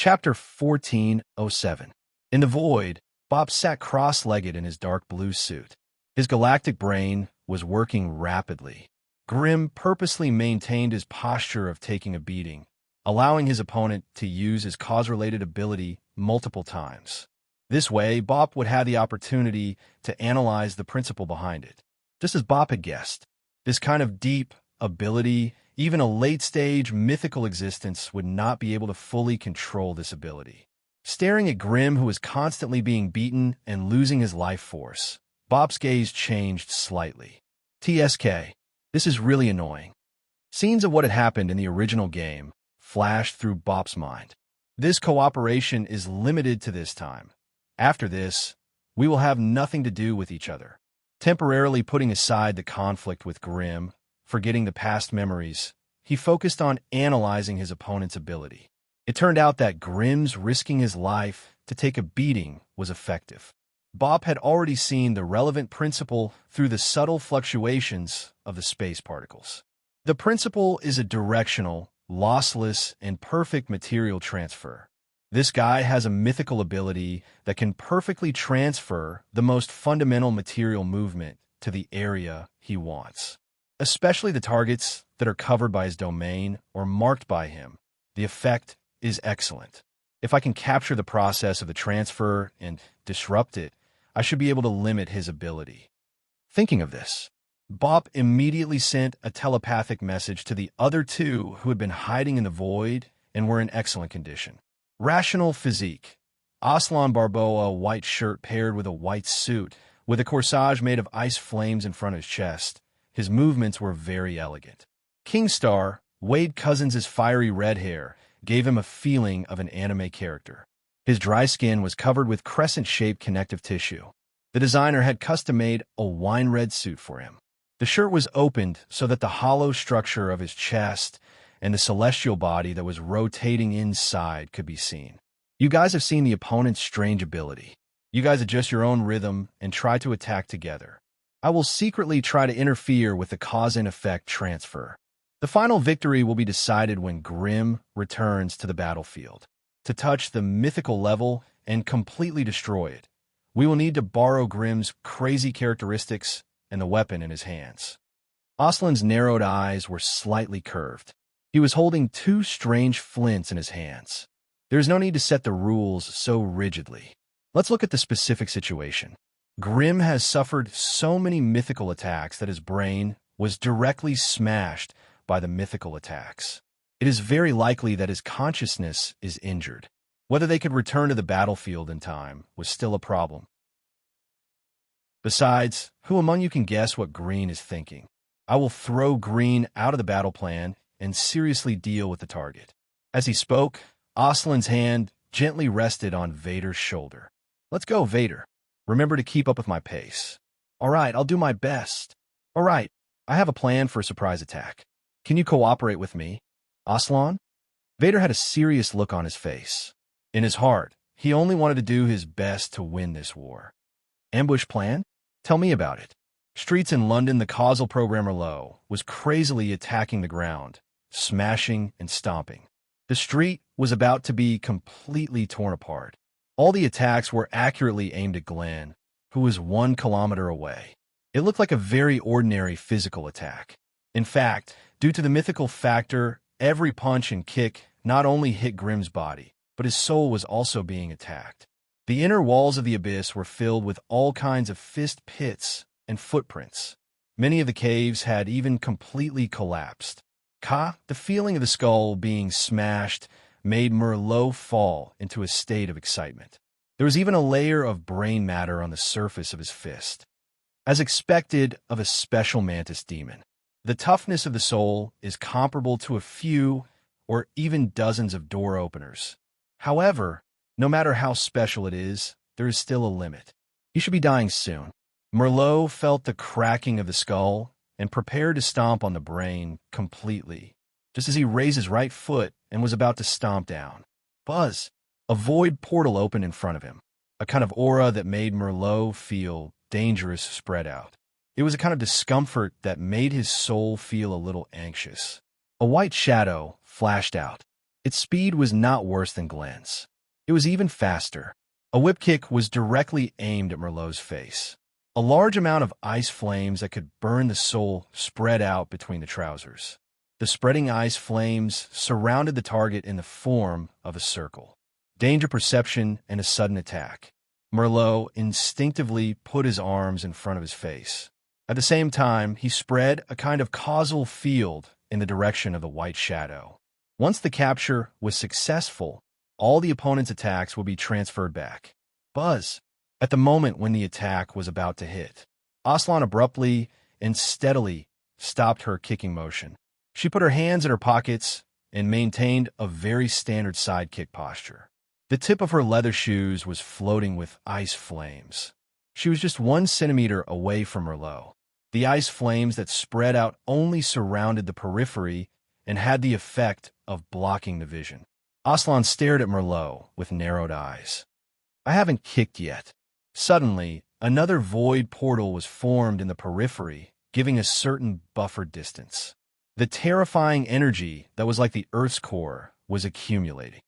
Chapter 1407. In the void, Bob sat cross-legged in his dark blue suit. His galactic brain was working rapidly. Grimm purposely maintained his posture of taking a beating, allowing his opponent to use his cause-related ability multiple times. This way, Bob would have the opportunity to analyze the principle behind it. Just as Bob had guessed, this kind of deep ability, even a late-stage mythical existence, would not be able to fully control this ability. Staring at Grimm, who was constantly being beaten and losing his life force, Bob's gaze changed slightly. TSK, this is really annoying. Scenes of what had happened in the original game flashed through Bob's mind. This cooperation is limited to this time. After this, we will have nothing to do with each other. Temporarily putting aside the conflict with Grimm, forgetting the past memories, he focused on analyzing his opponent's ability. It turned out that Grimm's risking his life to take a beating was effective. Bob had already seen the relevant principle through the subtle fluctuations of the space particles. The principle is a directional, lossless, and perfect material transfer. This guy has a mythical ability that can perfectly transfer the most fundamental material movement to the area he wants, especially the targets that are covered by his domain or marked by him. The effect is excellent. If I can capture the process of the transfer and disrupt it, I should be able to limit his ability. Thinking of this, Bob immediately sent a telepathic message to the other two who had been hiding in the void and were in excellent condition. Rational physique. Aslan Barboa, white shirt paired with a white suit, with a corsage made of ice flames in front of his chest. His movements were very elegant. Kingstar, Wade Cousins' fiery red hair, gave him a feeling of an anime character. His dry skin was covered with crescent-shaped connective tissue. The designer had custom-made a wine-red suit for him. The shirt was opened so that the hollow structure of his chest and the celestial body that was rotating inside could be seen. You guys have seen the opponent's strange ability. You guys adjust your own rhythm and try to attack together. I will secretly try to interfere with the cause and effect transfer. The final victory will be decided when Grimm returns to the battlefield. To touch the mythical level and completely destroy it, we will need to borrow Grimm's crazy characteristics and the weapon in his hands. Aslan's narrowed eyes were slightly curved. He was holding two strange flints in his hands. There is no need to set the rules so rigidly. Let's look at the specific situation. Grimm has suffered so many mythical attacks that his brain was directly smashed by the mythical attacks. It is very likely that his consciousness is injured. Whether they could return to the battlefield in time was still a problem. Besides, who among you can guess what Green is thinking? I will throw Green out of the battle plan and seriously deal with the target. As he spoke, Aslan's hand gently rested on Vader's shoulder. Let's go, Vader. Remember to keep up with my pace. All right, I'll do my best. All right, I have a plan for a surprise attack. Can you cooperate with me, Aslan? Vader had a serious look on his face. In his heart, he only wanted to do his best to win this war. Ambush plan? Tell me about it. Streets in London, the causal programmer Low was crazily attacking the ground, smashing and stomping. The street was about to be completely torn apart. All the attacks were accurately aimed at Glenn, who was 1 kilometer away. It looked like a very ordinary physical attack. In fact, due to the mythical factor, every punch and kick not only hit Grimm's body, but his soul was also being attacked. The inner walls of the abyss were filled with all kinds of fist pits and footprints. Many of the caves had even completely collapsed. The feeling of the skull being smashed made Merlot fall into a state of excitement. There was even a layer of brain matter on the surface of his fist. As expected of a special mantis demon, the toughness of the soul is comparable to a few or even dozens of door openers. However, no matter how special it is, there is still a limit. He should be dying soon. Merlot felt the cracking of the skull and prepared to stomp on the brain completely, just as he raised his right foot and was about to stomp down. Buzz! A void portal opened in front of him. A kind of aura that made Merlot feel dangerous spread out. It was a kind of discomfort that made his soul feel a little anxious. A white shadow flashed out. Its speed was not worse than Glenn's. It was even faster. A whip kick was directly aimed at Merlot's face. A large amount of ice flames that could burn the soul spread out between the trousers. The spreading ice flames surrounded the target in the form of a circle. Danger perception and a sudden attack. Merlot instinctively put his arms in front of his face. At the same time, he spread a kind of causal field in the direction of the white shadow. Once the capture was successful, all the opponent's attacks would be transferred back. Buzz! At the moment when the attack was about to hit, Aslan abruptly and steadily stopped her kicking motion. She put her hands in her pockets and maintained a very standard side kick posture. The tip of her leather shoes was floating with ice flames. She was just 1 centimeter away from Merlot. The ice flames that spread out only surrounded the periphery and had the effect of blocking the vision. Aslan stared at Merlot with narrowed eyes. "I haven't kicked yet." Suddenly, another void portal was formed in the periphery, giving a certain buffer distance. The terrifying energy that was like the Earth's core was accumulating.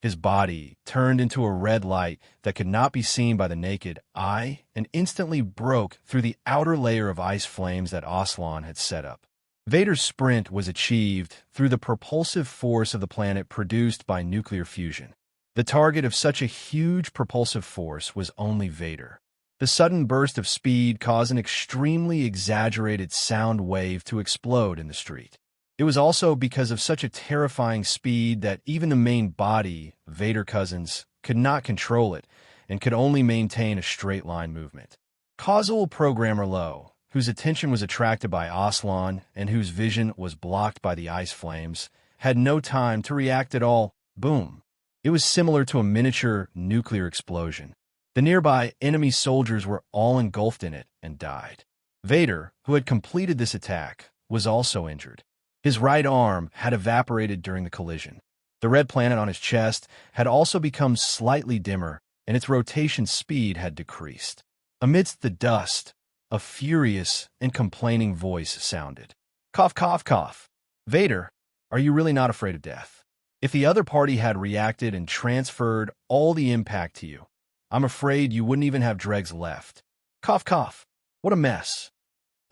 His body turned into a red light that could not be seen by the naked eye and instantly broke through the outer layer of ice flames that Aslan had set up. Vader's sprint was achieved through the propulsive force of the planet produced by nuclear fusion. The target of such a huge propulsive force was only Vader. The sudden burst of speed caused an extremely exaggerated sound wave to explode in the street. It was also because of such a terrifying speed that even the main body, Vader Cousins, could not control it and could only maintain a straight-line movement. Causal Programmer Low, whose attention was attracted by Aslan and whose vision was blocked by the ice flames, had no time to react at all. Boom! It was similar to a miniature nuclear explosion. The nearby enemy soldiers were all engulfed in it and died. Vader, who had completed this attack, was also injured. His right arm had evaporated during the collision. The red planet on his chest had also become slightly dimmer, and its rotation speed had decreased. Amidst the dust, a furious and complaining voice sounded. "Cough, cough, cough. Vader, are you really not afraid of death? If the other party had reacted and transferred all the impact to you, I'm afraid you wouldn't even have dregs left. Cough, cough. What a mess."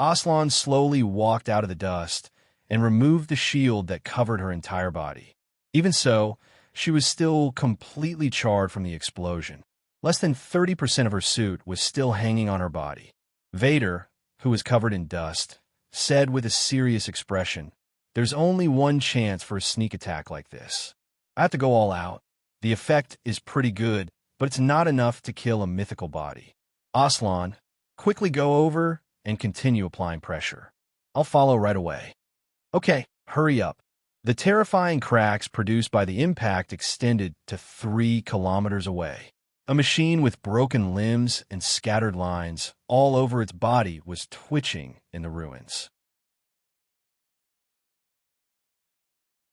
Aslan slowly walked out of the dust and removed the shield that covered her entire body. Even so, she was still completely charred from the explosion. Less than 30% of her suit was still hanging on her body. Vader, who was covered in dust, said with a serious expression, "There's only one chance for a sneak attack like this. I have to go all out. The effect is pretty good, but it's not enough to kill a mythical body. Aslan, quickly go over and continue applying pressure. I'll follow right away." "Okay, hurry up." The terrifying cracks produced by the impact extended to 3 kilometers away. A machine with broken limbs and scattered lines all over its body was twitching in the ruins.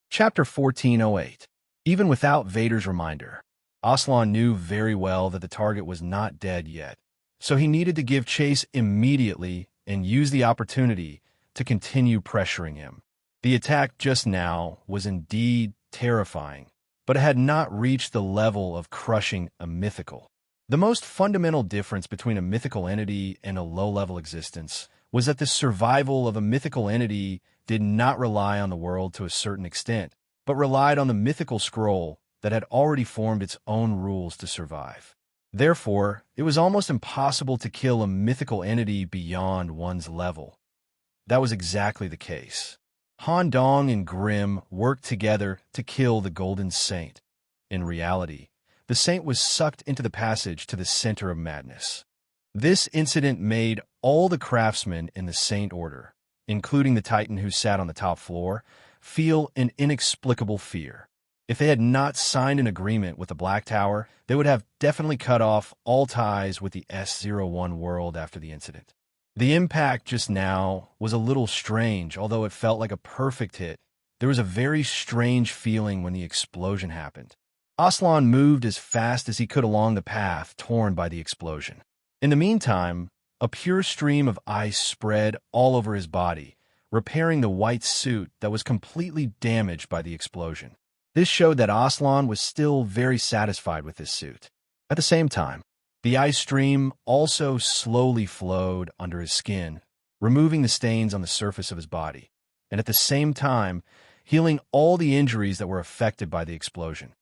Chapter 1408. Even without Vader's reminder, Aslan knew very well that the target was not dead yet, so he needed to give chase immediately and use the opportunity to continue pressuring him. The attack just now was indeed terrifying, but it had not reached the level of crushing a mythical. The most fundamental difference between a mythical entity and a low-level existence was that the survival of a mythical entity did not rely on the world to a certain extent, but relied on the mythical scroll that had already formed its own rules to survive. Therefore, it was almost impossible to kill a mythical entity beyond one's level. That was exactly the case. Han Dong and Grimm worked together to kill the Golden Saint. In reality, the saint was sucked into the passage to the center of madness. This incident made all the craftsmen in the Saint Order, including the Titan who sat on the top floor, feel an inexplicable fear. If they had not signed an agreement with the Black Tower, they would have definitely cut off all ties with the S-01 world after the incident. The impact just now was a little strange, although it felt like a perfect hit. There was a very strange feeling when the explosion happened. Aslan moved as fast as he could along the path torn by the explosion. In the meantime, a pure stream of ice spread all over his body, repairing the white suit that was completely damaged by the explosion. This showed that Aslan was still very satisfied with his suit. At the same time, the ice stream also slowly flowed under his skin, removing the stains on the surface of his body, and at the same time, healing all the injuries that were affected by the explosion.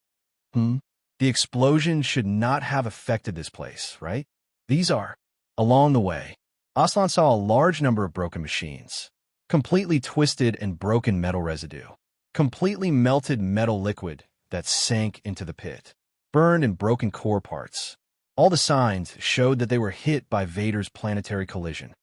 The explosion should not have affected this place, right? These are. Along the way, Aslan saw a large number of broken machines, completely twisted and broken metal residue, completely melted metal liquid that sank into the pit, burned and broken core parts. All the signs showed that they were hit by Vader's planetary collision.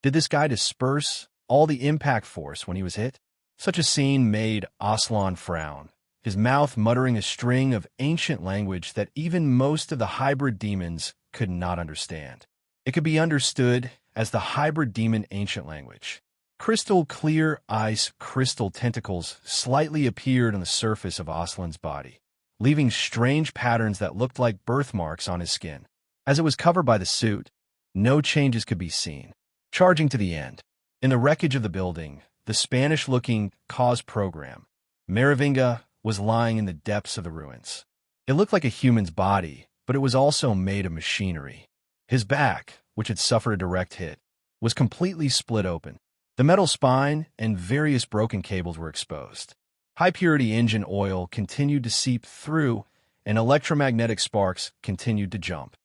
Did this guy disperse all the impact force when he was hit? Such a scene made Aslan frown, his mouth muttering a string of ancient language that even most of the hybrid demons could not understand. It could be understood as the hybrid demon ancient language. Crystal clear ice crystal tentacles slightly appeared on the surface of Aslan's body, leaving strange patterns that looked like birthmarks on his skin. As it was covered by the suit, no changes could be seen. Charging to the end, in the wreckage of the building, the Spanish-looking cause program, Merovinga, was lying in the depths of the ruins. It looked like a human's body, but it was also made of machinery. His back, which had suffered a direct hit, was completely split open. The metal spine and various broken cables were exposed. High-purity engine oil continued to seep through, and electromagnetic sparks continued to jump.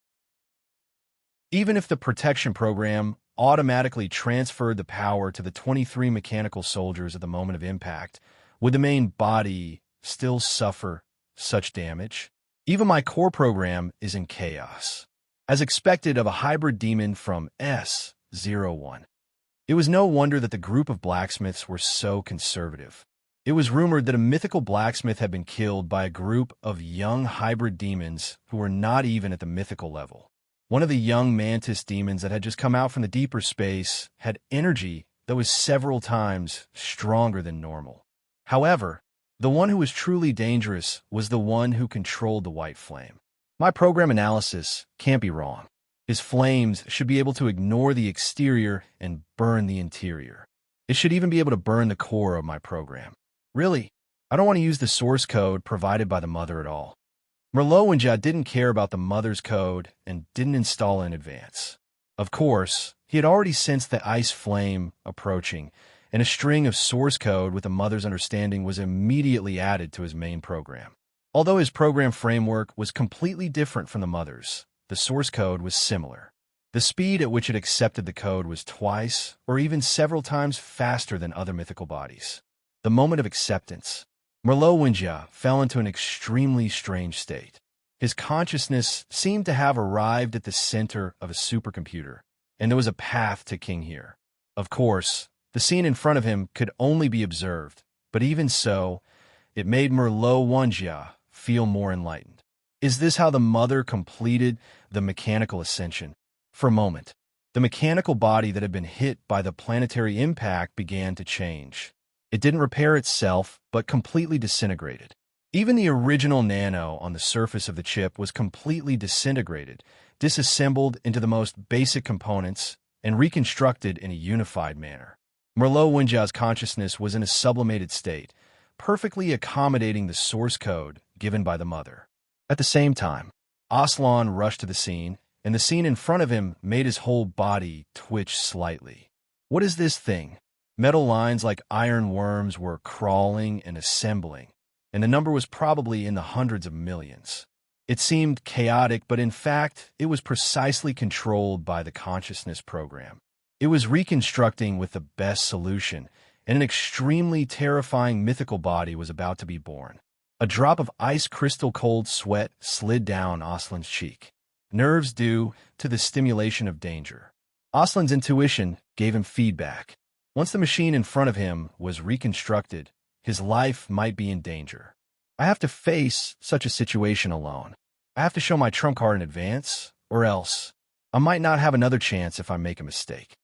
Even if the protection program automatically transferred the power to the 23 mechanical soldiers at the moment of impact, would the main body still suffer such damage? Even my core program is in chaos, as expected of a hybrid demon from S01. It was no wonder that the group of blacksmiths were so conservative. It was rumored that a mythical blacksmith had been killed by a group of young hybrid demons who were not even at the mythical level. One of the young mantis demons that had just come out from the deeper space had energy that was several times stronger than normal. However, the one who was truly dangerous was the one who controlled the white flame. My program analysis can't be wrong. His flames should be able to ignore the exterior and burn the interior. It should even be able to burn the core of my program. Really, I don't want to use the source code provided by the mother at all. Merlot didn't care about the mother's code and didn't install in advance. Of course, he had already sensed the ice flame approaching, and a string of source code with the mother's understanding was immediately added to his main program. Although his program framework was completely different from the mother's, the source code was similar. The speed at which it accepted the code was twice or even several times faster than other mythical bodies. The moment of acceptance, Merlot fell into an extremely strange state. His consciousness seemed to have arrived at the center of a supercomputer, and there was a path to King here. Of course, the scene in front of him could only be observed, but even so, it made Merlot feel more enlightened. Is this how the mother completed the mechanical ascension? For a moment, the mechanical body that had been hit by the planetary impact began to change. It didn't repair itself, but completely disintegrated. Even the original nano on the surface of the chip was completely disintegrated, disassembled into the most basic components, and reconstructed in a unified manner. Merlot consciousness was in a sublimated state, perfectly accommodating the source code given by the mother. At the same time, Aslan rushed to the scene, and the scene in front of him made his whole body twitch slightly. What is this thing? Metal lines like iron worms were crawling and assembling, and the number was probably in the hundreds of millions. It seemed chaotic, but in fact, it was precisely controlled by the consciousness program. It was reconstructing with the best solution, and an extremely terrifying mythical body was about to be born. A drop of ice crystal cold sweat slid down Aslan's cheek, nerves due to the stimulation of danger. Aslan's intuition gave him feedback. Once the machine in front of him was reconstructed, his life might be in danger. I have to face such a situation alone. I have to show my trump card in advance, or else I might not have another chance if I make a mistake.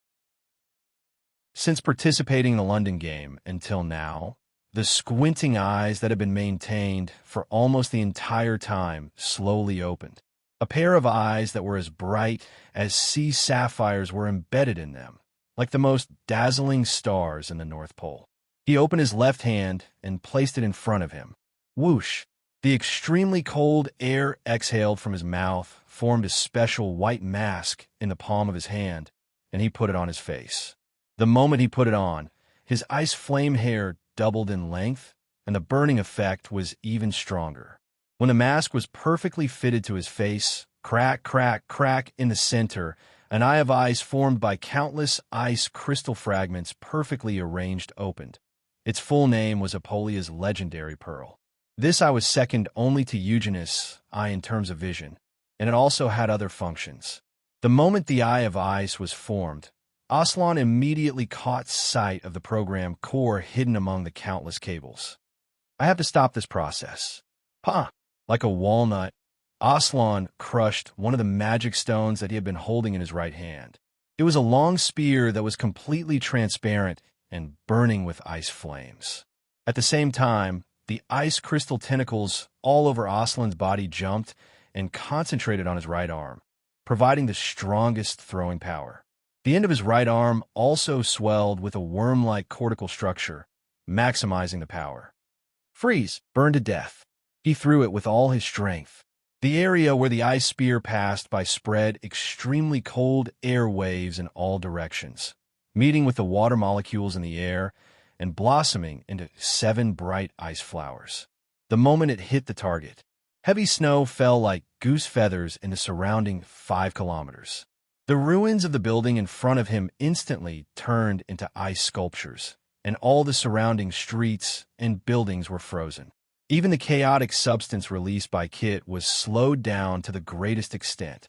Since participating in the London game until now, the squinting eyes that had been maintained for almost the entire time slowly opened. A pair of eyes that were as bright as sea sapphires were embedded in them, like the most dazzling stars in the North Pole. He opened his left hand and placed it in front of him. Whoosh! The extremely cold air exhaled from his mouth, formed a special white mask in the palm of his hand, and he put it on his face. The moment he put it on, his ice flame hair doubled in length, and the burning effect was even stronger. When the mask was perfectly fitted to his face, crack, crack, crack in the center, an eye of ice formed by countless ice crystal fragments perfectly arranged opened. Its full name was Apolia's legendary pearl. This eye was second only to Eugenis' eye in terms of vision, and it also had other functions. The moment the eye of ice was formed, Aslan immediately caught sight of the program core hidden among the countless cables. I have to stop this process. Pah! Like a walnut, Aslan crushed one of the magic stones that he had been holding in his right hand. It was a long spear that was completely transparent and burning with ice flames. At the same time, the ice crystal tentacles all over Aslan's body jumped and concentrated on his right arm, providing the strongest throwing power. The end of his right arm also swelled with a worm-like cortical structure, maximizing the power. Freeze! Burned to death. He threw it with all his strength. The area where the ice spear passed by spread extremely cold air waves in all directions, meeting with the water molecules in the air and blossoming into 7 bright ice flowers. The moment it hit the target, heavy snow fell like goose feathers in the surrounding 5 kilometers. The ruins of the building in front of him instantly turned into ice sculptures, and all the surrounding streets and buildings were frozen. Even the chaotic substance released by Kit was slowed down to the greatest extent.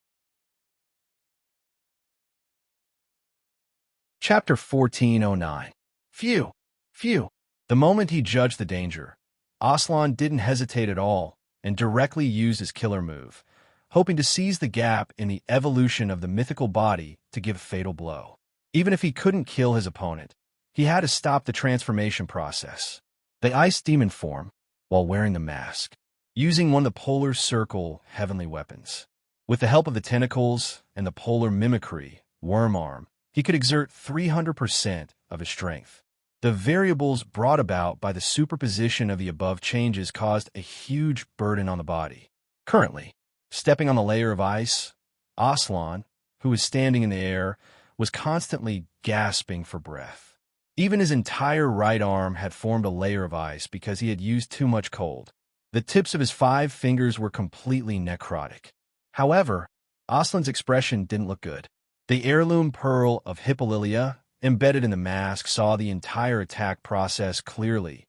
Chapter 1409. Phew! Phew! The moment he judged the danger, Aslan didn't hesitate at all and directly used his killer move, hoping to seize the gap in the evolution of the mythical body to give a fatal blow. Even if he couldn't kill his opponent, he had to stop the transformation process. The ice demon form, while wearing the mask, using one of the polar circle heavenly weapons. With the help of the tentacles and the polar mimicry, worm arm, he could exert 300% of his strength. The variables brought about by the superposition of the above changes caused a huge burden on the body. Currently, stepping on the layer of ice, Aslan, who was standing in the air, was constantly gasping for breath. Even his entire right arm had formed a layer of ice because he had used too much cold. The tips of his 5 fingers were completely necrotic. However, Aslan's expression didn't look good. The heirloom pearl of Hippolyta, embedded in the mask, saw the entire attack process clearly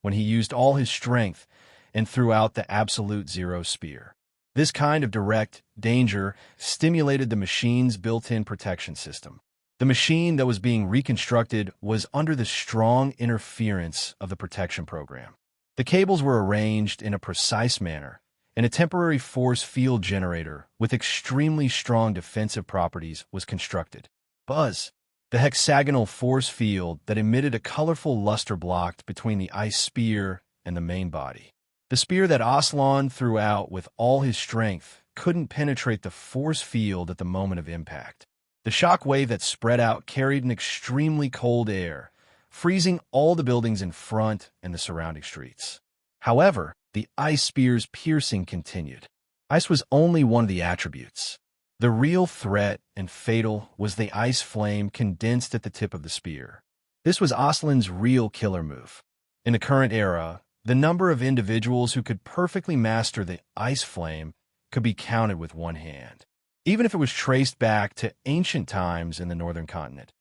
when he used all his strength and threw out the absolute zero spear. This kind of direct danger stimulated the machine's built-in protection system. The machine that was being reconstructed was under the strong interference of the protection program. The cables were arranged in a precise manner, and a temporary force field generator with extremely strong defensive properties was constructed. Buzz! The hexagonal force field that emitted a colorful luster blocked between the ice spear and the main body. The spear that Aslan threw out with all his strength couldn't penetrate the force field at the moment of impact. The shock wave that spread out carried an extremely cold air, freezing all the buildings in front and the surrounding streets. However, the ice spear's piercing continued. Ice was only one of the attributes. The real threat and fatal was the ice flame condensed at the tip of the spear. This was Aslan's real killer move. In the current era, the number of individuals who could perfectly master the ice flame could be counted with one hand. Even if it was traced back to ancient times in the northern continent,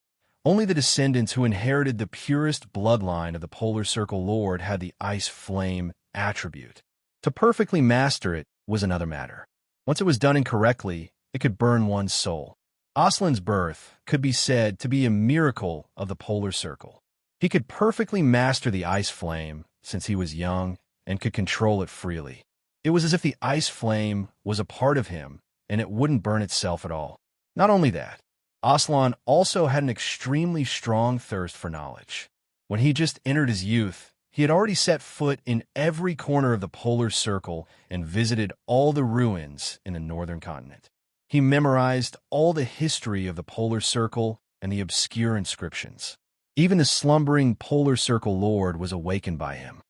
only the descendants who inherited the purest bloodline of the Polar Circle Lord had the ice flame attribute. To perfectly master it was another matter. Once it was done incorrectly, it could burn one's soul. Aslan's birth could be said to be a miracle of the Polar Circle. He could perfectly master the ice flame since he was young and could control it freely. It was as if the ice flame was a part of him and it wouldn't burn itself at all. Not only that, Aslan also had an extremely strong thirst for knowledge. When he just entered his youth, he had already set foot in every corner of the Polar Circle and visited all the ruins in the northern continent. He memorized all the history of the Polar Circle and the obscure inscriptions. Even the slumbering Polar Circle Lord was awakened by him.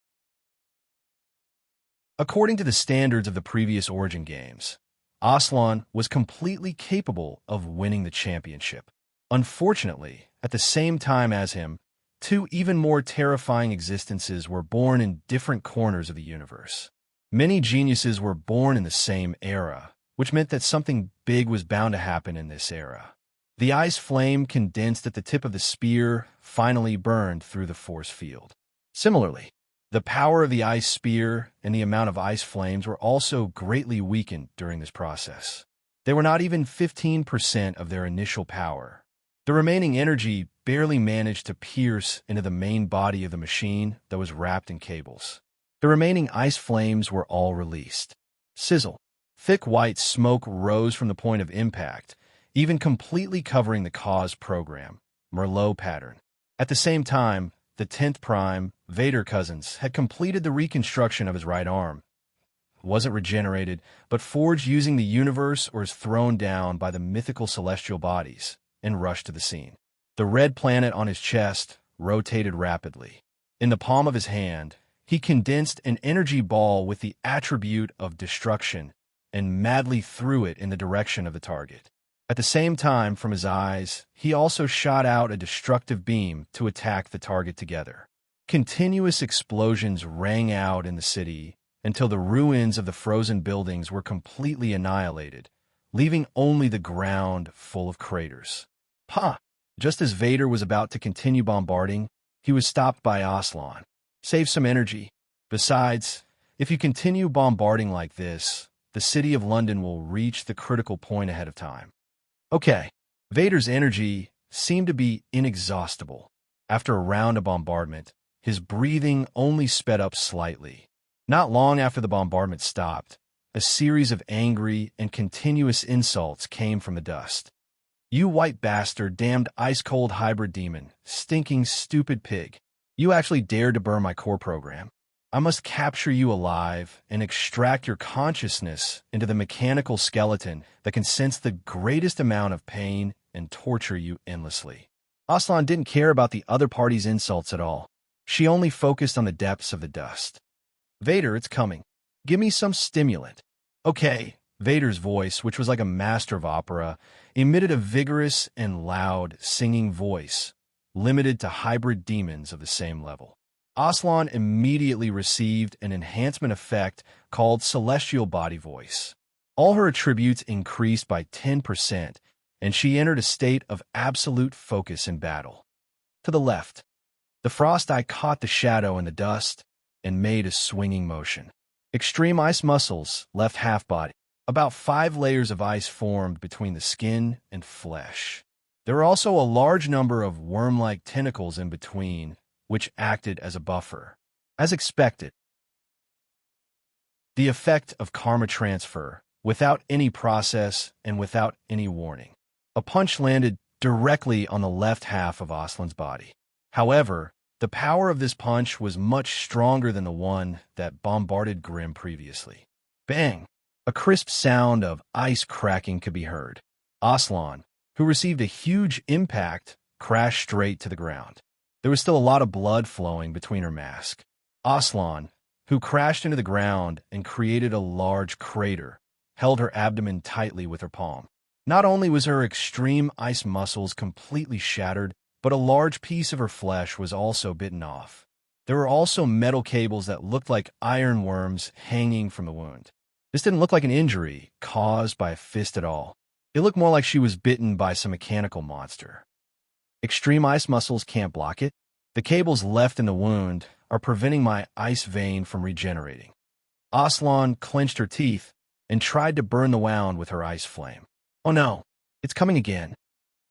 According to the standards of the previous Origin games, Aslan was completely capable of winning the championship. Unfortunately, at the same time as him, two even more terrifying existences were born in different corners of the universe. Many geniuses were born in the same era, which meant that something big was bound to happen in this era. The ice flame condensed at the tip of the spear finally burned through the force field. Similarly, the power of the ice spear and the amount of ice flames were also greatly weakened during this process. They were not even 15% of their initial power. The remaining energy barely managed to pierce into the main body of the machine that was wrapped in cables. The remaining ice flames were all released. Sizzle. Thick white smoke rose from the point of impact, even completely covering the cause program, Merlot pattern. At the same time, the 10th Prime, Vader Cousins, had completed the reconstruction of his right arm. It wasn't regenerated, but forged using the universe or is thrown down by the mythical celestial bodies, and rushed to the scene. The red planet on his chest rotated rapidly. In the palm of his hand, he condensed an energy ball with the attribute of destruction and madly threw it in the direction of the target. At the same time, from his eyes, he also shot out a destructive beam to attack the target together. Continuous explosions rang out in the city until the ruins of the frozen buildings were completely annihilated, leaving only the ground full of craters. Ha! Just as Vader was about to continue bombarding, he was stopped by Aslan. Save some energy. Besides, if you continue bombarding like this, the city of London will reach the critical point ahead of time. Okay, Vader's energy seemed to be inexhaustible. After a round of bombardment, his breathing only sped up slightly. Not long after the bombardment stopped, a series of angry and continuous insults came from the dust. You white bastard, damned ice-cold hybrid demon, stinking stupid pig. You actually dared to burn my core program. I must capture you alive and extract your consciousness into the mechanical skeleton that can sense the greatest amount of pain and torture you endlessly. Aslan didn't care about the other party's insults at all. She only focused on the depths of the dust. Vader, it's coming. Give me some stimulant. Okay. Vader's voice, which was like a master of opera, emitted a vigorous and loud singing voice, limited to hybrid demons of the same level. Aslan immediately received an enhancement effect called Celestial Body Voice. All her attributes increased by 10%, and she entered a state of absolute focus in battle. To the left, the Frost Eye caught the shadow in the dust and made a swinging motion. Extreme ice muscles, left half body. About 5 layers of ice formed between the skin and flesh. There were also a large number of worm-like tentacles in between, which acted as a buffer. As expected, the effect of karma transfer, without any process and without any warning. A punch landed directly on the left half of Aslan's body. However, the power of this punch was much stronger than the one that bombarded Grimm previously. Bang! A crisp sound of ice cracking could be heard. Aslan, who received a huge impact, crashed straight to the ground. There was still a lot of blood flowing between her mask. Aslan, who crashed into the ground and created a large crater, held her abdomen tightly with her palm. Not only was her extreme ice muscles completely shattered, but a large piece of her flesh was also bitten off. There were also metal cables that looked like iron worms hanging from the wound. This didn't look like an injury caused by a fist at all. It looked more like she was bitten by some mechanical monster. Extreme ice muscles can't block it. The cables left in the wound are preventing my ice vein from regenerating. Aslan clenched her teeth and tried to burn the wound with her ice flame. Oh no, it's coming again.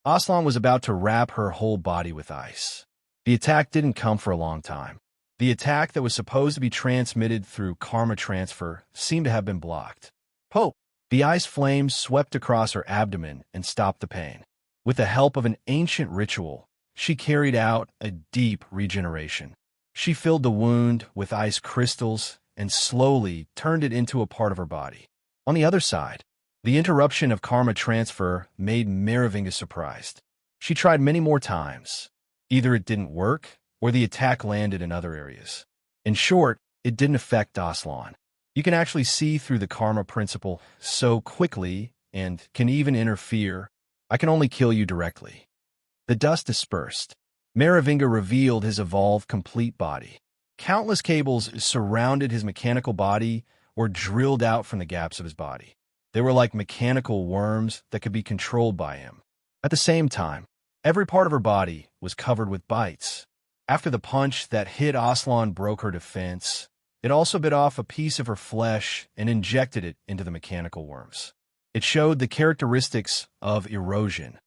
Aslan was about to wrap her whole body with ice. The attack didn't come for a long time. The attack that was supposed to be transmitted through karma transfer seemed to have been blocked. Pope! The ice flames swept across her abdomen and stopped the pain. With the help of an ancient ritual, she carried out a deep regeneration. She filled the wound with ice crystals and slowly turned it into a part of her body. On the other side, the interruption of karma transfer made Merovingia surprised. She tried many more times. Either it didn't work, or the attack landed in other areas. In short, it didn't affect Aslan. You can actually see through the karma principle so quickly and can even interfere. I can only kill you directly. The dust dispersed. Merovinga revealed his evolved complete body. Countless cables surrounded his mechanical body or drilled out from the gaps of his body. They were like mechanical worms that could be controlled by him. At the same time, every part of her body was covered with bites. After the punch that hit Aslan broke her defense, it also bit off a piece of her flesh and injected it into the mechanical worms. It showed the characteristics of erosion,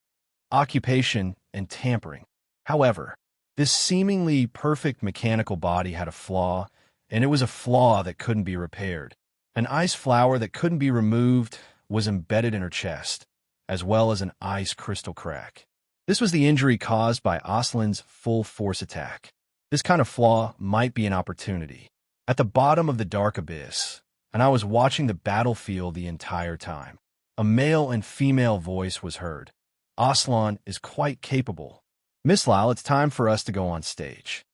occupation, and tampering. However, this seemingly perfect mechanical body had a flaw, and it was a flaw that couldn't be repaired. An ice flower that couldn't be removed was embedded in her chest, as well as an ice crystal crack. This was the injury caused by Aslan's full force attack. This kind of flaw might be an opportunity. At the bottom of the dark abyss, and I was watching the battlefield the entire time, a male and female voice was heard. Aslan is quite capable. Miss Lyle, it's time for us to go on stage.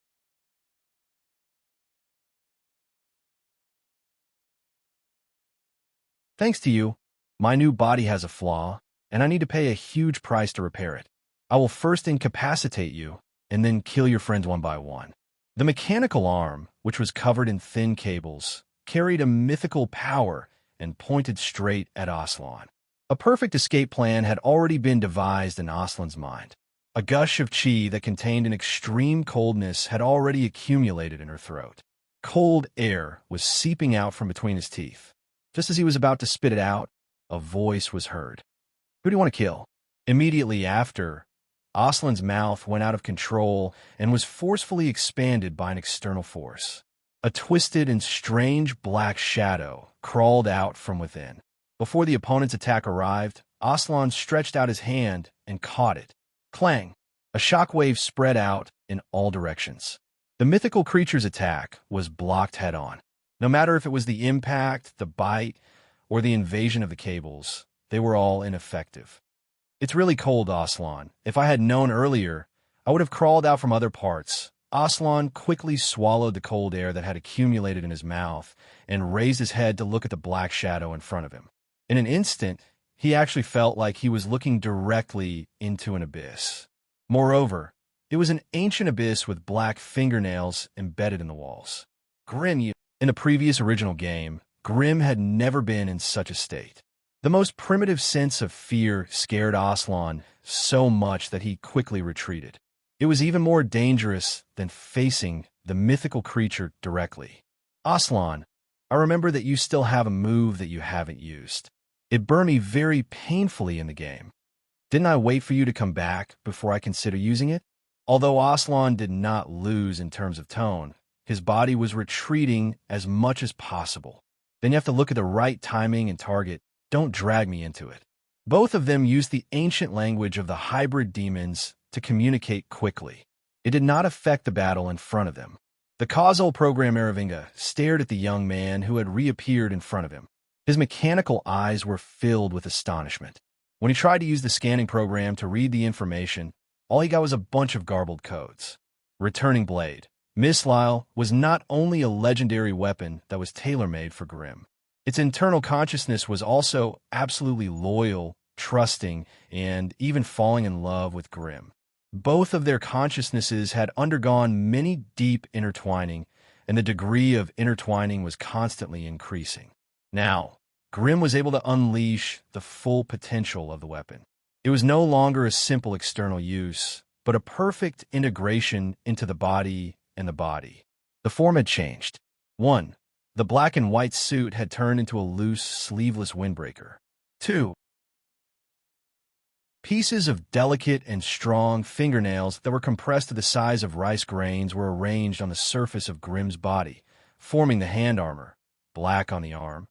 Thanks to you, my new body has a flaw, and I need to pay a huge price to repair it. I will first incapacitate you, and then kill your friends one by one. The mechanical arm, which was covered in thin cables, carried a mythical power and pointed straight at Aslan. A perfect escape plan had already been devised in Aslan's mind. A gush of chi that contained an extreme coldness had already accumulated in her throat. Cold air was seeping out from between his teeth. Just as he was about to spit it out, a voice was heard. Who do you want to kill? Immediately after, Aslan's mouth went out of control and was forcefully expanded by an external force. A twisted and strange black shadow crawled out from within. Before the opponent's attack arrived, Aslan stretched out his hand and caught it. Clang! A shockwave spread out in all directions. The mythical creature's attack was blocked head-on. No matter if it was the impact, the bite, or the invasion of the cables, they were all ineffective. It's really cold, Aslan. If I had known earlier, I would have crawled out from other parts. Aslan quickly swallowed the cold air that had accumulated in his mouth and raised his head to look at the black shadow in front of him. In an instant, he actually felt like he was looking directly into an abyss. Moreover, it was an ancient abyss with black fingernails embedded in the walls. Grim, in a previous original game, Grim had never been in such a state. The most primitive sense of fear scared Aslan so much that he quickly retreated. It was even more dangerous than facing the mythical creature directly. Aslan, I remember that you still have a move that you haven't used. It burned me very painfully in the game. Didn't I wait for you to come back before I consider using it? Although Aslan did not lose in terms of tone, his body was retreating as much as possible. Then you have to look at the right timing and target. Don't drag me into it. Both of them used the ancient language of the hybrid demons to communicate quickly. It did not affect the battle in front of them. The causal program Merovinga stared at the young man who had reappeared in front of him. His mechanical eyes were filled with astonishment. When he tried to use the scanning program to read the information, all he got was a bunch of garbled codes. Returning Blade. Miss Lyle was not only a legendary weapon that was tailor-made for Grim. Its internal consciousness was also absolutely loyal, trusting, and even falling in love with Grim. Both of their consciousnesses had undergone many deep intertwining, and the degree of intertwining was constantly increasing. Now, Grim was able to unleash the full potential of the weapon. It was no longer a simple external use, but a perfect integration into the body and the body. The form had changed. 1. The black and white suit had turned into a loose, sleeveless windbreaker. 2. Pieces of delicate and strong fingernails that were compressed to the size of rice grains were arranged on the surface of Grim's body, forming the hand armor, black on the arm,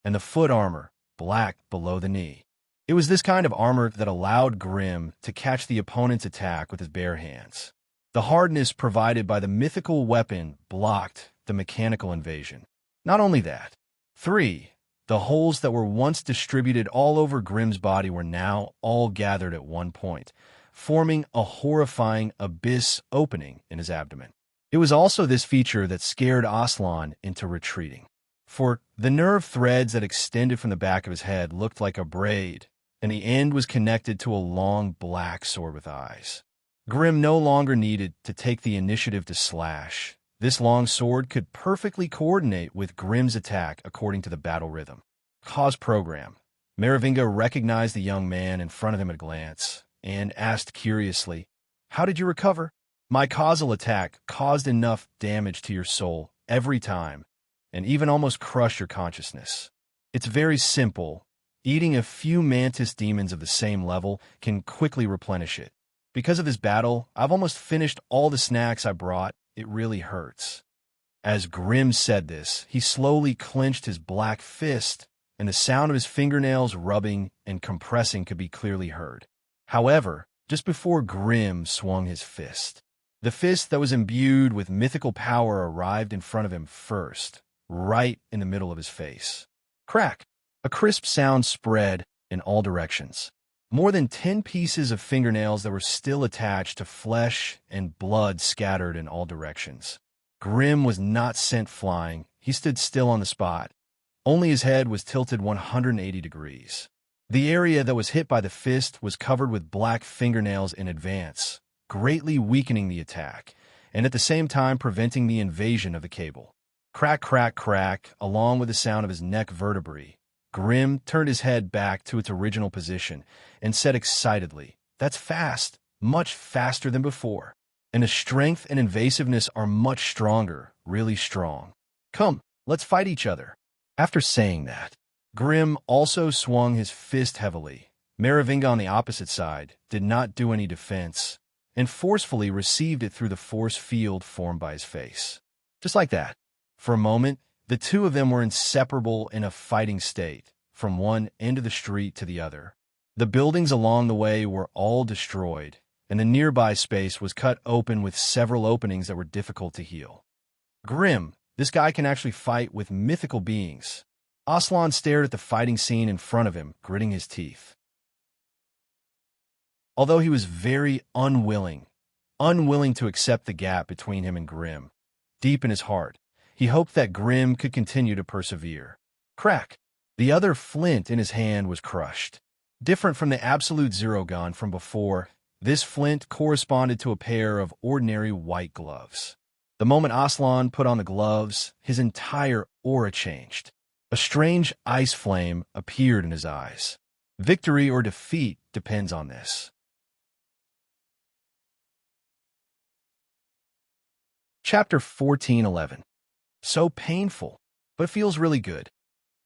and the foot armor, black below the knee. It was this kind of armor that allowed Grim to catch the opponent's attack with his bare hands. The hardness provided by the mythical weapon blocked the mechanical invasion. Not only that, 3. The holes that were once distributed all over Grim's body were now all gathered at one point, forming a horrifying abyss opening in his abdomen. It was also this feature that scared Aslan into retreating. For the nerve threads that extended from the back of his head looked like a braid, and the end was connected to a long black sword with eyes. Grim no longer needed to take the initiative to slash. This long sword could perfectly coordinate with Grim's attack according to the battle rhythm. Cause program. Merovinga recognized the young man in front of him at a glance and asked curiously, "How did you recover?" "My causal attack caused enough damage to your soul every time, and even almost crushed your consciousness. It's very simple. Eating a few mantis demons of the same level can quickly replenish it. Because of this battle, I've almost finished all the snacks I brought. It really hurts." As Grim said this, he slowly clenched his black fist, and the sound of his fingernails rubbing and compressing could be clearly heard. However, just before Grim swung his fist, the fist that was imbued with mythical power arrived in front of him first, right in the middle of his face. Crack! A crisp sound spread in all directions. More than 10 pieces of fingernails that were still attached to flesh and blood scattered in all directions. Grim was not sent flying. He stood still on the spot. Only his head was tilted 180 degrees. The area that was hit by the fist was covered with black fingernails in advance, greatly weakening the attack, and at the same time preventing the invasion of the cable. Crack, crack, crack, along with the sound of his neck vertebrae. Grim turned his head back to its original position and said excitedly, "That's fast, much faster than before. And the strength and invasiveness are much stronger, really strong. Come, let's fight each other." After saying that, Grim also swung his fist heavily. Merovinga on the opposite side did not do any defense and forcefully received it through the force field formed by his face. Just like that. For a moment, the two of them were inseparable in a fighting state, from one end of the street to the other. The buildings along the way were all destroyed, and the nearby space was cut open with several openings that were difficult to heal. Grim, this guy can actually fight with mythical beings. Aslan stared at the fighting scene in front of him, gritting his teeth. Although he was very unwilling to accept the gap between him and Grim, deep in his heart, he hoped that Grim could continue to persevere. Crack! The other flint in his hand was crushed. Different from the Absolute Zero gun from before, this flint corresponded to a pair of ordinary white gloves. The moment Aslan put on the gloves, his entire aura changed. A strange ice flame appeared in his eyes. Victory or defeat depends on this. Chapter 14:11. So painful, but feels really good.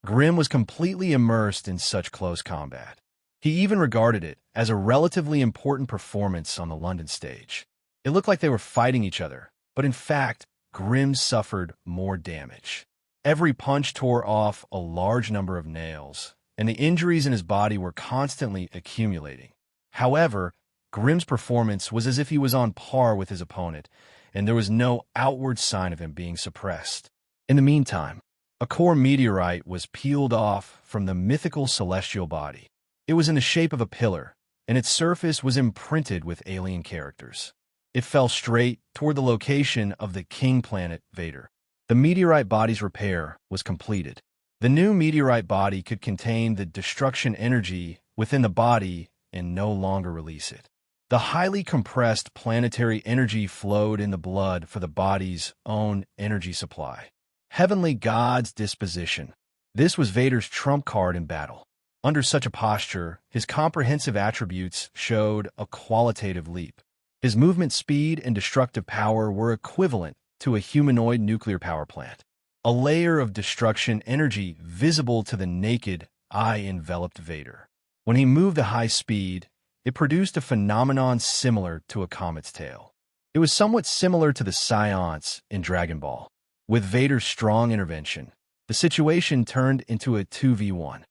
Grim was completely immersed in such close combat. He even regarded it as a relatively important performance on the London stage. It looked like they were fighting each other, but in fact, Grim suffered more damage. Every punch tore off a large number of nails, and the injuries in his body were constantly accumulating. However, Grim's performance was as if he was on par with his opponent, and there was no outward sign of him being suppressed. In the meantime, a core meteorite was peeled off from the mythical celestial body. It was in the shape of a pillar, and its surface was imprinted with alien characters. It fell straight toward the location of the king planet Vader. The meteorite body's repair was completed. The new meteorite body could contain the destruction energy within the body and no longer release it. The highly compressed planetary energy flowed in the blood for the body's own energy supply. Heavenly God's disposition. This was Vader's trump card in battle. Under such a posture, his comprehensive attributes showed a qualitative leap. His movement speed and destructive power were equivalent to a humanoid nuclear power plant. A layer of destruction energy visible to the naked eye enveloped Vader. When he moved at high speed, it produced a phenomenon similar to a comet's tail. It was somewhat similar to the Science in Dragon Ball. With Vader's strong intervention, the situation turned into a 2v1.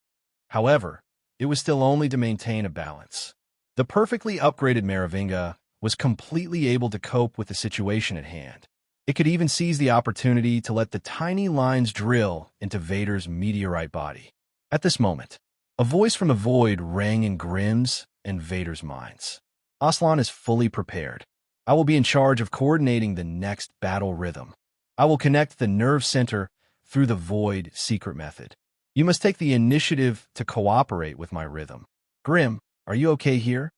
However, it was still only to maintain a balance. The perfectly upgraded Merovinga was completely able to cope with the situation at hand. It could even seize the opportunity to let the tiny lines drill into Vader's meteorite body. At this moment, a voice from the void rang in Grim's and Vader's minds. Aslan is fully prepared. I will be in charge of coordinating the next battle rhythm. I will connect the nerve center through the void secret method. You must take the initiative to cooperate with my rhythm. Grim, are you okay here?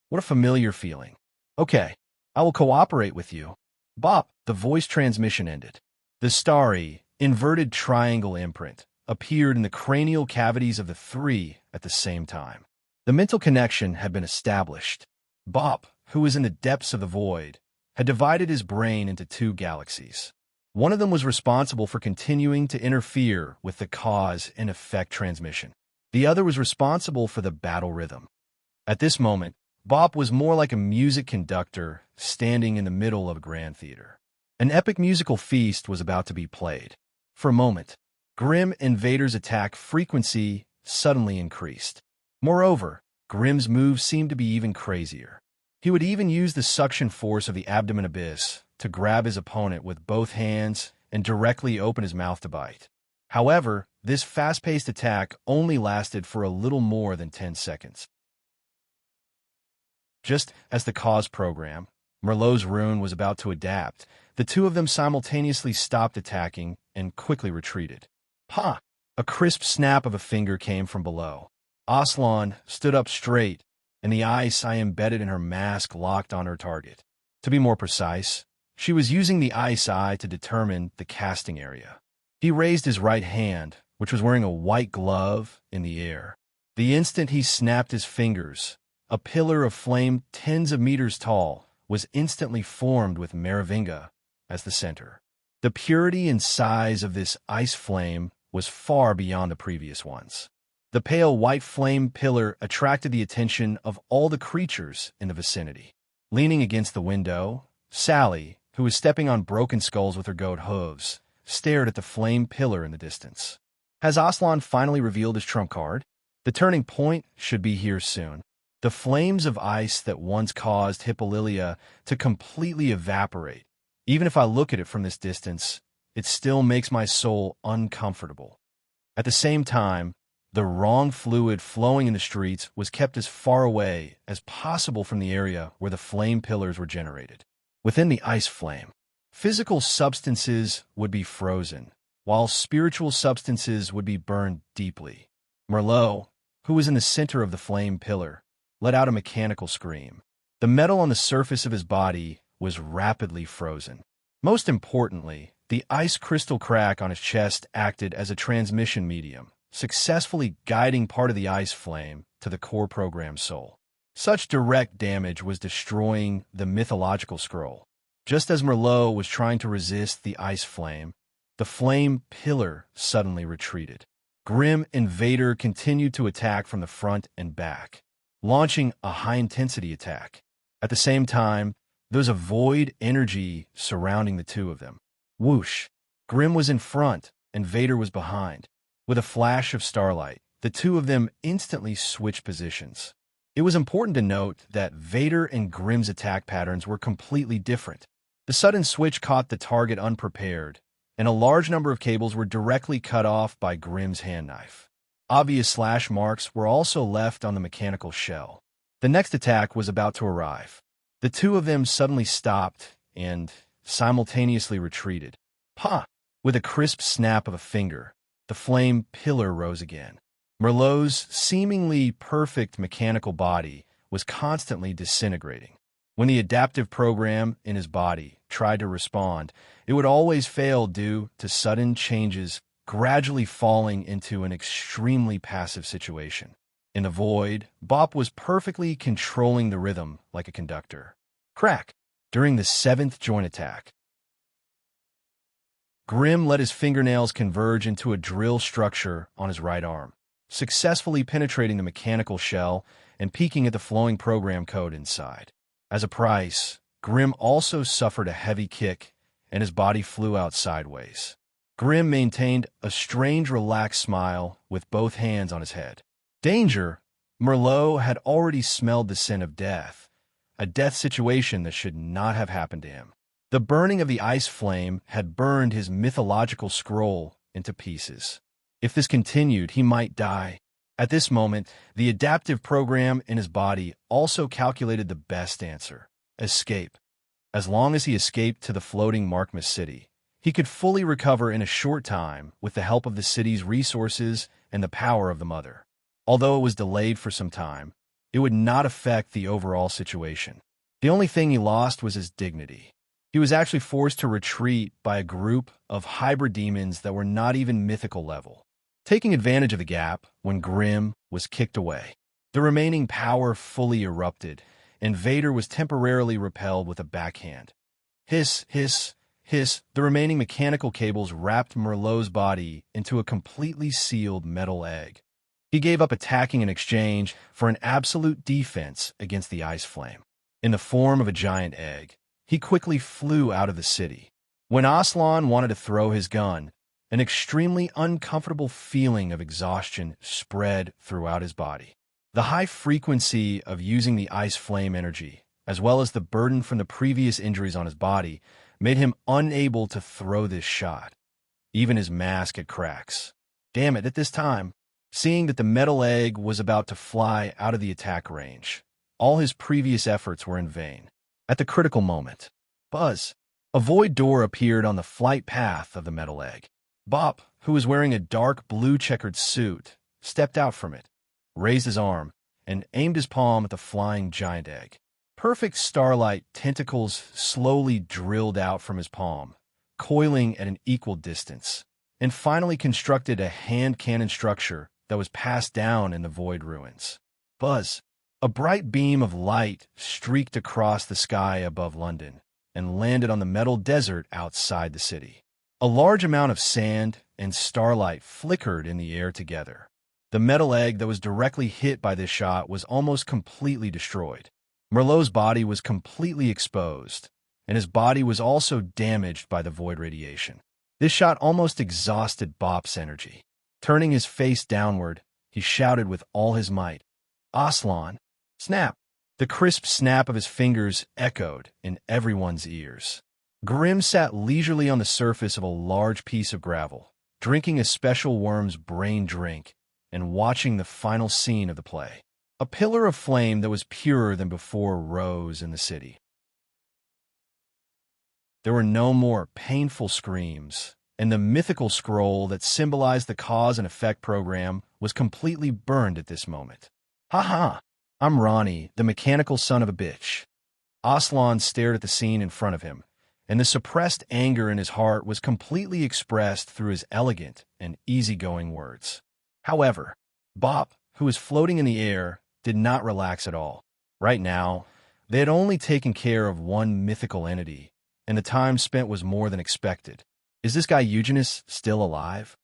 What a familiar feeling. Okay, I will cooperate with you. Bop, the voice transmission ended. The starry, inverted triangle imprint appeared in the cranial cavities of the three at the same time. The mental connection had been established. Bop, who was in the depths of the void, had divided his brain into two galaxies. One of them was responsible for continuing to interfere with the cause and effect transmission. The other was responsible for the battle rhythm. At this moment, Bop was more like a music conductor standing in the middle of a grand theater. An epic musical feast was about to be played. For a moment, Grim and Vader's attack frequency suddenly increased. Moreover, Grim's moves seemed to be even crazier. He would even use the suction force of the abdomen abyss to grab his opponent with both hands and directly open his mouth to bite. However, this fast-paced attack only lasted for a little more than 10 seconds. Just as the cause program, Merlot's rune, was about to adapt, the two of them simultaneously stopped attacking and quickly retreated. Ha! A crisp snap of a finger came from below. Aslan stood up straight, and the ice I embedded in her mask locked on her target. To be more precise, she was using the ice eye to determine the casting area. He raised his right hand, which was wearing a white glove, in the air. The instant he snapped his fingers, a pillar of flame tens of meters tall was instantly formed with Merovinga as the center. The purity and size of this ice flame was far beyond the previous ones. The pale white flame pillar attracted the attention of all the creatures in the vicinity. Leaning against the window, Sally, who was stepping on broken skulls with her goat hooves, stared at the flame pillar in the distance. Has Aslan finally revealed his trump card? The turning point should be here soon. The flames of ice that once caused Hippolylia to completely evaporate. Even if I look at it from this distance, it still makes my soul uncomfortable. At the same time, the wrong fluid flowing in the streets was kept as far away as possible from the area where the flame pillars were generated. Within the ice flame, physical substances would be frozen, while spiritual substances would be burned deeply. Merlot, who was in the center of the flame pillar, let out a mechanical scream. The metal on the surface of his body was rapidly frozen. Most importantly, the ice crystal crack on his chest acted as a transmission medium, successfully guiding part of the ice flame to the core program soul. Such direct damage was destroying the mythological scroll. Just as Merlot was trying to resist the ice flame, the flame pillar suddenly retreated. Grim and Vader continued to attack from the front and back, launching a high-intensity attack. At the same time, there was a void energy surrounding the two of them. Whoosh! Grim was in front, and Vader was behind. With a flash of starlight, the two of them instantly switched positions. It was important to note that Vader and Grim's attack patterns were completely different. The sudden switch caught the target unprepared, and a large number of cables were directly cut off by Grim's hand knife. Obvious slash marks were also left on the mechanical shell. The next attack was about to arrive. The two of them suddenly stopped and simultaneously retreated. Ha! With a crisp snap of a finger, the flame pillar rose again. Merlot's seemingly perfect mechanical body was constantly disintegrating. When the adaptive program in his body tried to respond, it would always fail due to sudden changes, gradually falling into an extremely passive situation. In the void, Bop was perfectly controlling the rhythm like a conductor. Crack! During the 7th joint attack, Grim let his fingernails converge into a drill structure on his right arm, successfully penetrating the mechanical shell and peeking at the flowing program code inside. As a price, Grim also suffered a heavy kick, and his body flew out sideways. Grim maintained a strange, relaxed smile with both hands on his head. Danger! Merlot had already smelled the scent of death, a death situation that should not have happened to him. The burning of the ice flame had burned his mythological scroll into pieces. If this continued, he might die. At this moment, the adaptive program in his body also calculated the best answer: escape. As long as he escaped to the floating Markmas city, he could fully recover in a short time with the help of the city's resources and the power of the Mother. Although it was delayed for some time, it would not affect the overall situation. The only thing he lost was his dignity. He was actually forced to retreat by a group of hybrid demons that were not even mythical level. Taking advantage of the gap, when Grimm was kicked away, the remaining power fully erupted, and Vader was temporarily repelled with a backhand. Hiss, hiss, hiss, the remaining mechanical cables wrapped Merlot's body into a completely sealed metal egg. He gave up attacking in exchange for an absolute defense against the ice flame. In the form of a giant egg, he quickly flew out of the city. When Aslan wanted to throw his gun, an extremely uncomfortable feeling of exhaustion spread throughout his body. The high frequency of using the ice flame energy, as well as the burden from the previous injuries on his body, made him unable to throw this shot. Even his mask had cracks. Damn it, at this time, seeing that the metal egg was about to fly out of the attack range, all his previous efforts were in vain. At the critical moment, buzz! A void door appeared on the flight path of the metal egg. Bop, who was wearing a dark blue checkered suit, stepped out from it, raised his arm, and aimed his palm at the flying giant egg. Perfect starlight tentacles slowly drilled out from his palm, coiling at an equal distance, and finally constructed a hand cannon structure that was passed down in the void ruins. Buzz! A bright beam of light streaked across the sky above London and landed on the metal desert outside the city. A large amount of sand and starlight flickered in the air together. The metal egg that was directly hit by this shot was almost completely destroyed. Merlot's body was completely exposed, and his body was also damaged by the void radiation. This shot almost exhausted Bop's energy. Turning his face downward, he shouted with all his might, "Aslan!" Snap! The crisp snap of his fingers echoed in everyone's ears. Grimm sat leisurely on the surface of a large piece of gravel, drinking a special worm's brain drink and watching the final scene of the play. A pillar of flame that was purer than before rose in the city. There were no more painful screams, and the mythical scroll that symbolized the cause and effect program was completely burned at this moment. Ha ha! I'm Ronnie, the mechanical son of a bitch. Aslan stared at the scene in front of him, and the suppressed anger in his heart was completely expressed through his elegant and easygoing words. However, Bop, who was floating in the air, did not relax at all. Right now, they had only taken care of one mythical entity, and the time spent was more than expected. Is this guy Eugenus still alive?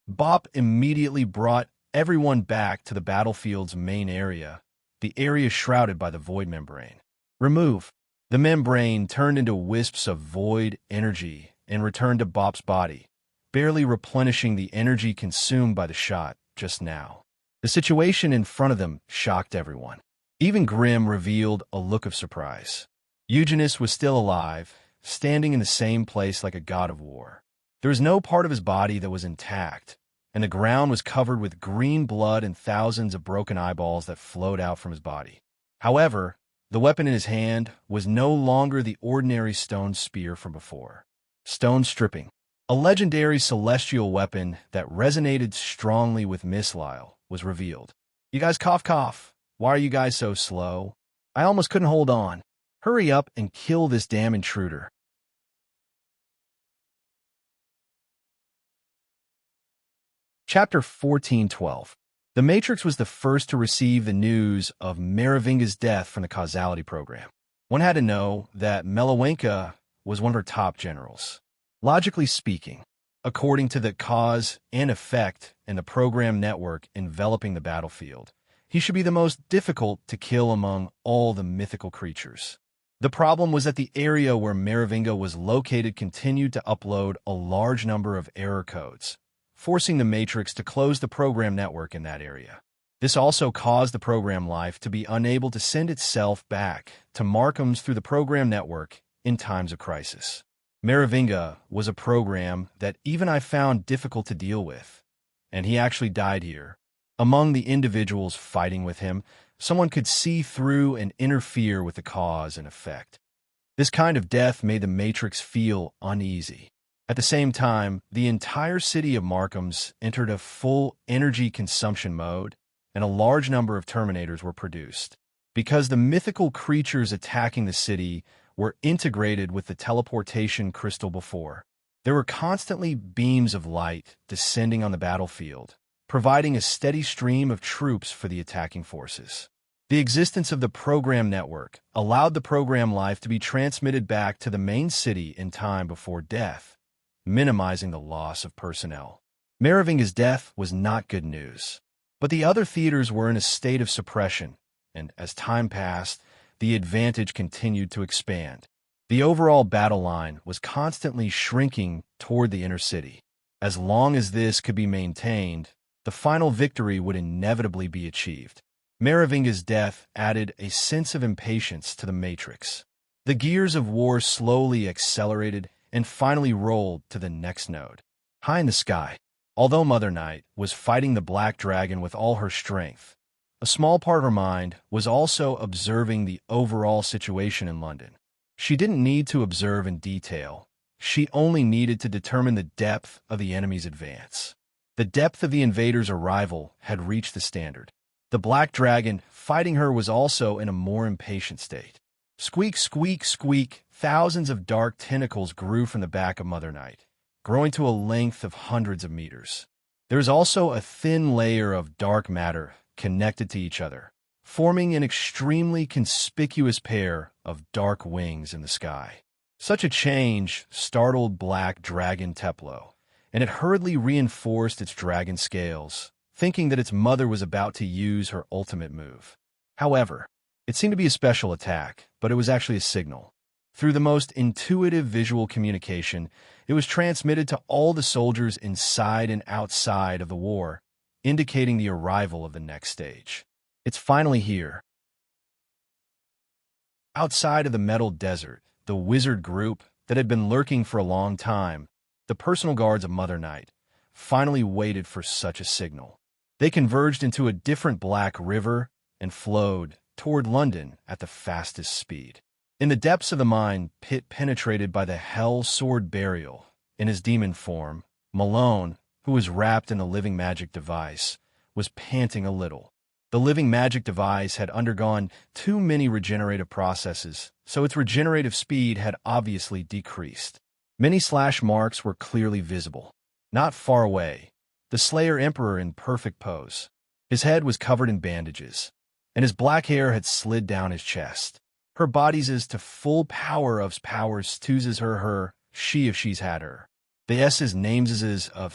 Bop immediately brought everyone back to the battlefield's main area, the area shrouded by the void membrane. Remove. The membrane turned into wisps of void energy and returned to Bop's body, barely replenishing the energy consumed by the shot just now. The situation in front of them shocked everyone. Even Grimm revealed a look of surprise. Eugenus was still alive, standing in the same place like a god of war. There was no part of his body that was intact, and the ground was covered with green blood and thousands of broken eyeballs that flowed out from his body. However, the weapon in his hand was no longer the ordinary stone spear from before. Stone stripping, a legendary celestial weapon that resonated strongly with Mistlile, was revealed. You guys cough. Why are you guys so slow? I almost couldn't hold on. Hurry up and kill this damn intruder. Chapter 14:12. The Matrix was the first to receive the news of Merovingia's death from the causality program. One had to know that Melawenka was one of her top generals. Logically speaking, according to the cause and effect in the program network enveloping the battlefield, he should be the most difficult to kill among all the mythical creatures. The problem was that the area where Merovingia was located continued to upload a large number of error codes, forcing the Matrix to close the program network in that area. This also caused the program life to be unable to send itself back to Markham's through the program network in times of crisis. Merovingia was a program that even I found difficult to deal with, and he actually died here. Among the individuals fighting with him, someone could see through and interfere with the cause and effect. This kind of death made the Matrix feel uneasy. At the same time, the entire city of Markham's entered a full energy consumption mode, and a large number of Terminators were produced. Because the mythical creatures attacking the city were integrated with the teleportation crystal before, there were constantly beams of light descending on the battlefield, providing a steady stream of troops for the attacking forces. The existence of the program network allowed the program life to be transmitted back to the main city in time before death, minimizing the loss of personnel. Merovingia's death was not good news, but the other theaters were in a state of suppression, and as time passed, the advantage continued to expand. The overall battle line was constantly shrinking toward the inner city. As long as this could be maintained, the final victory would inevitably be achieved. Merovingia's death added a sense of impatience to the Matrix. The gears of war slowly accelerated and finally rolled to the next node. High in the sky, although Mother Night was fighting the Black Dragon with all her strength, a small part of her mind was also observing the overall situation in London. She didn't need to observe in detail. She only needed to determine the depth of the enemy's advance. The depth of the invaders' arrival had reached the standard. The Black Dragon fighting her was also in a more impatient state. Squeak, squeak, squeak, thousands of dark tentacles grew from the back of Mother Night, growing to a length of hundreds of meters. There is also a thin layer of dark matter connected to each other, forming an extremely conspicuous pair of dark wings in the sky. Such a change startled Black Dragon Teplo, and it hurriedly reinforced its dragon scales, thinking that its mother was about to use her ultimate move. However, it seemed to be a special attack, but it was actually a signal. Through the most intuitive visual communication, it was transmitted to all the soldiers inside and outside of the war, indicating the arrival of the next stage. It's finally here. Outside of the Metal Desert, the wizard group that had been lurking for a long time, the personal guards of Mother Night, finally waited for such a signal. They converged into a different black river and flowed toward London at the fastest speed. In the depths of the mine pit penetrated by the Hell Sword Burial, in his demon form, Malone, who was wrapped in the living magic device, was panting a little. The living magic device had undergone too many regenerative processes, so its regenerative speed had obviously decreased. Many slash marks were clearly visible. Not far away, the Slayer Emperor in perfect pose. His head was covered in bandages, and his black hair had slid down his chest. Her body's is to full power of powers chooses her, she if she's had her. The S's names is of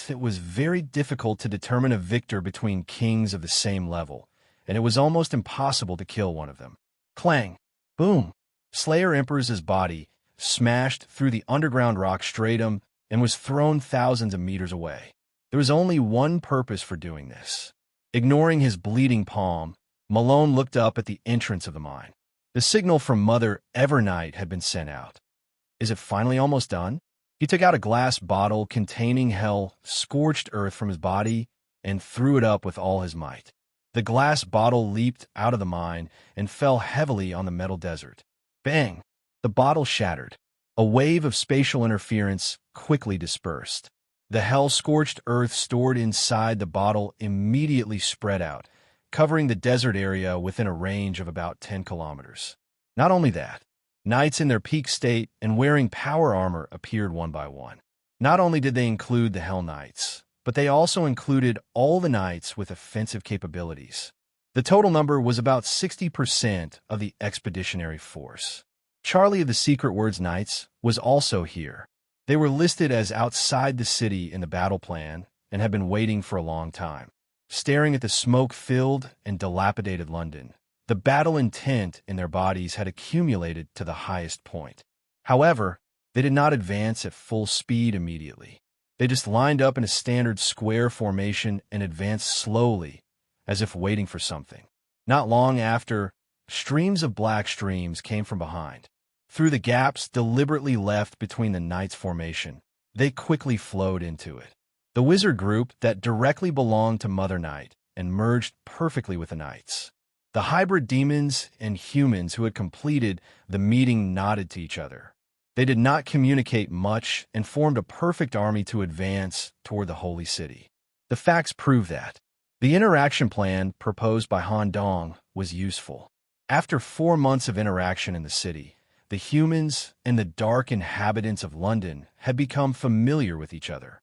it was very difficult to determine a victor between kings of the same level, and it was almost impossible to kill one of them. Clang! Boom! Slayer Emperor's body smashed through the underground rock stratum and was thrown thousands of meters away. There was only one purpose for doing this. Ignoring his bleeding palm, Malone looked up at the entrance of the mine. The signal from Mother Evernight had been sent out. Is it finally almost done? He took out a glass bottle containing hell-scorched earth from his body and threw it up with all his might. The glass bottle leaped out of the mine and fell heavily on the metal desert. Bang! The bottle shattered. A wave of spatial interference quickly dispersed. The hell-scorched earth stored inside the bottle immediately spread out, covering the desert area within a range of about 10 kilometers. Not only that, knights in their peak state and wearing power armor appeared one by one. Not only did they include the Hell Knights, but they also included all the knights with offensive capabilities. The total number was about 60% of the expeditionary force. Charlie of the Secret Words Knights was also here. They were listed as outside the city in the battle plan and had been waiting for a long time. Staring at the smoke-filled and dilapidated London, the battle intent in their bodies had accumulated to the highest point. However, they did not advance at full speed immediately. They just lined up in a standard square formation and advanced slowly, as if waiting for something. Not long after, streams of black streams came from behind. Through the gaps deliberately left between the knights' formation, they quickly flowed into it. the wizard group that directly belonged to Mother Night and merged perfectly with the knights. The hybrid demons and humans who had completed the meeting nodded to each other. They did not communicate much and formed a perfect army to advance toward the holy city. The facts prove that. The interaction plan proposed by Han Dong was useful. After 4 months of interaction in the city, the humans and the dark inhabitants of London had become familiar with each other.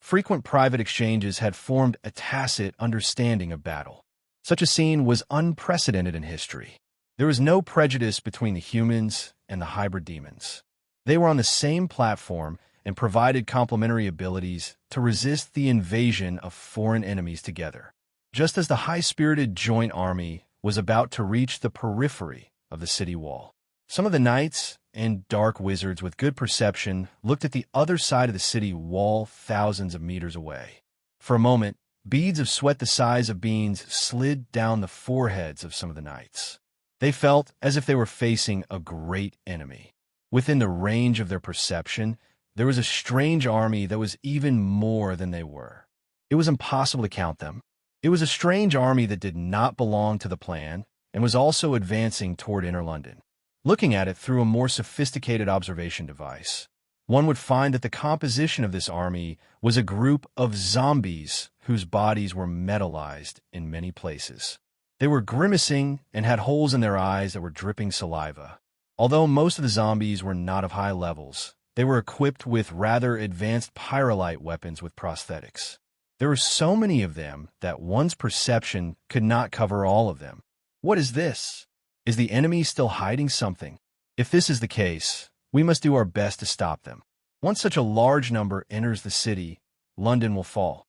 Frequent private exchanges had formed a tacit understanding of battle. Such a scene was unprecedented in history. There was no prejudice between the humans and the hybrid demons. They were on the same platform and provided complementary abilities to resist the invasion of foreign enemies together. Just as the high-spirited joint army was about to reach the periphery of the city wall, some of the knights and dark wizards with good perception looked at the other side of the city wall thousands of meters away. For a moment, beads of sweat the size of beans slid down the foreheads of some of the knights. They felt as if they were facing a great enemy. Within the range of their perception, there was a strange army that was even more than they were. It was impossible to count them. It was a strange army that did not belong to the plan and was also advancing toward inner London. Looking at it through a more sophisticated observation device, one would find that the composition of this army was a group of zombies whose bodies were metallized in many places. They were grimacing and had holes in their eyes that were dripping saliva. Although most of the zombies were not of high levels, they were equipped with rather advanced pyrolite weapons with prosthetics. There were so many of them that one's perception could not cover all of them. What is this? Is the enemy still hiding something? If this is the case, we must do our best to stop them. Once such a large number enters the city, London will fall.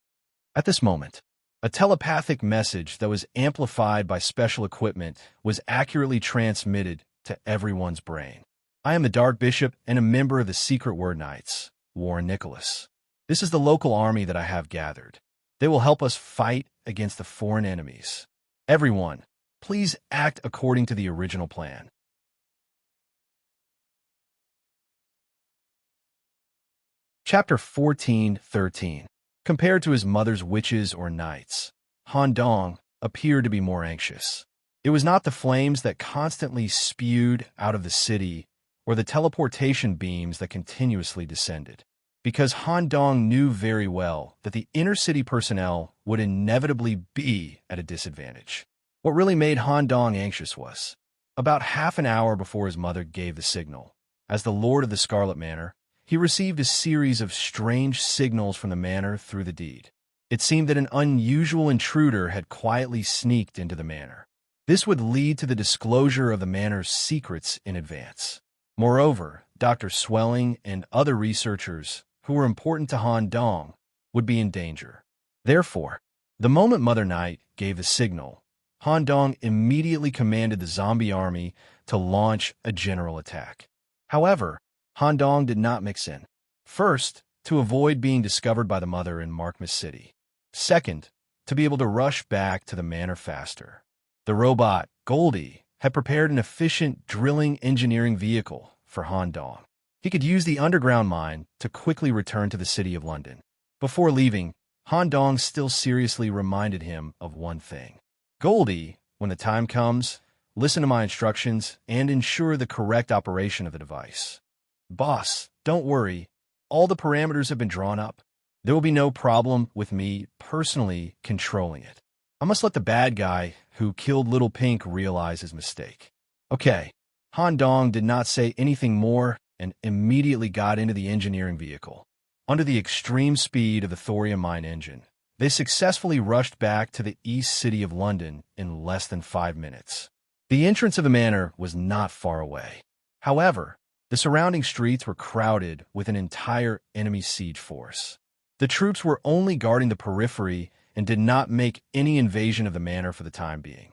At this moment, a telepathic message that was amplified by special equipment was accurately transmitted to everyone's brain. I am the Dark Bishop and a member of the Secret Word Knights, Warren Nicholas. This is the local army that I have gathered. They will help us fight against the foreign enemies. Everyone, please act according to the original plan. Chapter 14:13. Compared to his mother's witches or knights, Han Dong appeared to be more anxious. It was not the flames that constantly spewed out of the city or the teleportation beams that continuously descended, because Han Dong knew very well that the inner city personnel would inevitably be at a disadvantage. What really made Han Dong anxious was, about half an hour before his mother gave the signal, as the Lord of the Scarlet Manor, he received a series of strange signals from the manor through the deed. It seemed that an unusual intruder had quietly sneaked into the manor. This would lead to the disclosure of the manor's secrets in advance. Moreover, Dr. Swelling and other researchers who were important to Han Dong would be in danger. Therefore, the moment Mother Night gave the signal, Han Dong immediately commanded the zombie army to launch a general attack. However, Han Dong did not mix in. First, to avoid being discovered by the mother in Markmas City. Second, to be able to rush back to the manor faster. The robot, Goldie, had prepared an efficient drilling engineering vehicle for Han Dong. He could use the underground mine to quickly return to the city of London. Before leaving, Han Dong still seriously reminded him of one thing. Goldie, when the time comes, listen to my instructions and ensure the correct operation of the device. Boss, don't worry. All the parameters have been drawn up. There will be no problem with me personally controlling it. I must let the bad guy who killed Little Pink realize his mistake. Okay. Han Dong did not say anything more and immediately got into the engineering vehicle. Under the extreme speed of the thorium mine engine, they successfully rushed back to the east city of London in less than 5 minutes. The entrance of the manor was not far away. However, the surrounding streets were crowded with an entire enemy siege force. The troops were only guarding the periphery and did not make any invasion of the manor for the time being.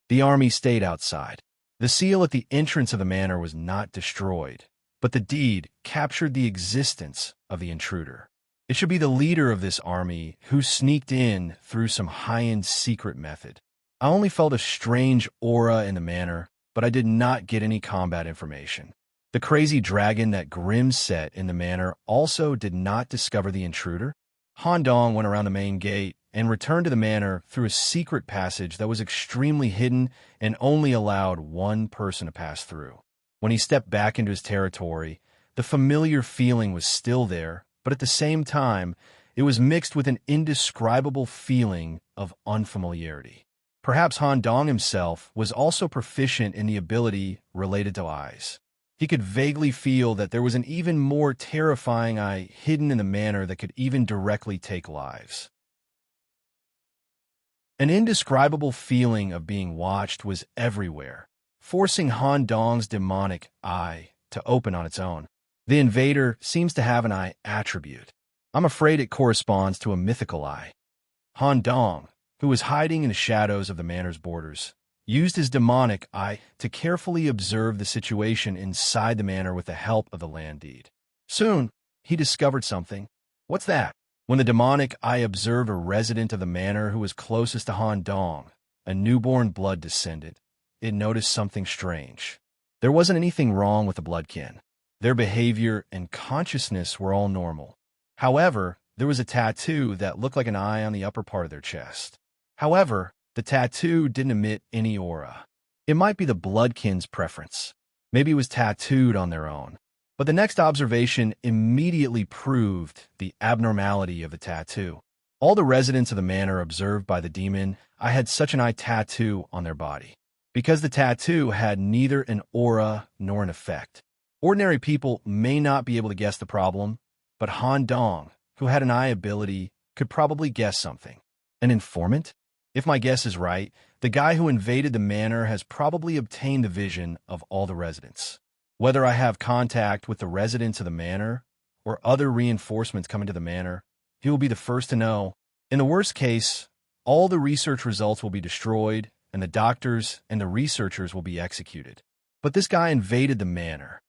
The army stayed outside. The seal at the entrance of the manor was not destroyed, but the deed captured the existence of the intruder. It should be the leader of this army who sneaked in through some high-end secret method. I only felt a strange aura in the manor, but I did not get any combat information. The crazy dragon that Grimm set in the manor also did not discover the intruder. Han Dong went around the main gate and returned to the manor through a secret passage that was extremely hidden and only allowed one person to pass through. When he stepped back into his territory, the familiar feeling was still there, but at the same time, it was mixed with an indescribable feeling of unfamiliarity. Perhaps Han Dong himself was also proficient in the ability related to eyes. He could vaguely feel that there was an even more terrifying eye hidden in the manor that could even directly take lives. An indescribable feeling of being watched was everywhere, forcing Han Dong's demonic eye to open on its own. The invader seems to have an eye attribute. I'm afraid it corresponds to a mythical eye. Han Dong, who was hiding in the shadows of the manor's borders, used his demonic eye to carefully observe the situation inside the manor with the help of the land deed. Soon, he discovered something. What's that? When the demonic eye observed a resident of the manor who was closest to Han Dong, a newborn blood descendant, it noticed something strange. There wasn't anything wrong with the bloodkin. Their behavior and consciousness were all normal. However, there was a tattoo that looked like an eye on the upper part of their chest. However, the tattoo didn't emit any aura. It might be the bloodkin's preference. Maybe it was tattooed on their own. But the next observation immediately proved the abnormality of the tattoo. All the residents of the manor observed by the demon I had such an eye tattoo on their body, because the tattoo had neither an aura nor an effect. Ordinary people may not be able to guess the problem, but Han Dong, who had an eye ability, could probably guess something. An informant? If my guess is right, the guy who invaded the manor has probably obtained the vision of all the residents. Whether I have contact with the residents of the manor or other reinforcements coming to the manor, he will be the first to know. In the worst case, all the research results will be destroyed and the doctors and the researchers will be executed. But this guy invaded the manor.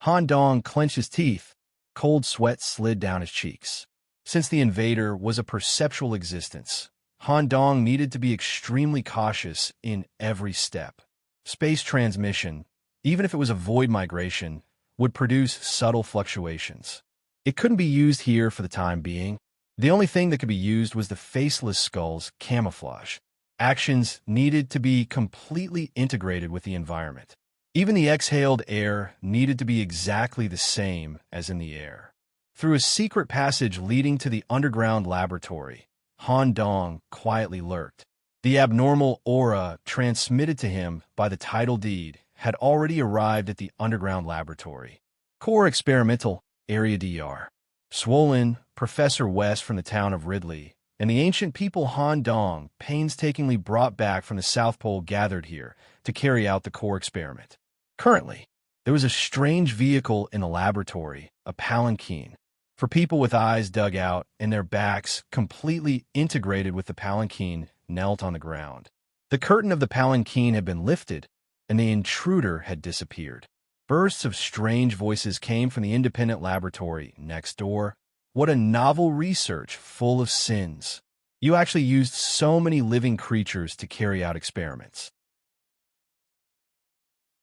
Han Dong clenched his teeth. Cold sweat slid down his cheeks. Since the invader was a perceptual existence, Han Dong needed to be extremely cautious in every step. Space transmission, even if it was a void migration, would produce subtle fluctuations. It couldn't be used here for the time being. The only thing that could be used was the faceless skull's camouflage. Actions needed to be completely integrated with the environment. Even the exhaled air needed to be exactly the same as in the air. Through a secret passage leading to the underground laboratory, Han Dong quietly lurked. The abnormal aura transmitted to him by the title deed had already arrived at the underground laboratory. Core Experimental Area DR. Swollen, Professor West from the town of Ridley, and the ancient people Han Dong painstakingly brought back from the South Pole gathered here to carry out the core experiment. Currently, there was a strange vehicle in the laboratory, a palanquin, for people with eyes dug out and their backs completely integrated with the palanquin knelt on the ground. The curtain of the palanquin had been lifted, and the intruder had disappeared. Bursts of strange voices came from the independent laboratory next door. What a novel research full of sins. You actually used so many living creatures to carry out experiments.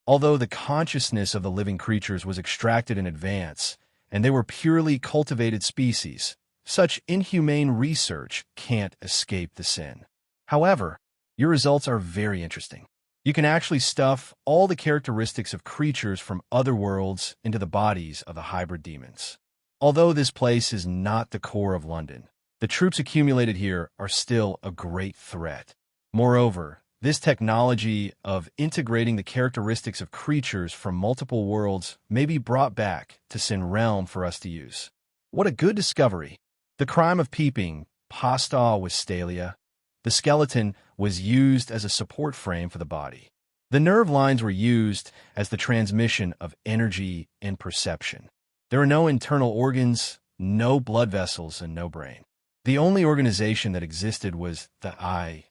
Although the consciousness of the living creatures was extracted in advance, and they were purely cultivated species, such inhumane research can't escape the sin. However, your results are very interesting. You can actually stuff all the characteristics of creatures from other worlds into the bodies of the hybrid demons. Although this place is not the core of London, the troops accumulated here are still a great threat. Moreover, this technology of integrating the characteristics of creatures from multiple worlds may be brought back to Sin Realm for us to use. What a good discovery! The crime of peeping, pasta with stalia. The skeleton was used as a support frame for the body. The nerve lines were used as the transmission of energy and perception. There are no internal organs, no blood vessels, and no brain. The only organization that existed was the eye.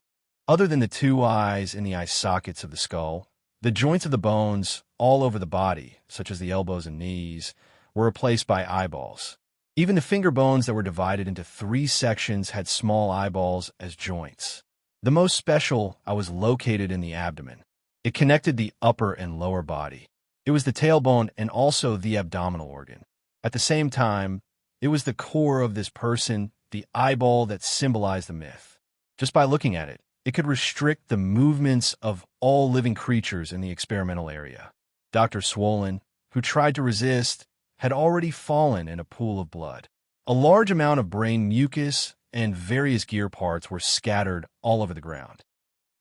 Other than the two eyes in the eye sockets of the skull, the joints of the bones all over the body, such as the elbows and knees, were replaced by eyeballs. Even the finger bones that were divided into 3 sections had small eyeballs as joints. The most special was located in the abdomen. It connected the upper and lower body. It was the tailbone and also the abdominal organ. At the same time, it was the core of this person, the eyeball that symbolized the myth. Just by looking at it, it could restrict the movements of all living creatures in the experimental area. Dr. Swollen, who tried to resist, had already fallen in a pool of blood. A large amount of brain mucus and various gear parts were scattered all over the ground.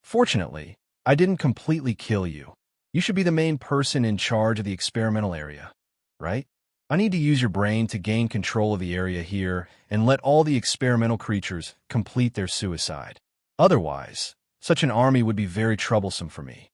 Fortunately, I didn't completely kill you. You should be the main person in charge of the experimental area, right? I need to use your brain to gain control of the area here and let all the experimental creatures complete their suicide. Otherwise, such an army would be very troublesome for me.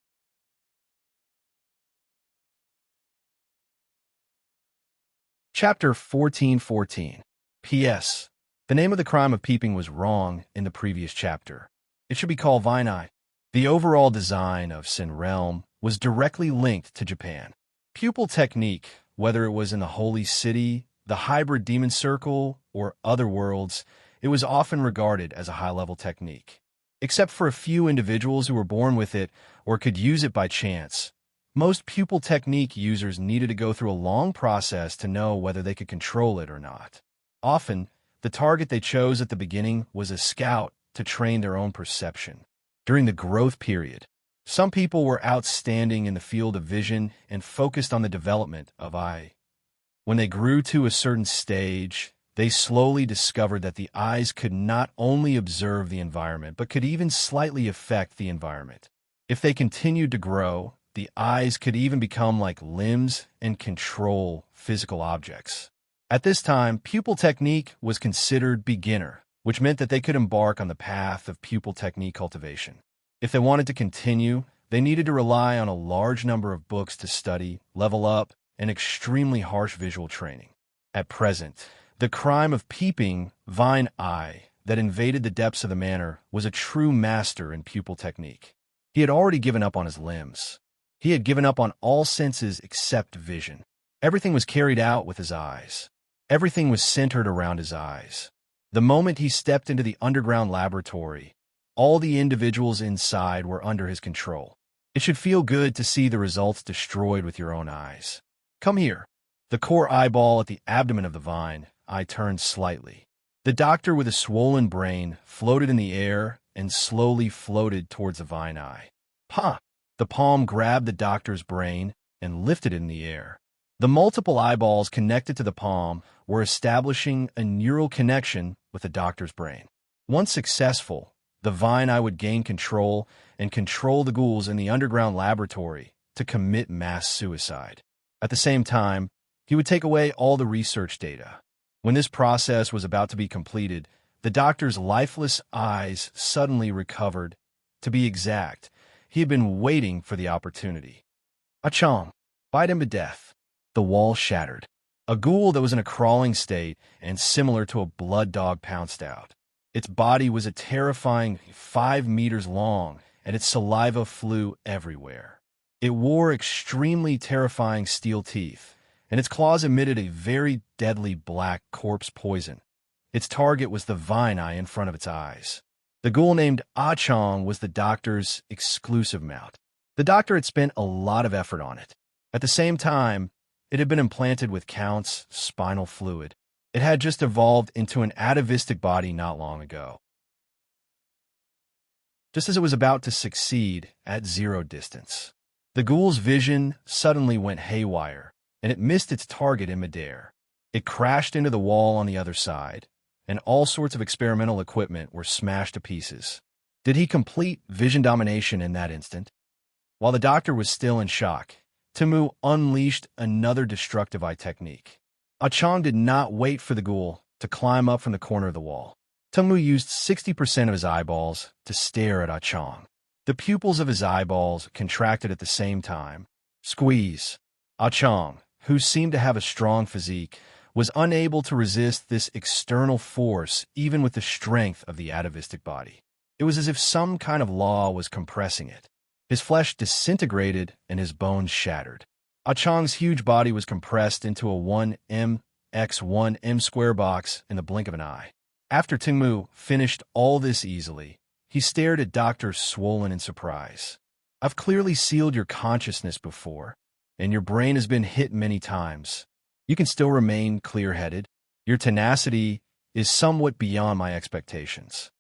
Chapter 1414. P.S. The name of the crime of peeping was wrong in the previous chapter. It should be called Vine Eye. The overall design of Sin Realm was directly linked to Japan. Pupil technique, whether it was in the Holy City, the hybrid demon circle, or other worlds, it was often regarded as a high-level technique. Except for a few individuals who were born with it or could use it by chance, most pupil technique users needed to go through a long process to know whether they could control it or not. Often, the target they chose at the beginning was a scout to train their own perception. During the growth period, some people were outstanding in the field of vision and focused on the development of eye. When they grew to a certain stage, they slowly discovered that the eyes could not only observe the environment, but could even slightly affect the environment. If they continued to grow, the eyes could even become like limbs and control physical objects. At this time, pupil technique was considered beginner, which meant that they could embark on the path of pupil technique cultivation. If they wanted to continue, they needed to rely on a large number of books to study, level up, and extremely harsh visual training. At present, the crime of peeping, Vine Eye, that invaded the depths of the manor was a true master in pupil technique. He had already given up on his limbs. He had given up on all senses except vision. Everything was carried out with his eyes. Everything was centered around his eyes. The moment he stepped into the underground laboratory, all the individuals inside were under his control. It should feel good to see the results destroyed with your own eyes. Come here. The core eyeball at the abdomen of the vine, I turned slightly. The doctor with a swollen brain floated in the air and slowly floated towards the vine eye. Pa! The palm grabbed the doctor's brain and lifted it in the air. The multiple eyeballs connected to the palm were establishing a neural connection with the doctor's brain. Once successful, the vine eye would gain control and control the ghouls in the underground laboratory to commit mass suicide. At the same time, he would take away all the research data. When this process was about to be completed, the doctor's lifeless eyes suddenly recovered. To be exact, he had been waiting for the opportunity. Achong! Bite him to death. The wall shattered. A ghoul that was in a crawling state and similar to a blood dog pounced out. Its body was a terrifying 5 meters long, and its saliva flew everywhere. It wore extremely terrifying steel teeth, and its claws emitted a very deadly black corpse poison. Its target was the vine eye in front of its eyes. The ghoul named Ah Chong was the doctor's exclusive mount. The doctor had spent a lot of effort on it. At the same time, it had been implanted with Count's spinal fluid. It had just evolved into an atavistic body not long ago. Just as it was about to succeed at zero distance, the ghoul's vision suddenly went haywire, and it missed its target in midair. It crashed into the wall on the other side, and all sorts of experimental equipment were smashed to pieces. Did he complete vision domination in that instant? While the doctor was still in shock, Timu unleashed another destructive eye technique. Achong did not wait for the ghoul to climb up from the corner of the wall. Timu used 60% of his eyeballs to stare at Achong. The pupils of his eyeballs contracted at the same time. Squeeze. Achong, who seemed to have a strong physique, was unable to resist this external force even with the strength of the atavistic body. It was as if some kind of law was compressing it. His flesh disintegrated and his bones shattered. Achong's huge body was compressed into a 1m×1m square box in the blink of an eye. After Tingmu finished all this easily, he stared at Dr. Swollen in surprise. I've clearly sealed your consciousness before, and your brain has been hit many times. You can still remain clear-headed. Your tenacity is somewhat beyond my expectations.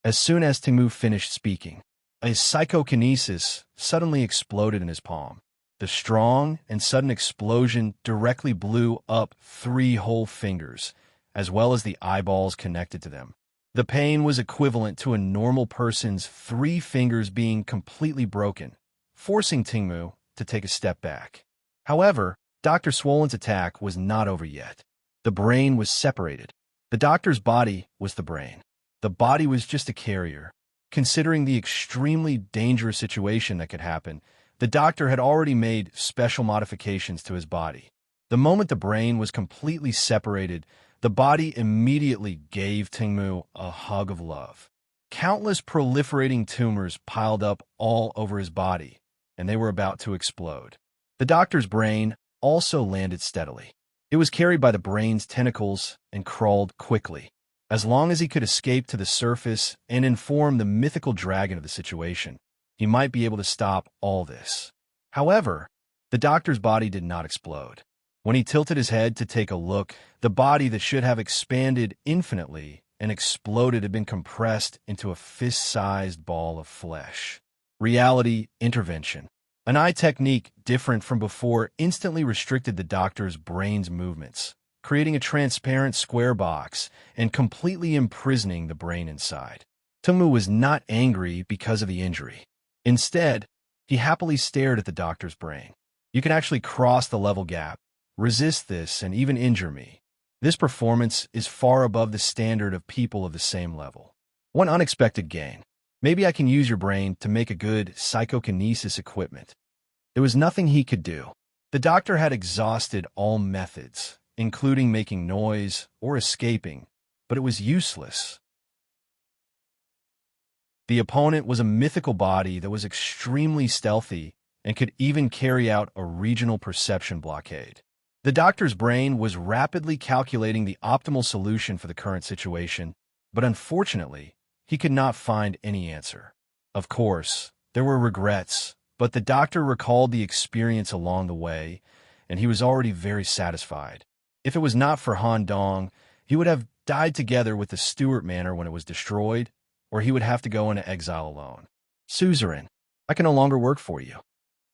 As soon as Tingmu finished speaking, a psychokinesis suddenly exploded in his palm. The strong and sudden explosion directly blew up 3 whole fingers, as well as the eyeballs connected to them. The pain was equivalent to a normal person's 3 fingers being completely broken, forcing Tingmu to take a step back. However, Dr. Swollen's attack was not over yet. The brain was separated. The doctor's body was the brain. The body was just a carrier. Considering the extremely dangerous situation that could happen, the doctor had already made special modifications to his body. The moment the brain was completely separated, the body immediately gave Tingmu a hug of love. Countless proliferating tumors piled up all over his body, and they were about to explode. The doctor's brain also landed steadily. It was carried by the brain's tentacles and crawled quickly. As long as he could escape to the surface and inform the mythical dragon of the situation, he might be able to stop all this. However, the doctor's body did not explode. When he tilted his head to take a look, the body that should have expanded infinitely and exploded had been compressed into a fist-sized ball of flesh. Reality intervention. An eye technique different from before instantly restricted the doctor's brain's movements, creating a transparent square box and completely imprisoning the brain inside. Tingmu was not angry because of the injury. Instead, he happily stared at the doctor's brain. You can actually cross the level gap, resist this, and even injure me. This performance is far above the standard of people of the same level. One unexpected gain. Maybe I can use your brain to make a good psychokinesis equipment. There was nothing he could do. The doctor had exhausted all methods, including making noise or escaping, but it was useless. The opponent was a mythical body that was extremely stealthy and could even carry out a regional perception blockade. The doctor's brain was rapidly calculating the optimal solution for the current situation, but unfortunately, he could not find any answer. Of course, there were regrets, but the doctor recalled the experience along the way, and he was already very satisfied. If it was not for Han Dong, he would have died together with the Stuart Manor when it was destroyed, or he would have to go into exile alone. Suzerain, I can no longer work for you.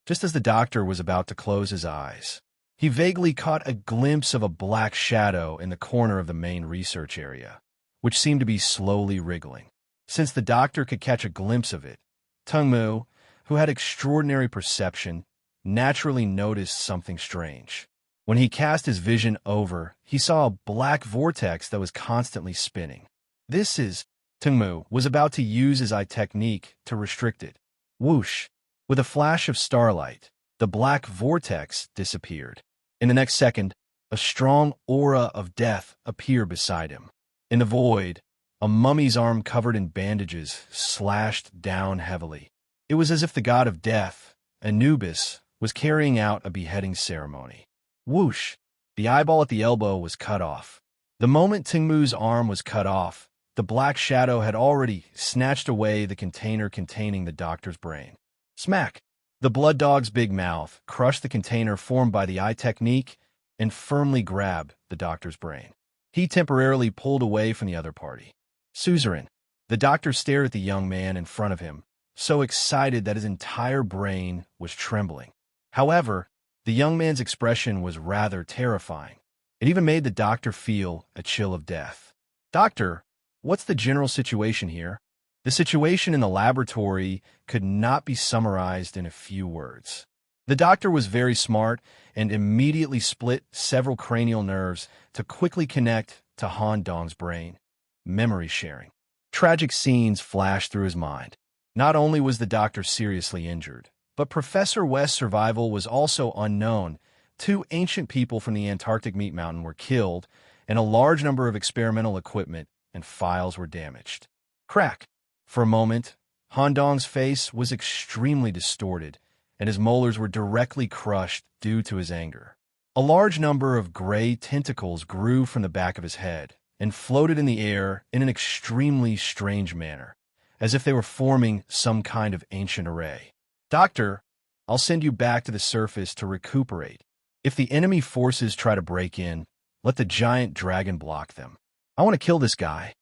Just as the doctor was about to close his eyes, he vaguely caught a glimpse of a black shadow in the corner of the main research area, which seemed to be slowly wriggling. Since the doctor could catch a glimpse of it, Tingmu, who had extraordinary perception, naturally noticed something strange. When he cast his vision over, he saw a black vortex that was constantly spinning. Tingmu was about to use his eye technique to restrict it. Whoosh! With a flash of starlight, the black vortex disappeared. In the next second, a strong aura of death appeared beside him. In the void, a mummy's arm covered in bandages slashed down heavily. It was as if the god of death, Anubis, was carrying out a beheading ceremony. Whoosh! The eyeball at the elbow was cut off. The moment Tingmu's arm was cut off, the black shadow had already snatched away the container containing the doctor's brain. Smack! The blood dog's big mouth crushed the container formed by the eye technique and firmly grabbed the doctor's brain. He temporarily pulled away from the other party. Suzerain. The doctor stared at the young man in front of him, so excited that his entire brain was trembling. However, the young man's expression was rather terrifying. It even made the doctor feel a chill of death. Doctor, what's the general situation here? The situation in the laboratory could not be summarized in a few words. The doctor was very smart and immediately split several cranial nerves to quickly connect to Han Dong's brain. Memory sharing. Tragic scenes flashed through his mind. Not only was the doctor seriously injured, but Professor West's survival was also unknown. 2 ancient people from the Antarctic meat mountain were killed, and a large number of experimental equipment and files were damaged. Crack! For a moment, Han Dong's face was extremely distorted, and his molars were directly crushed due to his anger. A large number of gray tentacles grew from the back of his head and floated in the air in an extremely strange manner, as if they were forming some kind of ancient array. Doctor, I'll send you back to the surface to recuperate. If the enemy forces try to break in, let the giant dragon block them. I want to kill this guy.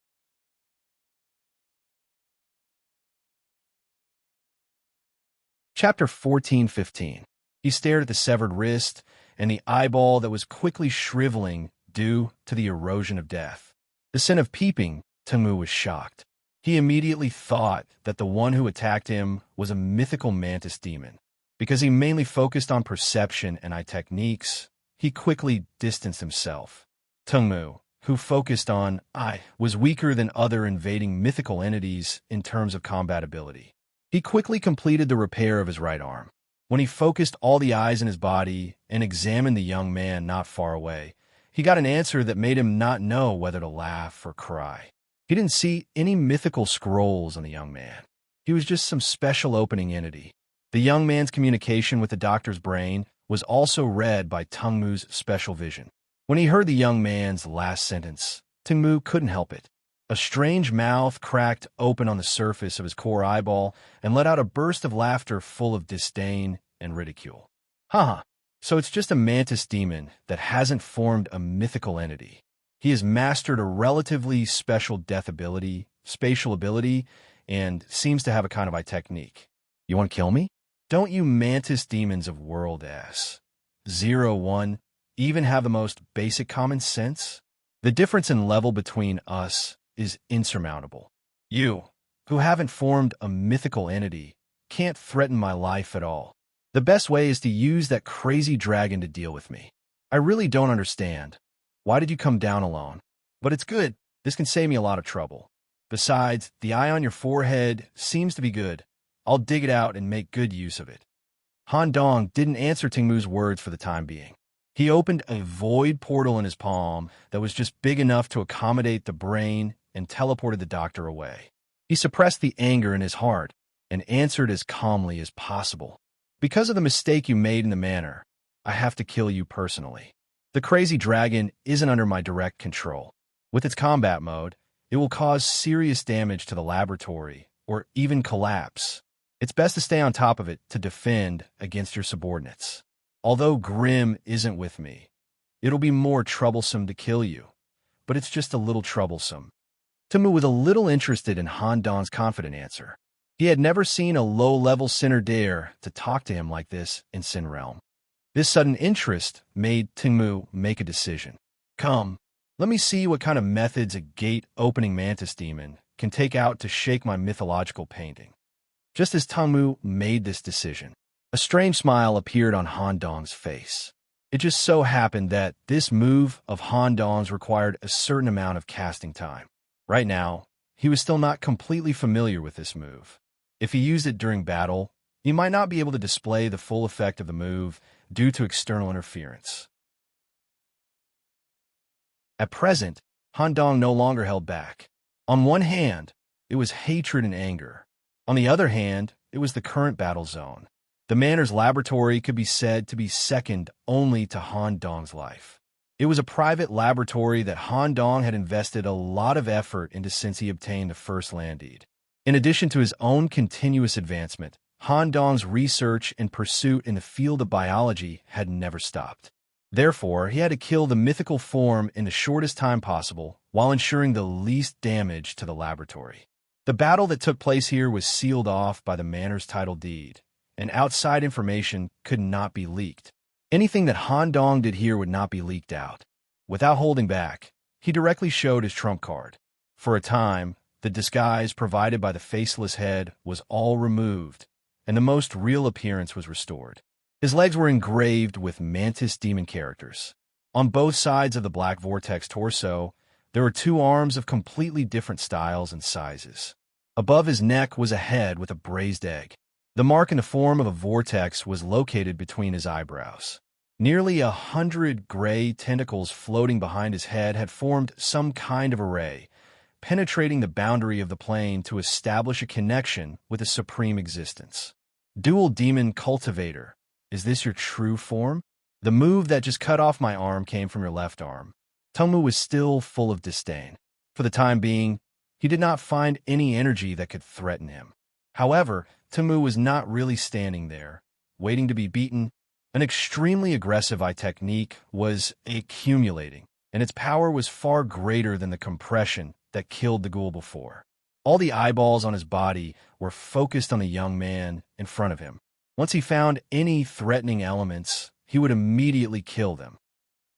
Chapter 14:15. He stared at the severed wrist and the eyeball that was quickly shriveling due to the erosion of death. The sin of peeping, Tengmu was shocked. He immediately thought that the one who attacked him was a mythical mantis demon. Because he mainly focused on perception and eye techniques, he quickly distanced himself. Tengmu, who focused on eye, was weaker than other invading mythical entities in terms of combat ability. He quickly completed the repair of his right arm. When he focused all the eyes in his body and examined the young man not far away, he got an answer that made him not know whether to laugh or cry. He didn't see any mythical scrolls on the young man. He was just some special opening entity. The young man's communication with the doctor's brain was also read by Tengmu's special vision. When he heard the young man's last sentence, Tengmu couldn't help it. A strange mouth cracked open on the surface of his core eyeball and let out a burst of laughter full of disdain and ridicule. Haha, so it's just a mantis demon that hasn't formed a mythical entity. He has mastered a relatively special death ability, spatial ability, and seems to have a kind of eye technique. You want to kill me? Don't you mantis demons of World S 01 even have the most basic common sense? The difference in level between us is insurmountable. You, who haven't formed a mythical entity, can't threaten my life at all. The best way is to use that crazy dragon to deal with me. I really don't understand. Why did you come down alone? But it's good. This can save me a lot of trouble. Besides, the eye on your forehead seems to be good. I'll dig it out and make good use of it. Han Dong didn't answer Tengmu's words for the time being. He opened a void portal in his palm that was just big enough to accommodate the brain and teleported the doctor away. He suppressed the anger in his heart and answered as calmly as possible. Because of the mistake you made in the manor, I have to kill you personally. The crazy dragon isn't under my direct control. With its combat mode, it will cause serious damage to the laboratory or even collapse. It's best to stay on top of it to defend against your subordinates. Although Grim isn't with me, it'll be more troublesome to kill you, but it's just a little troublesome. Tengmu was a little interested in Han Dong's confident answer. He had never seen a low-level sinner dare to talk to him like this in Sin Realm. This sudden interest made Tengmu make a decision. Come, let me see what kind of methods a gate-opening mantis demon can take out to shake my mythological painting. Just as Tengmu made this decision, a strange smile appeared on Han Dong's face. It just so happened that this move of Han Dong's required a certain amount of casting time. Right now, he was still not completely familiar with this move. If he used it during battle, he might not be able to display the full effect of the move due to external interference. At present, Han Dong no longer held back. On one hand, it was hatred and anger. On the other hand, it was the current battle zone. The manor's laboratory could be said to be second only to Han Dong's life. It was a private laboratory that Han Dong had invested a lot of effort into since he obtained the first land deed. In addition to his own continuous advancement, Han Dong's research and pursuit in the field of biology had never stopped. Therefore, he had to kill the mythical form in the shortest time possible while ensuring the least damage to the laboratory. The battle that took place here was sealed off by the manor's title deed, and outside information could not be leaked. Anything that Han Dong did here would not be leaked out. Without holding back, he directly showed his trump card. For a time, the disguise provided by the faceless head was all removed, and the most real appearance was restored. His legs were engraved with mantis demon characters. On both sides of the black vortex torso, there were two arms of completely different styles and sizes. Above his neck was a head with a braised egg. The mark in the form of a vortex was located between his eyebrows. Nearly 100 gray tentacles floating behind his head had formed some kind of array, penetrating the boundary of the plane to establish a connection with a supreme existence. Dual Demon Cultivator, is this your true form? The move that just cut off my arm came from your left arm. Tengmu was still full of disdain. For the time being, he did not find any energy that could threaten him. However, Tengmu was not really standing there. waiting to be beaten. An extremely aggressive eye technique was accumulating, and its power was far greater than the compression that killed the ghoul before. All the eyeballs on his body were focused on the young man in front of him. Once he found any threatening elements, he would immediately kill them.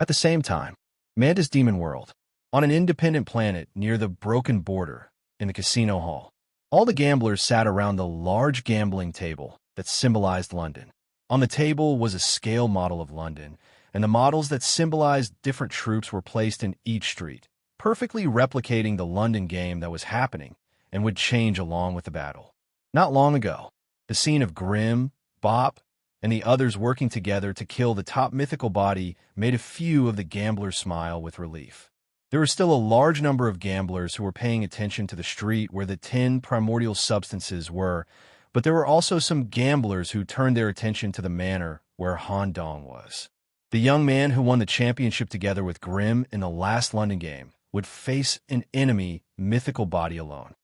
At the same time, Manda's Demon World, on an independent planet near the broken border in the casino hall, all the gamblers sat around the large gambling table that symbolized London. On the table was a scale model of London, and the models that symbolized different troops were placed in each street, perfectly replicating the London game that was happening and would change along with the battle. Not long ago, the scene of Grimm, Bop, and the others working together to kill the top mythical body made a few of the gamblers smile with relief. There were still a large number of gamblers who were paying attention to the street where the 10 primordial substances were, but there were also some gamblers who turned their attention to the manor where Han Dong was. The young man who won the championship together with Grimm in the last London game would face an enemy mythical body alone.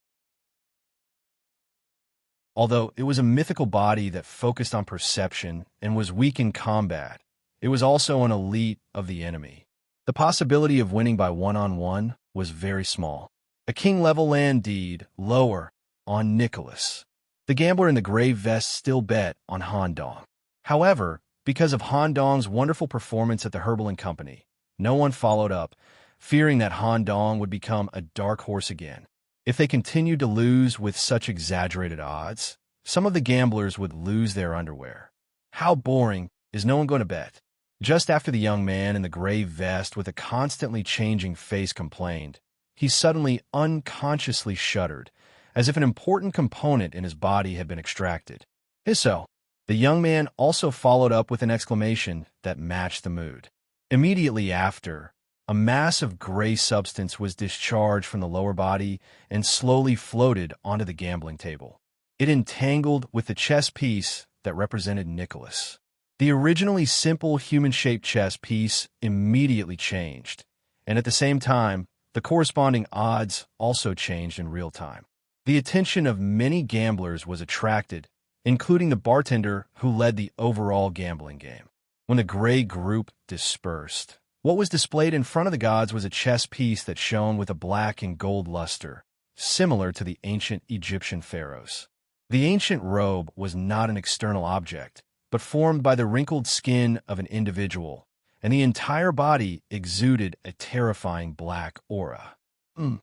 Although it was a mythical body that focused on perception and was weak in combat, it was also an elite of the enemy. The possibility of winning by one-on-one was very small. A king-level land deed lower on Nicholas. The gambler in the gray vest still bet on Han Dong. However, because of Han Dong's wonderful performance at the Herbal and Company, no one followed up, fearing that Han Dong would become a dark horse again. If they continued to lose with such exaggerated odds, some of the gamblers would lose their underwear. How boring is no one going to bet? Just after the young man in the gray vest with a constantly changing face complained, he suddenly unconsciously shuddered, as if an important component in his body had been extracted. Hisso. The young man also followed up with an exclamation that matched the mood. Immediately after, a mass of gray substance was discharged from the lower body and slowly floated onto the gambling table. It entangled with the chess piece that represented Nicholas. The originally simple human-shaped chess piece immediately changed, and at the same time, the corresponding odds also changed in real time. The attention of many gamblers was attracted, including the bartender who led the overall gambling game. When the gray group dispersed, what was displayed in front of the gods was a chess piece that shone with a black and gold luster, similar to the ancient Egyptian pharaohs. The ancient robe was not an external object, but formed by the wrinkled skin of an individual, and the entire body exuded a terrifying black aura. Did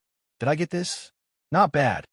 I get this? Not bad.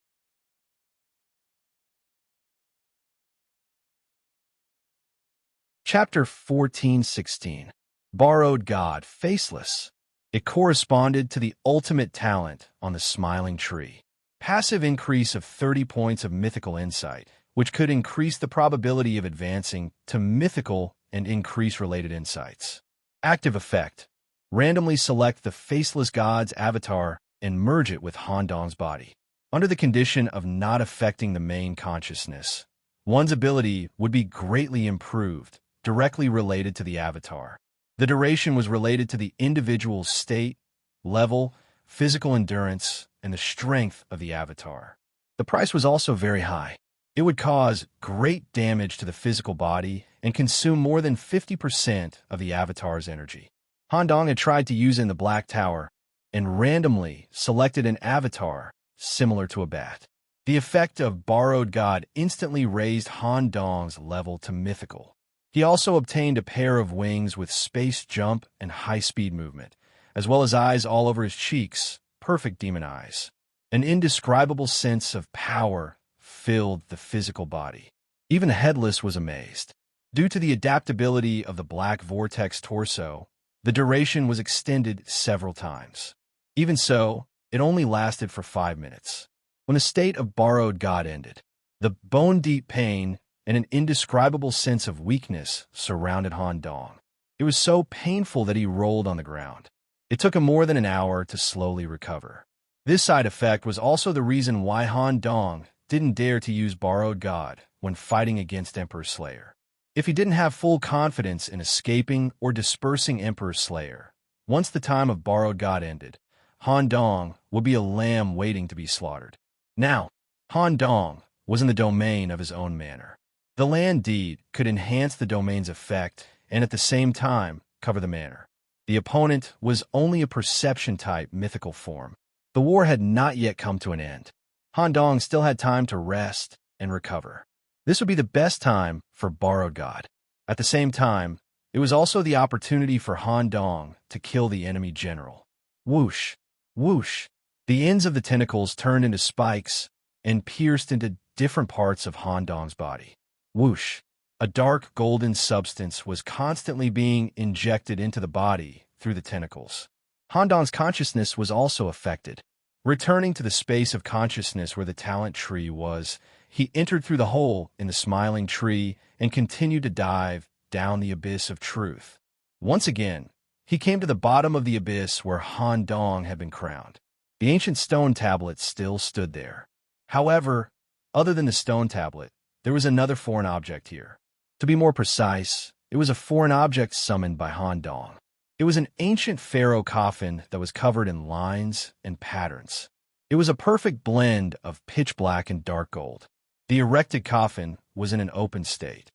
Chapter 14:16. Borrowed God, Faceless. It corresponded to the ultimate talent on the smiling tree. Passive increase of 30 points of mythical insight, which could increase the probability of advancing to mythical and increase related insights. Active effect. Randomly select the Faceless God's avatar and merge it with Han Dong's body. Under the condition of not affecting the main consciousness, one's ability would be greatly improved, directly related to the avatar. The duration was related to the individual's state, level, physical endurance, and the strength of the avatar. The price was also very high. It would cause great damage to the physical body and consume more than 50% of the avatar's energy. Han Dong had tried to use it in the Black Tower and randomly selected an avatar similar to a bat. The effect of Borrowed God instantly raised Han Dong's level to mythical. He also obtained a pair of wings with space jump and high-speed movement, as well as eyes all over his cheeks, perfect demon eyes. An indescribable sense of power filled the physical body. Even Headless was amazed. Due to the adaptability of the Black Vortex torso, the duration was extended several times. Even so, it only lasted for 5 minutes. When the state of Borrowed God ended, the bone-deep pain and an indescribable sense of weakness surrounded Han Dong. It was so painful that he rolled on the ground. It took him more than an hour to slowly recover. This side effect was also the reason why Han Dong didn't dare to use Borrowed God when fighting against Emperor Slayer. If he didn't have full confidence in escaping or dispersing Emperor Slayer, once the time of Borrowed God ended, Han Dong would be a lamb waiting to be slaughtered. Now, Han Dong was in the domain of his own manner. The land deed could enhance the domain's effect and at the same time cover the manner. The opponent was only a perception-type mythical form. The war had not yet come to an end. Han Dong still had time to rest and recover. This would be the best time for Borrowed God. At the same time, it was also the opportunity for Han Dong to kill the enemy general. Whoosh! Whoosh! The ends of the tentacles turned into spikes and pierced into different parts of Han Dong's body. Whoosh! A dark golden substance was constantly being injected into the body through the tentacles. Han Dong's consciousness was also affected. Returning to the space of consciousness where the talent tree was, he entered through the hole in the smiling tree and continued to dive down the abyss of truth. Once again, he came to the bottom of the abyss where Han Dong had been crowned. The ancient stone tablet still stood there. However, other than the stone tablet, there was another foreign object here. To be more precise, it was a foreign object summoned by Han Dong. It was an ancient pharaoh coffin that was covered in lines and patterns. It was a perfect blend of pitch black and dark gold. The erected coffin was in an open state.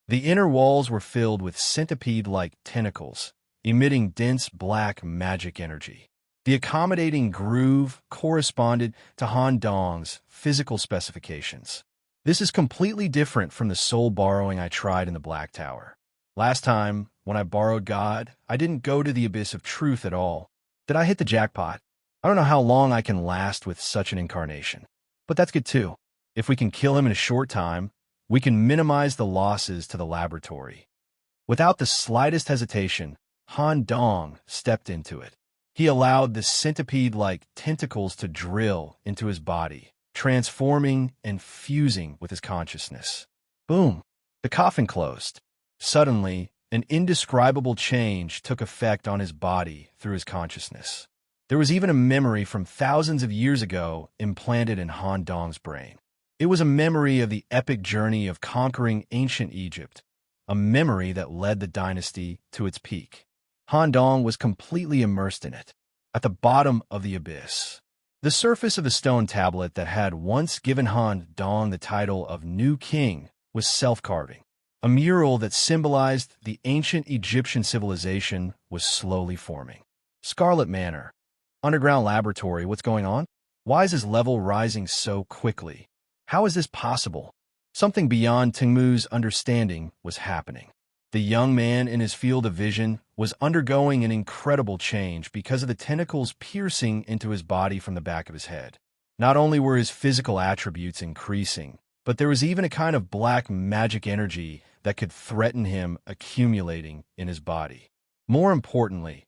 The inner walls were filled with centipede-like tentacles, emitting dense black magic energy. The accommodating groove corresponded to Han Dong's physical specifications. This is completely different from the soul borrowing I tried in the Black Tower. Last time, when I borrowed God, I didn't go to the abyss of truth at all. Did I hit the jackpot? I don't know how long I can last with such an incarnation. But that's good too. If we can kill him in a short time, we can minimize the losses to the laboratory. Without the slightest hesitation, Han Dong stepped into it. He allowed the centipede-like tentacles to drill into his body, transforming and fusing with his consciousness. Boom! The coffin closed. Suddenly, an indescribable change took effect on his body through his consciousness. There was even a memory from thousands of years ago implanted in Han Dong's brain. It was a memory of the epic journey of conquering ancient Egypt, a memory that led the dynasty to its peak. Han Dong was completely immersed in it, at the bottom of the abyss. The surface of the stone tablet that had once given Han Dong the title of New King was self-carving. A mural that symbolized the ancient Egyptian civilization was slowly forming. Scarlet Manor. Underground laboratory, what's going on? Why is his level rising so quickly? How is this possible? Something beyond Tingmu's understanding was happening. The young man in his field of vision was undergoing an incredible change because of the tentacles piercing into his body from the back of his head. Not only were his physical attributes increasing, but there was even a kind of black magic energy that could threaten him accumulating in his body. More importantly,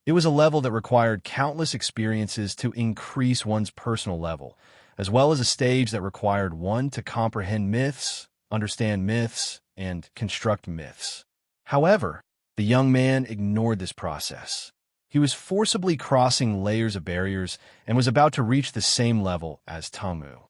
it was a level that required countless experiences to increase one's personal level, as well as a stage that required one to comprehend myths, understand myths, and construct myths. However, the young man ignored this process. He was forcibly crossing layers of barriers and was about to reach the same level as Tongmu.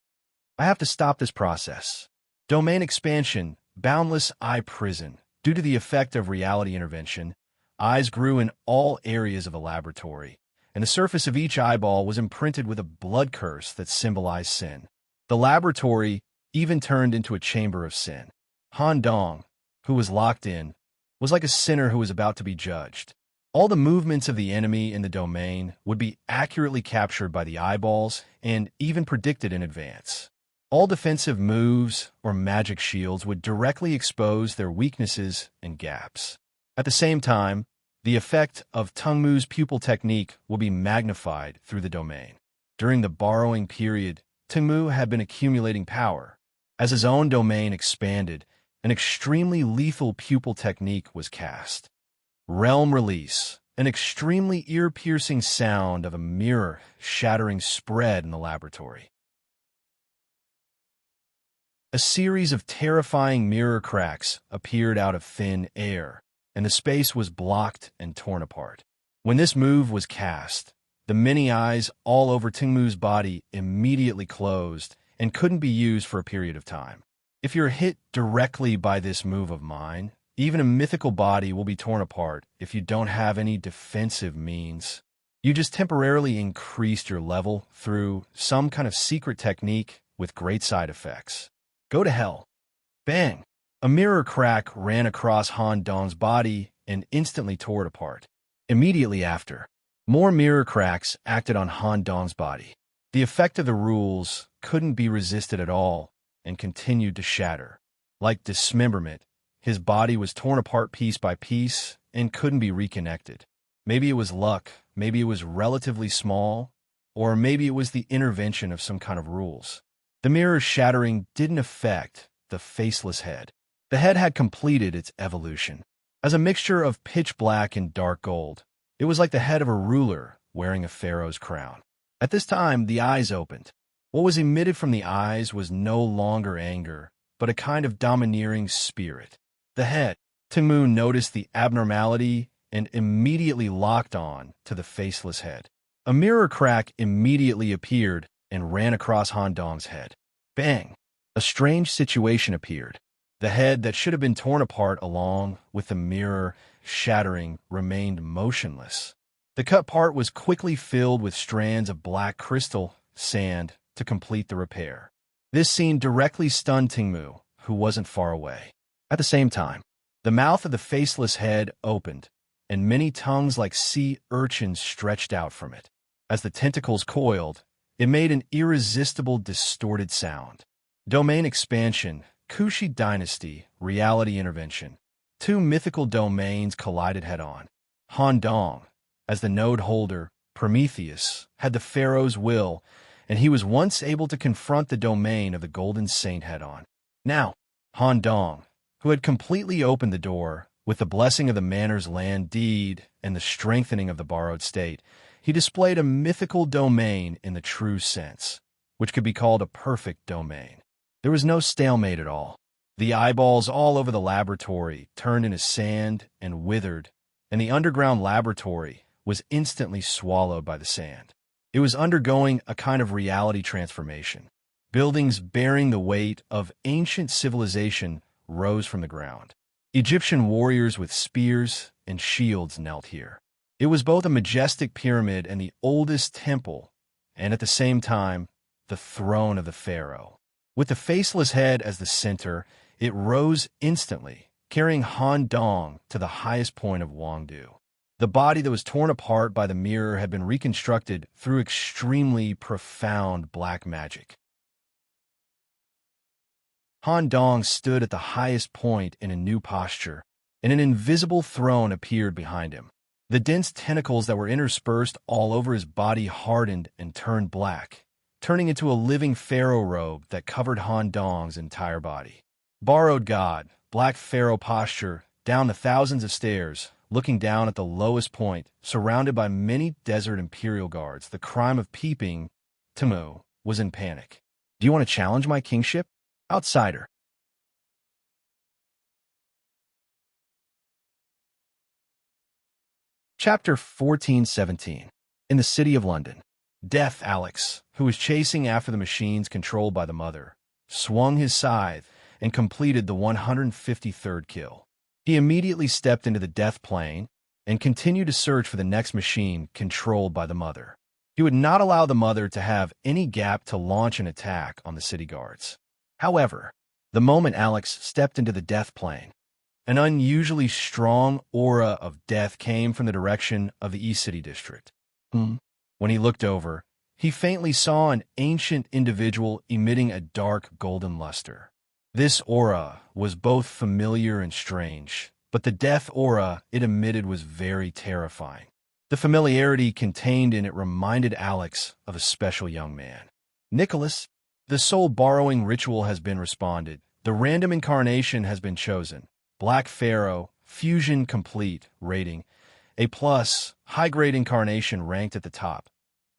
I have to stop this process. Domain expansion, boundless eye prison. Due to the effect of reality intervention, eyes grew in all areas of the laboratory, and the surface of each eyeball was imprinted with a blood curse that symbolized sin. The laboratory even turned into a chamber of sin. Han Dong, who was locked in, was like a sinner who was about to be judged. All the movements of the enemy in the domain would be accurately captured by the eyeballs and even predicted in advance. All defensive moves or magic shields would directly expose their weaknesses and gaps. At the same time, the effect of Tongmu's pupil technique will be magnified through the domain. During the borrowing period, Tongmu had been accumulating power. As his own domain expanded, an extremely lethal pupil technique was cast. Realm release, an extremely ear-piercing sound of a mirror shattering spread in the laboratory. A series of terrifying mirror cracks appeared out of thin air, and the space was blocked and torn apart. When this move was cast, the many eyes all over Tingmu's body immediately closed and couldn't be used for a period of time. If you're hit directly by this move of mine, even a mythical body will be torn apart if you don't have any defensive means. You just temporarily increased your level through some kind of secret technique with great side effects. Go to hell. Bang! A mirror crack ran across Han Dong's body and instantly tore it apart. Immediately after, more mirror cracks acted on Han Dong's body. The effect of the rules couldn't be resisted at all and continued to shatter. Like dismemberment, his body was torn apart piece by piece and couldn't be reconnected. Maybe it was luck, maybe it was relatively small, or maybe it was the intervention of some kind of rules. The mirror's shattering didn't affect the faceless head. The head had completed its evolution. As a mixture of pitch black and dark gold, it was like the head of a ruler wearing a pharaoh's crown. At this time, the eyes opened. What was emitted from the eyes was no longer anger, but a kind of domineering spirit. The head, Tingmu noticed the abnormality and immediately locked on to the faceless head. A mirror crack immediately appeared and ran across Han Dong's head. Bang! A strange situation appeared. The head that should have been torn apart along with the mirror shattering remained motionless. The cut part was quickly filled with strands of black crystal sand to complete the repair. This scene directly stunned Tingmu, who wasn't far away. At the same time, the mouth of the faceless head opened, and many tongues like sea urchins stretched out from it. As the tentacles coiled, it made an irresistible, distorted sound. Domain expansion, Kushi dynasty, reality intervention. Two mythical domains collided head-on. Han Dong, as the node holder, Prometheus, had the pharaoh's will, and he was once able to confront the domain of the Golden Saint head-on. Now, Han Dong, who had completely opened the door, with the blessing of the manor's land deed and the strengthening of the borrowed state, he displayed a mythical domain in the true sense, which could be called a perfect domain. There was no stalemate at all. The eyeballs all over the laboratory turned into sand and withered, and the underground laboratory was instantly swallowed by the sand. It was undergoing a kind of reality transformation. Buildings bearing the weight of ancient civilization rose from the ground. Egyptian warriors with spears and shields knelt here. It was both a majestic pyramid and the oldest temple, and at the same time, the throne of the pharaoh. With the faceless head as the center, it rose instantly, carrying Han Dong to the highest point of Wangdu. The body that was torn apart by the mirror had been reconstructed through extremely profound black magic. Han Dong stood at the highest point in a new posture, and an invisible throne appeared behind him. The dense tentacles that were interspersed all over his body hardened and turned black, turning into a living pharaoh robe that covered Han Dong's entire body. Borrowed God, black pharaoh posture, down the thousands of stairs, looking down at the lowest point, surrounded by many desert imperial guards. The crime of peeping, Tingmu was in panic. Do you want to challenge my kingship? Outsider. Chapter 1417. In the City of London. Death Alex, who was chasing after the machines controlled by the mother, swung his scythe and completed the 153rd kill. He immediately stepped into the death plane and continued to search for the next machine controlled by the mother. He would not allow the mother to have any gap to launch an attack on the city guards. However, the moment Alex stepped into the death plane, an unusually strong aura of death came from the direction of the East City District. When he looked over, he faintly saw an ancient individual emitting a dark golden luster. This aura was both familiar and strange, but the death aura it emitted was very terrifying. The familiarity contained in it reminded Alex of a special young man. Nicholas, the soul borrowing ritual has been responded. The random incarnation has been chosen. Black Pharaoh, fusion complete, rating A+, high-grade incarnation ranked at the top.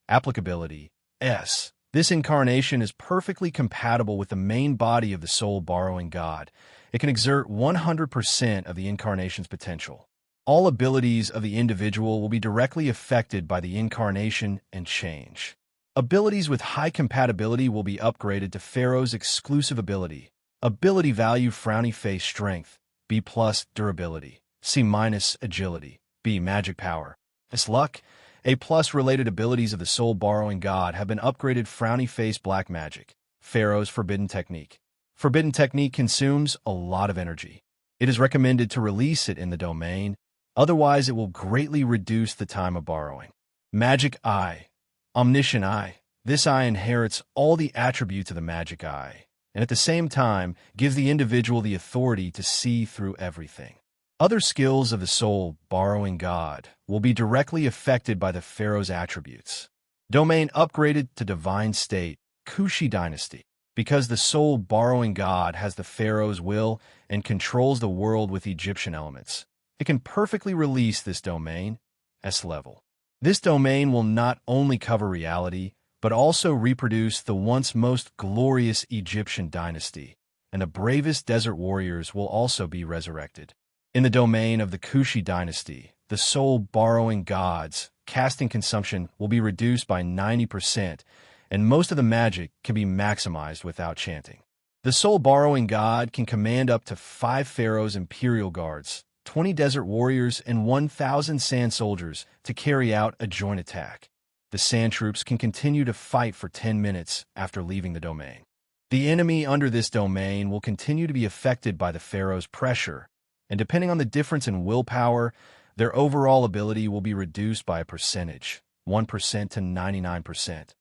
Applicability S. This incarnation is perfectly compatible with the main body of the soul-borrowing god. It can exert 100% of the incarnation's potential. All abilities of the individual will be directly affected by the incarnation and change. Abilities with high compatibility will be upgraded to Pharaoh's exclusive ability. Ability value Frowny Face Strength, B+, Durability, C- Agility, B. Magic Power. This luck, A+ related abilities of the soul-borrowing god have been upgraded Frowny Face Black Magic, Pharaoh's forbidden technique. Forbidden technique consumes a lot of energy. It is recommended to release it in the domain, otherwise it will greatly reduce the time of borrowing. Magic Eye. Omniscient Eye. This eye inherits all the attributes of the magic eye, and at the same time gives the individual the authority to see through everything. Other skills of the soul borrowing god will be directly affected by the pharaoh's attributes. Domain upgraded to divine state, Kushi dynasty. Because the soul borrowing god has the pharaoh's will and controls the world with Egyptian elements, it can perfectly release this domain, S level. This domain will not only cover reality, but also reproduce the once most glorious Egyptian dynasty, and the bravest desert warriors will also be resurrected. In the domain of the Kushi dynasty, the soul borrowing gods, casting consumption will be reduced by 90%, and most of the magic can be maximized without chanting. The soul borrowing god can command up to 5 pharaohs' imperial guards, 20 desert warriors, and 1,000 sand soldiers to carry out a joint attack. The sand troops can continue to fight for 10 minutes after leaving the domain. The enemy under this domain will continue to be affected by the pharaoh's pressure, and depending on the difference in willpower, their overall ability will be reduced by a percentage, 1% to 99%.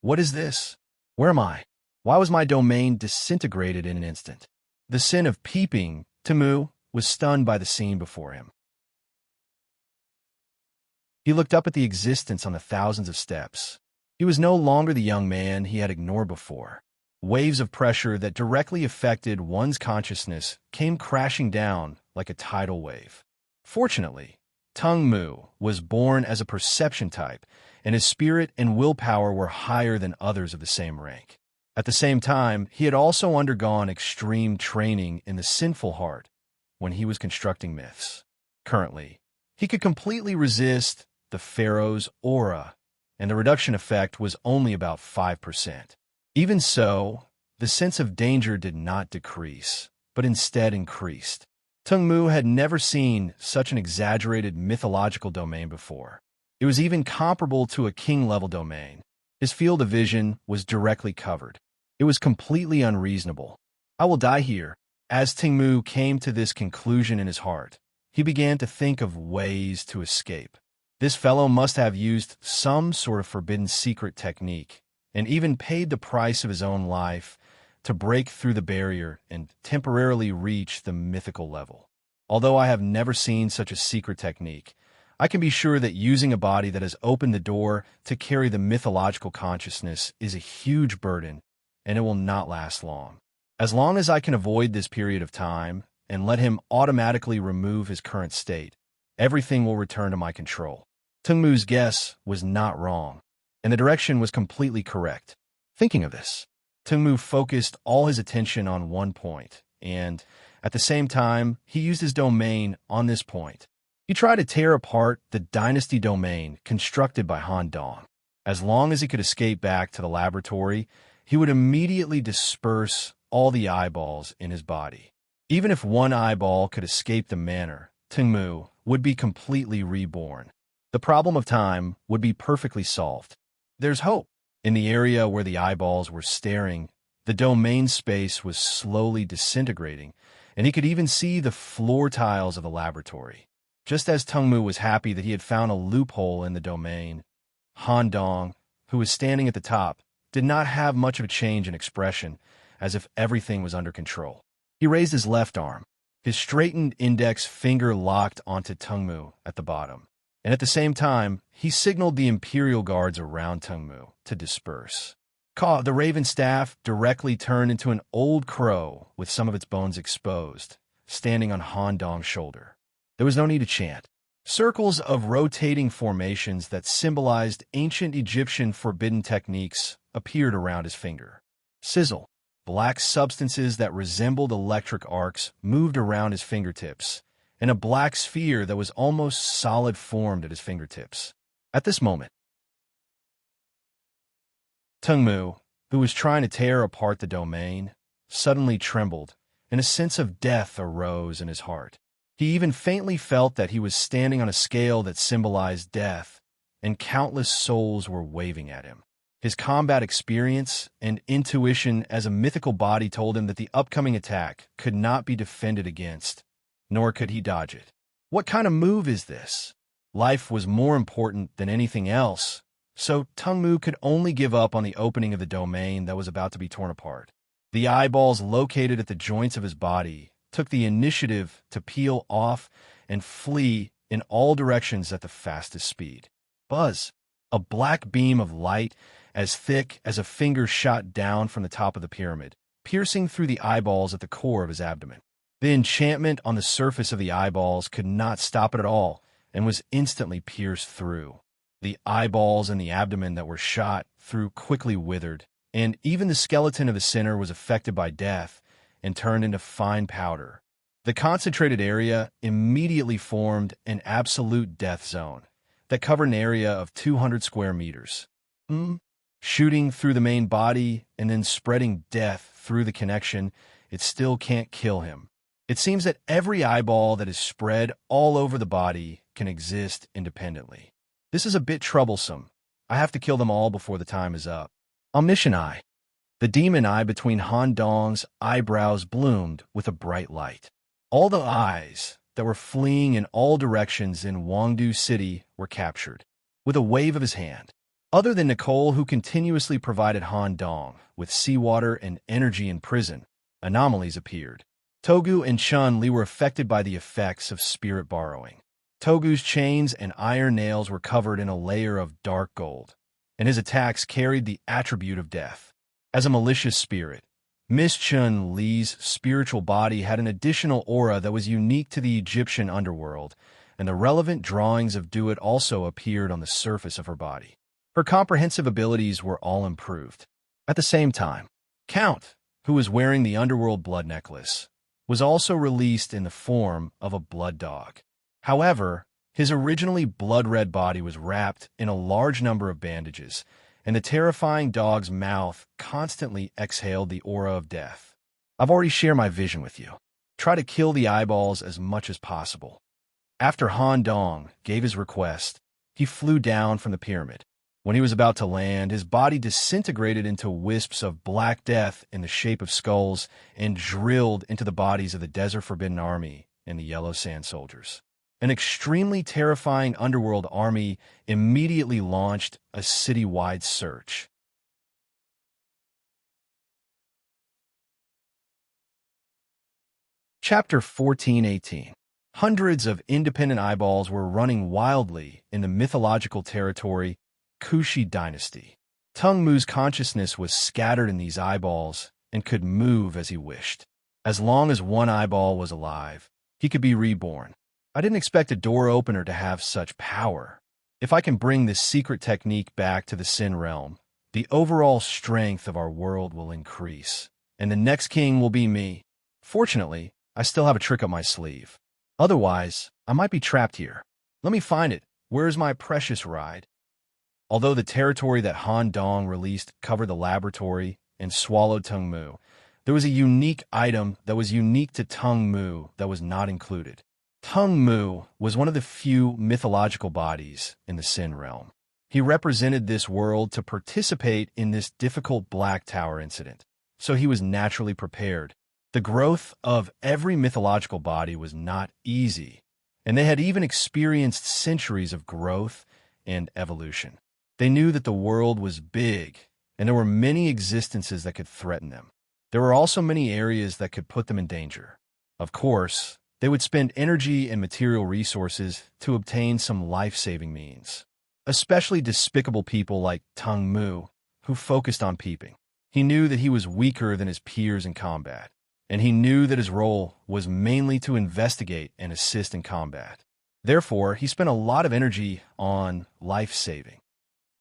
What is this? Where am I? Why was my domain disintegrated in an instant? The sin of peeping, Temu was stunned by the scene before him. He looked up at the existence on the thousands of steps. He was no longer the young man he had ignored before. Waves of pressure that directly affected one's consciousness came crashing down like a tidal wave. Fortunately, Tengmu was born as a perception type, and his spirit and willpower were higher than others of the same rank. At the same time, he had also undergone extreme training in the sinful heart when he was constructing myths. Currently, he could completely resist the pharaoh's aura, and the reduction effect was only about 5%. Even so, the sense of danger did not decrease, but instead increased. Tengmu had never seen such an exaggerated mythological domain before. It was even comparable to a king-level domain. His field of vision was directly covered. It was completely unreasonable. I will die here. As Tengmu came to this conclusion in his heart, he began to think of ways to escape. This fellow must have used some sort of forbidden secret technique, and even paid the price of his own life to break through the barrier and temporarily reach the mythical level. Although I have never seen such a secret technique, I can be sure that using a body that has opened the door to carry the mythological consciousness is a huge burden, and it will not last long. As long as I can avoid this period of time and let him automatically remove his current state, everything will return to my control. Tengmu's guess was not wrong, and the direction was completely correct. Thinking of this, Tengmu focused all his attention on one point, and, at the same time, he used his domain on this point. He tried to tear apart the dynasty domain constructed by Han Dong. As long as he could escape back to the laboratory, he would immediately disperse all the eyeballs in his body. Even if one eyeball could escape the manor, Tengmu would be completely reborn. The problem of time would be perfectly solved. There's hope. In the area where the eyeballs were staring, the domain space was slowly disintegrating, and he could even see the floor tiles of the laboratory. Just as Tengmu was happy that he had found a loophole in the domain, Han Dong, who was standing at the top, did not have much of a change in expression, as if everything was under control. He raised his left arm. His straightened index finger locked onto Tengmu at the bottom, and at the same time, he signaled the Imperial Guards around Tengmu to disperse. The raven staff directly turned into an old crow with some of its bones exposed, standing on Han Dong's shoulder. There was no need to chant. Circles of rotating formations that symbolized ancient Egyptian forbidden techniques appeared around his finger. Sizzle. Black substances that resembled electric arcs moved around his fingertips, and a black sphere that was almost solid formed at his fingertips. At this moment, Tengmu, who was trying to tear apart the domain, suddenly trembled, and a sense of death arose in his heart. He even faintly felt that he was standing on a scale that symbolized death, and countless souls were waving at him. His combat experience and intuition as a mythical body told him that the upcoming attack could not be defended against, nor could he dodge it. What kind of move is this? Life was more important than anything else, so Tungmu could only give up on the opening of the domain that was about to be torn apart. The eyeballs located at the joints of his body took the initiative to peel off and flee in all directions at the fastest speed. Buzz! A black beam of light as thick as a finger shot down from the top of the pyramid, piercing through the eyeballs at the core of his abdomen. The enchantment on the surface of the eyeballs could not stop it at all and was instantly pierced through. The eyeballs and the abdomen that were shot through quickly withered, and even the skeleton of the center was affected by death and turned into fine powder. The concentrated area immediately formed an absolute death zone that covered an area of 200 square meters. Shooting through the main body and then spreading death through the connection, it still can't kill him. It seems that every eyeball that is spread all over the body can exist independently. This is a bit troublesome. I have to kill them all before the time is up. Omniscient Eye. The demon eye between Han Dong's eyebrows bloomed with a bright light. All the eyes that were fleeing in all directions in Wangdu City were captured. With a wave of his hand. Other than Nicole, who continuously provided Han Dong with seawater and energy in prison, anomalies appeared. Togu and Chun Li were affected by the effects of spirit borrowing. Togu's chains and iron nails were covered in a layer of dark gold, and his attacks carried the attribute of death. As a malicious spirit, Miss Chun Li's spiritual body had an additional aura that was unique to the Egyptian underworld, and the relevant drawings of Duat also appeared on the surface of her body. Her comprehensive abilities were all improved. At the same time, Count, who was wearing the underworld blood necklace, was also released in the form of a blood dog. However, his originally blood-red body was wrapped in a large number of bandages, and the terrifying dog's mouth constantly exhaled the aura of death. I've already shared my vision with you. Try to kill the eyeballs as much as possible. After Han Dong gave his request, he flew down from the pyramid. When he was about to land, his body disintegrated into wisps of black death in the shape of skulls and drilled into the bodies of the Desert Forbidden Army and the Yellow Sand Soldiers. An extremely terrifying underworld army immediately launched a city-wide search. Chapter 14:18. Hundreds of independent eyeballs were running wildly in the mythological territory Kushi Dynasty. Tungmu's consciousness was scattered in these eyeballs and could move as he wished. As long as one eyeball was alive, he could be reborn. I didn't expect a door opener to have such power. If I can bring this secret technique back to the Sin realm, the overall strength of our world will increase, and the next king will be me. Fortunately, I still have a trick up my sleeve. Otherwise, I might be trapped here. Let me find it. Where's my precious ride? Although the territory that Han Dong released covered the laboratory and swallowed Tungmu, there was a unique item that was unique to Tungmu that was not included. Tungmu was one of the few mythological bodies in the Sin realm. He represented this world to participate in this difficult Black Tower incident, so he was naturally prepared. The growth of every mythological body was not easy, and they had even experienced centuries of growth and evolution. They knew that the world was big, and there were many existences that could threaten them. There were also many areas that could put them in danger. Of course, they would spend energy and material resources to obtain some life-saving means. Especially despicable people like Tungmu, who focused on peeping. He knew that he was weaker than his peers in combat, and he knew that his role was mainly to investigate and assist in combat. Therefore, he spent a lot of energy on life-saving.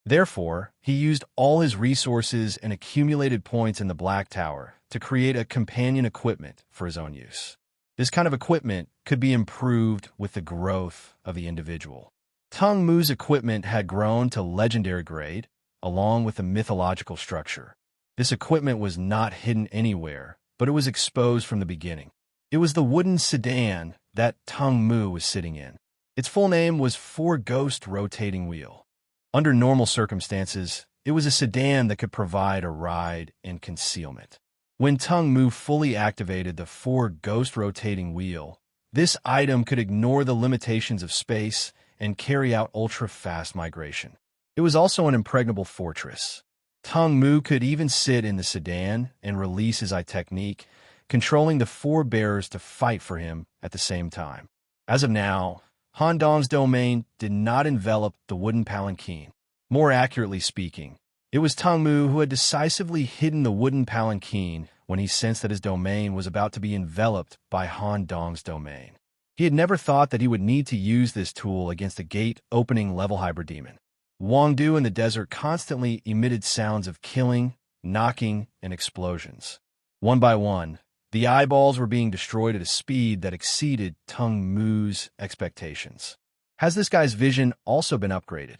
Therefore, he used all his resources and accumulated points in the Black Tower to create a companion equipment for his own use. This kind of equipment could be improved with the growth of the individual. Tungmu's equipment had grown to legendary grade, along with a mythological structure. This equipment was not hidden anywhere, but it was exposed from the beginning. It was the wooden sedan that Tungmu was sitting in. Its full name was Four Ghost Rotating Wheel. Under normal circumstances, It was a sedan that could provide a ride and concealment. When Tung Mu fully activated the 4-ghost rotating wheel, this item could ignore the limitations of space and carry out ultra-fast migration. It was also an impregnable fortress. Tung Mu could even sit in the sedan and release his eye technique, controlling the 4 bearers to fight for him at the same time. As of now, Han Dong's domain did not envelop the wooden palanquin. More accurately speaking, it was Tung Mu who had decisively hidden the wooden palanquin when he sensed that his domain was about to be enveloped by Han Dong's domain. He had never thought that he would need to use this tool against a gate-opening level hybrid demon. Wangdu in the desert constantly emitted sounds of killing, knocking, and explosions. One by one, the eyeballs were being destroyed at a speed that exceeded Tung Mu's expectations. Has this guy's vision also been upgraded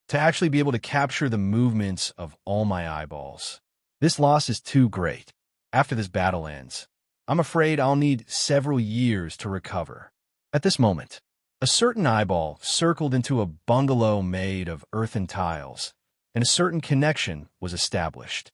to actually be able to capture the movements of all my eyeballs? This loss is too great. After this battle ends, I'm afraid I'll need several years to recover. At this moment, a certain eyeball circled into a bungalow made of earthen tiles, and a certain connection was established.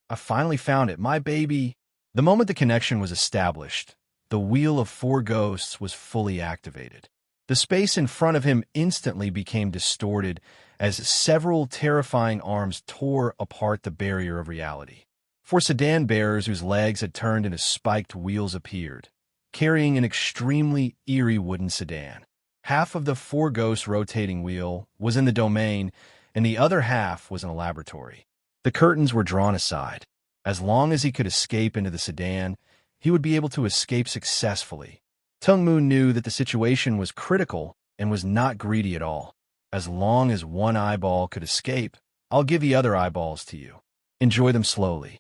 I finally found it, my baby. The moment the connection was established, the wheel of 4 ghosts was fully activated. The space in front of him instantly became distorted as several terrifying arms tore apart the barrier of reality. 4 sedan bearers whose legs had turned into spiked wheels appeared, carrying an extremely eerie wooden sedan. Half of the 4 ghosts rotating wheel was in the domain, and the other half was in a laboratory. The curtains were drawn aside. As long as he could escape into the sedan, he would be able to escape successfully. Tung Mu knew that the situation was critical and was not greedy at all. As long as one eyeball could escape, I'll give the other eyeballs to you. Enjoy them slowly.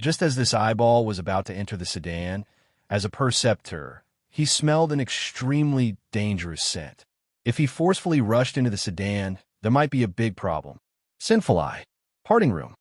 Just as this eyeball was about to enter the sedan, as a perceptor, he smelled an extremely dangerous scent. If he forcefully rushed into the sedan, there might be a big problem. Sinful Eye. Parting Room.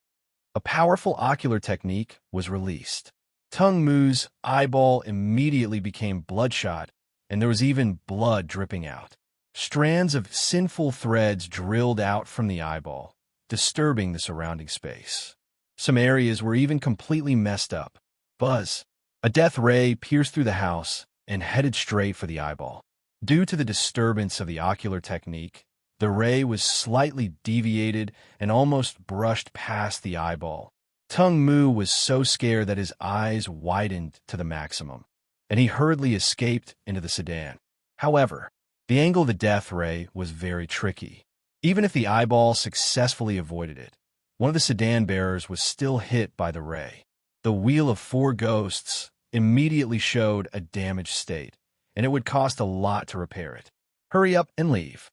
A powerful ocular technique was released. Tung Mu's eyeball immediately became bloodshot, and there was even blood dripping out. Strands of sinful threads drilled out from the eyeball, disturbing the surrounding space. Some areas were even completely messed up. Buzz. A death ray pierced through the house and headed straight for the eyeball. Due to the disturbance of the ocular technique, the ray was slightly deviated and almost brushed past the eyeball. Tung Mu was so scared that his eyes widened to the maximum, and he hurriedly escaped into the sedan. However, the angle of the death ray was very tricky. Even if the eyeball successfully avoided it, one of the sedan bearers was still hit by the ray. The wheel of 4 ghosts immediately showed a damaged state, and it would cost a lot to repair it. Hurry up and leave.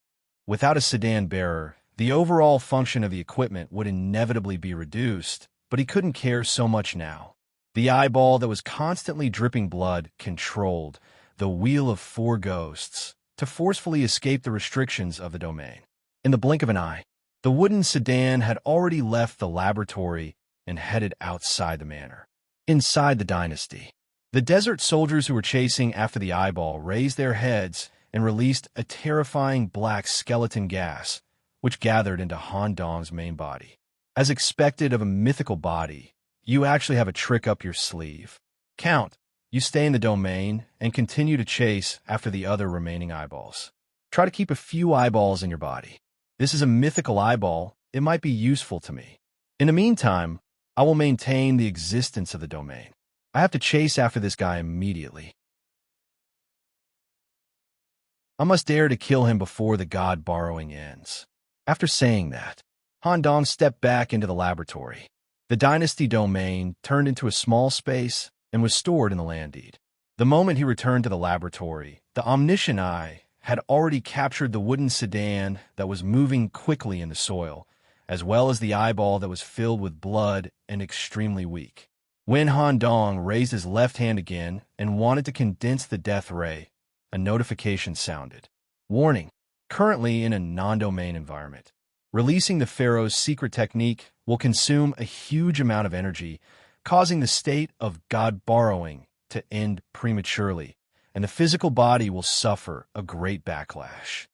Without a sedan bearer, the overall function of the equipment would inevitably be reduced, but he couldn't care so much now. The eyeball that was constantly dripping blood controlled the wheel of 4 ghosts to forcefully escape the restrictions of the domain. In the blink of an eye, the wooden sedan had already left the laboratory and headed outside the manor. Inside the dynasty, the desert soldiers who were chasing after the eyeball raised their heads and released a terrifying black skeleton gas, which gathered into Han Dong's main body. As expected of a mythical body, you actually have a trick up your sleeve. Count, you stay in the domain and continue to chase after the other remaining eyeballs. Try to keep a few eyeballs in your body. This is a mythical eyeball. It might be useful to me. In the meantime, I will maintain the existence of the domain. I have to chase after this guy immediately. I must dare to kill him before the god borrowing ends. After saying that, Han Dong stepped back into the laboratory. The dynasty domain turned into a small space and was stored in the land deed. The moment he returned to the laboratory, the omniscient eye had already captured the wooden sedan that was moving quickly in the soil, as well as the eyeball that was filled with blood and extremely weak. When Han Dong raised his left hand again and wanted to condense the death ray, a notification sounded. Warning, currently in a non-domain environment. Releasing the Pharaoh's secret technique will consume a huge amount of energy, causing the state of God borrowing to end prematurely, and the physical body will suffer a great backlash.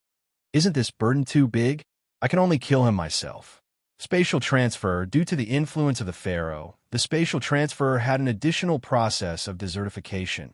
Isn't this burden too big? I can only kill him myself. Spatial transfer. Due to the influence of the pharaoh, the spatial transfer had an additional process of desertification.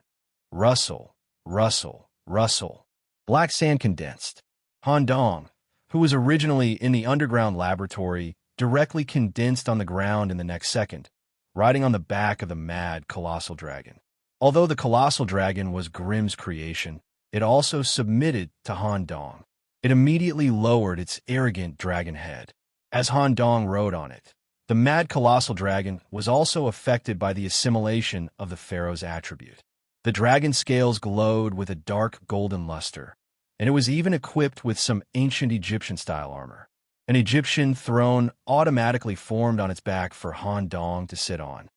Rustle, rustle, rustle. Black sand condensed. Han Dong, who was originally in the underground laboratory, directly condensed on the ground in the next second, riding on the back of the mad colossal dragon. Although the colossal dragon was Grimm's creation, it also submitted to Han Dong. It immediately lowered its arrogant dragon head. As Han Dong rode on it, the mad colossal dragon was also affected by the assimilation of the pharaoh's attribute. The dragon scales glowed with a dark golden luster, and it was even equipped with some ancient Egyptian-style armor. An Egyptian throne automatically formed on its back for Han Dong to sit on.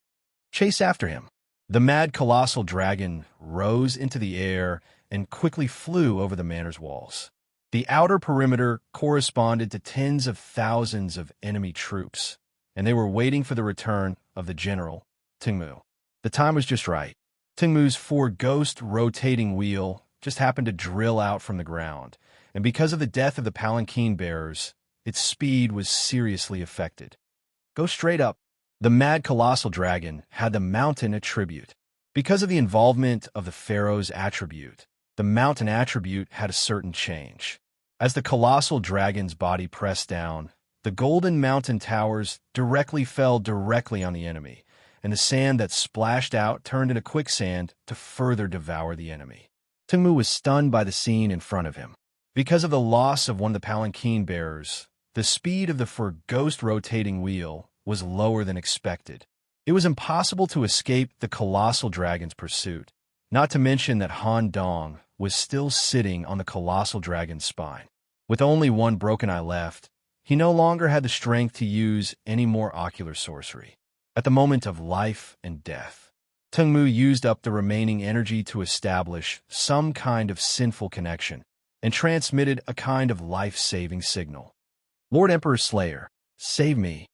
Chase after him. The mad colossal dragon rose into the air and quickly flew over the manor's walls. The outer perimeter corresponded to tens of thousands of enemy troops, and they were waiting for the return of the general, Tingmu. The time was just right. Tingmu's four-ghost rotating wheel just happened to drill out from the ground, and because of the death of the palanquin bearers, its speed was seriously affected. Go straight up. The mad colossal dragon had the mountain attribute. Because of the involvement of the pharaoh's attribute, the mountain attribute had a certain change. As the colossal dragon's body pressed down, the golden mountain towers fell directly on the enemy, and the sand that splashed out turned into quicksand to further devour the enemy. Tingmu was stunned by the scene in front of him. Because of the loss of one of the palanquin bearers, the speed of the four-ghost rotating wheel was lower than expected. It was impossible to escape the colossal dragon's pursuit, not to mention that Han Dong was still sitting on the colossal dragon's spine. With only one broken eye left, he no longer had the strength to use any more ocular sorcery. At the moment of life and death, Tingmu used up the remaining energy to establish some kind of sinful connection and transmitted a kind of life-saving signal. Lord Emperor Slayer, save me.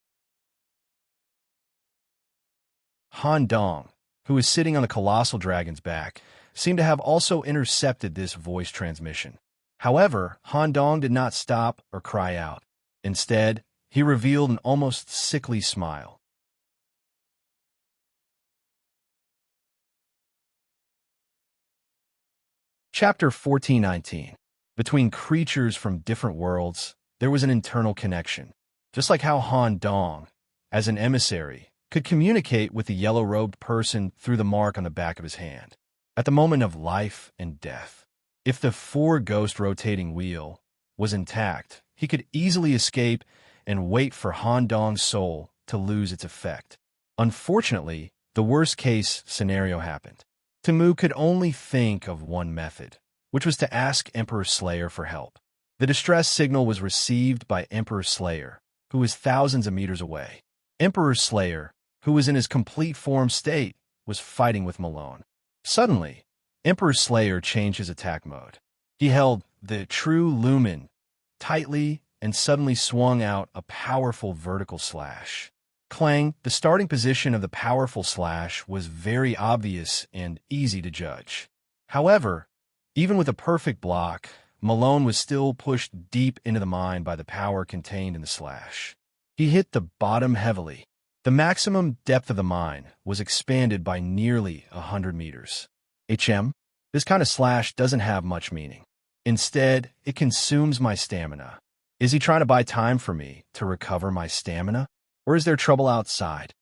Han Dong, who was sitting on the colossal dragon's back, seemed to have also intercepted this voice transmission. However, Han Dong did not stop or cry out. Instead, he revealed an almost sickly smile. Chapter 1419. Between creatures from different worlds, there was an internal connection. Just like how Han Dong, as an emissary, could communicate with the yellow-robed person through the mark on the back of his hand. At the moment of life and death, if the four-ghost rotating wheel was intact, he could easily escape and wait for Han Dong's soul to lose its effect. Unfortunately, the worst-case scenario happened. Tingmu could only think of one method, which was to ask Emperor Slayer for help. The distress signal was received by Emperor Slayer, who was thousands of meters away. Emperor Slayer, who was in his complete form state, was fighting with Malone. Suddenly, Emperor Slayer changed his attack mode. He held the True Lumen tightly and suddenly swung out a powerful vertical slash. Clang, the starting position of the powerful slash was very obvious and easy to judge. However, even with a perfect block, Malone was still pushed deep into the mine by the power contained in the slash. He hit the bottom heavily. The maximum depth of the mine was expanded by nearly 100 meters. This kind of slash doesn't have much meaning. Instead, it consumes my stamina. Is he trying to buy time for me to recover my stamina? Or is there trouble outside?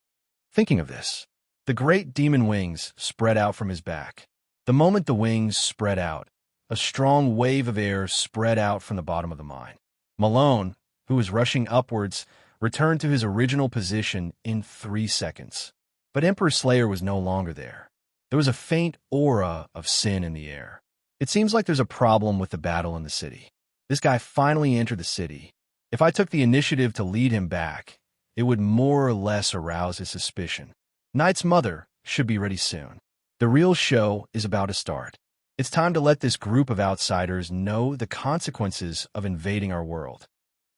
Thinking of this, the great demon wings spread out from his back. The moment the wings spread out, a strong wave of air spread out from the bottom of the mine. Malone, who was rushing upwards, returned to his original position in 3 seconds. But Emperor Slayer was no longer there. There was a faint aura of sin in the air. It seems like there's a problem with the battle in the city. This guy finally entered the city. If I took the initiative to lead him back, it would more or less arouse his suspicion. Knight's mother should be ready soon. The real show is about to start. It's time to let this group of outsiders know the consequences of invading our world.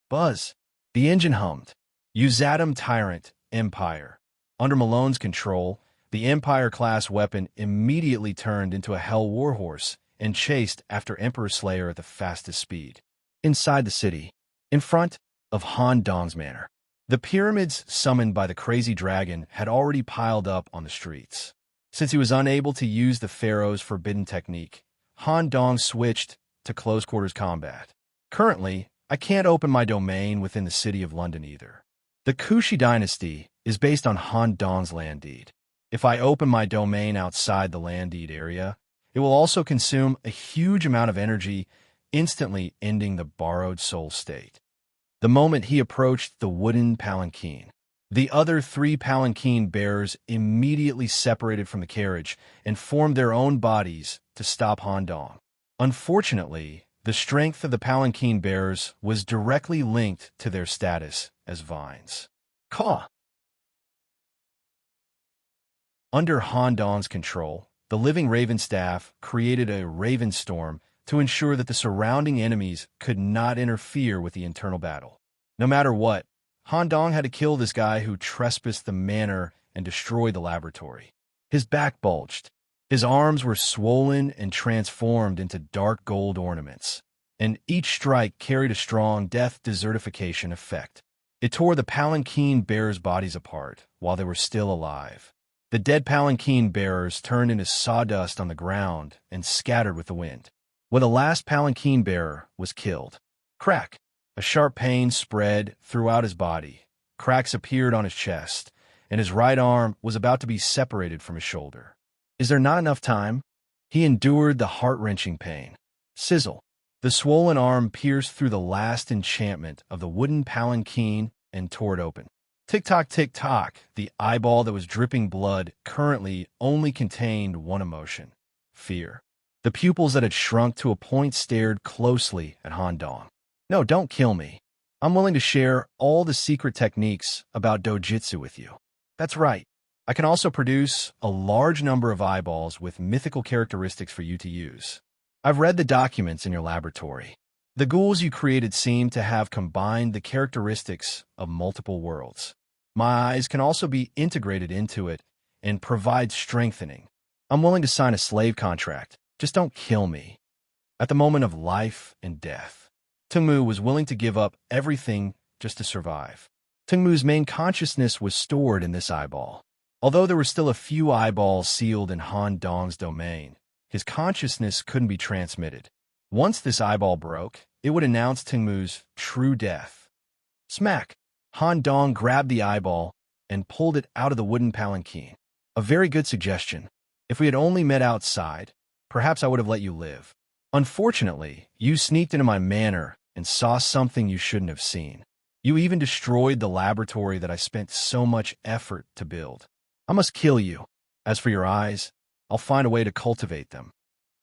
Buzz. The engine hummed. Uzatum Tyrant Empire. Under Malone's control, the Empire-class weapon immediately turned into a Hell Warhorse and chased after Emperor Slayer at the fastest speed. Inside the city. In front, of Han Dong's manor. The pyramids summoned by the crazy dragon had already piled up on the streets. Since he was unable to use the pharaoh's forbidden technique, Han Dong switched to close-quarters combat. Currently, I can't open my domain within the city of London either. The Kushi dynasty is based on Han Dong's land deed. If I open my domain outside the land deed area, it will also consume a huge amount of energy, instantly ending the borrowed soul state. The moment he approached the wooden palanquin, the other 3 palanquin bearers immediately separated from the carriage and formed their own bodies to stop Han Dong. Unfortunately, the strength of the palanquin bearers was directly linked to their status as vines. Caw! Under Han Dong's control, the living raven staff created a raven storm to ensure that the surrounding enemies could not interfere with the internal battle. No matter what, Han Dong had to kill this guy who trespassed the manor and destroyed the laboratory. His back bulged. His arms were swollen and transformed into dark gold ornaments, and each strike carried a strong death desertification effect. It tore the palanquin bearers' bodies apart while they were still alive. The dead palanquin bearers turned into sawdust on the ground and scattered with the wind. When the last palanquin bearer was killed, crack! A sharp pain spread throughout his body. Cracks appeared on his chest, and his right arm was about to be separated from his shoulder. Is there not enough time? He endured the heart-wrenching pain. Sizzle! The swollen arm pierced through the last enchantment of the wooden palanquin and tore it open. Tick-tock, tick-tock, the eyeball that was dripping blood currently only contained one emotion: fear. The pupils that had shrunk to a point stared closely at Han Dong. No, don't kill me. I'm willing to share all the secret techniques about dojitsu with you. That's right. I can also produce a large number of eyeballs with mythical characteristics for you to use. I've read the documents in your laboratory. The ghouls you created seem to have combined the characteristics of multiple worlds. My eyes can also be integrated into it and provide strengthening. I'm willing to sign a slave contract. Just don't kill me. At the moment of life and death, Tungmu was willing to give up everything just to survive. Tungmu's main consciousness was stored in this eyeball. Although there were still a few eyeballs sealed in Han Dong's domain, his consciousness couldn't be transmitted. Once this eyeball broke, it would announce Tungmu's true death. Smack! Han Dong grabbed the eyeball and pulled it out of the wooden palanquin. A very good suggestion. If we had only met outside, perhaps I would have let you live. Unfortunately, you sneaked into my manor and saw something you shouldn't have seen. You even destroyed the laboratory that I spent so much effort to build. I must kill you. As for your eyes, I'll find a way to cultivate them.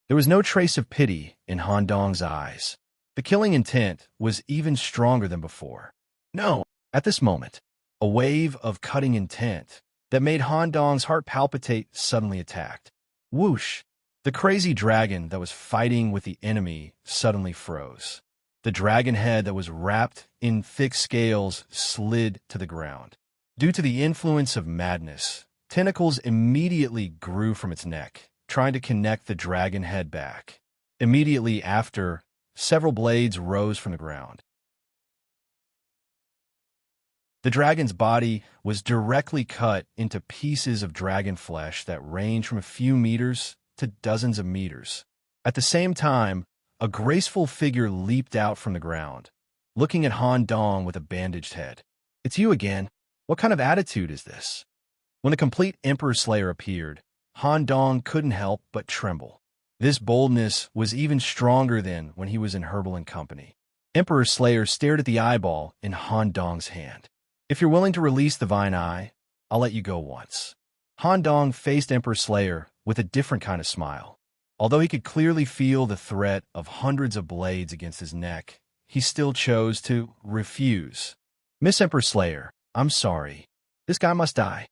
There was no trace of pity in Han Dong's eyes. The killing intent was even stronger than before. No, at this moment, a wave of cutting intent that made Han Dong's heart palpitate suddenly attacked. Whoosh! The crazy dragon that was fighting with the enemy suddenly froze. The dragon head that was wrapped in thick scales slid to the ground. Due to the influence of madness, tentacles immediately grew from its neck, trying to connect the dragon head back. Immediately after, several blades rose from the ground. The dragon's body was directly cut into pieces of dragon flesh that ranged from a few meters to dozens of meters. At the same time, a graceful figure leaped out from the ground, looking at Han Dong with a bandaged head. It's you again. What kind of attitude is this? When the complete Emperor Slayer appeared, Han Dong couldn't help but tremble. This boldness was even stronger than when he was in Herbal and Company. Emperor Slayer stared at the eyeball in Han Dong's hand. If you're willing to release the Vine Eye, I'll let you go once. Han Dong faced Emperor Slayer with a different kind of smile. Although he could clearly feel the threat of hundreds of blades against his neck, he still chose to refuse. Miss Emperor Slayer, I'm sorry. This guy must die.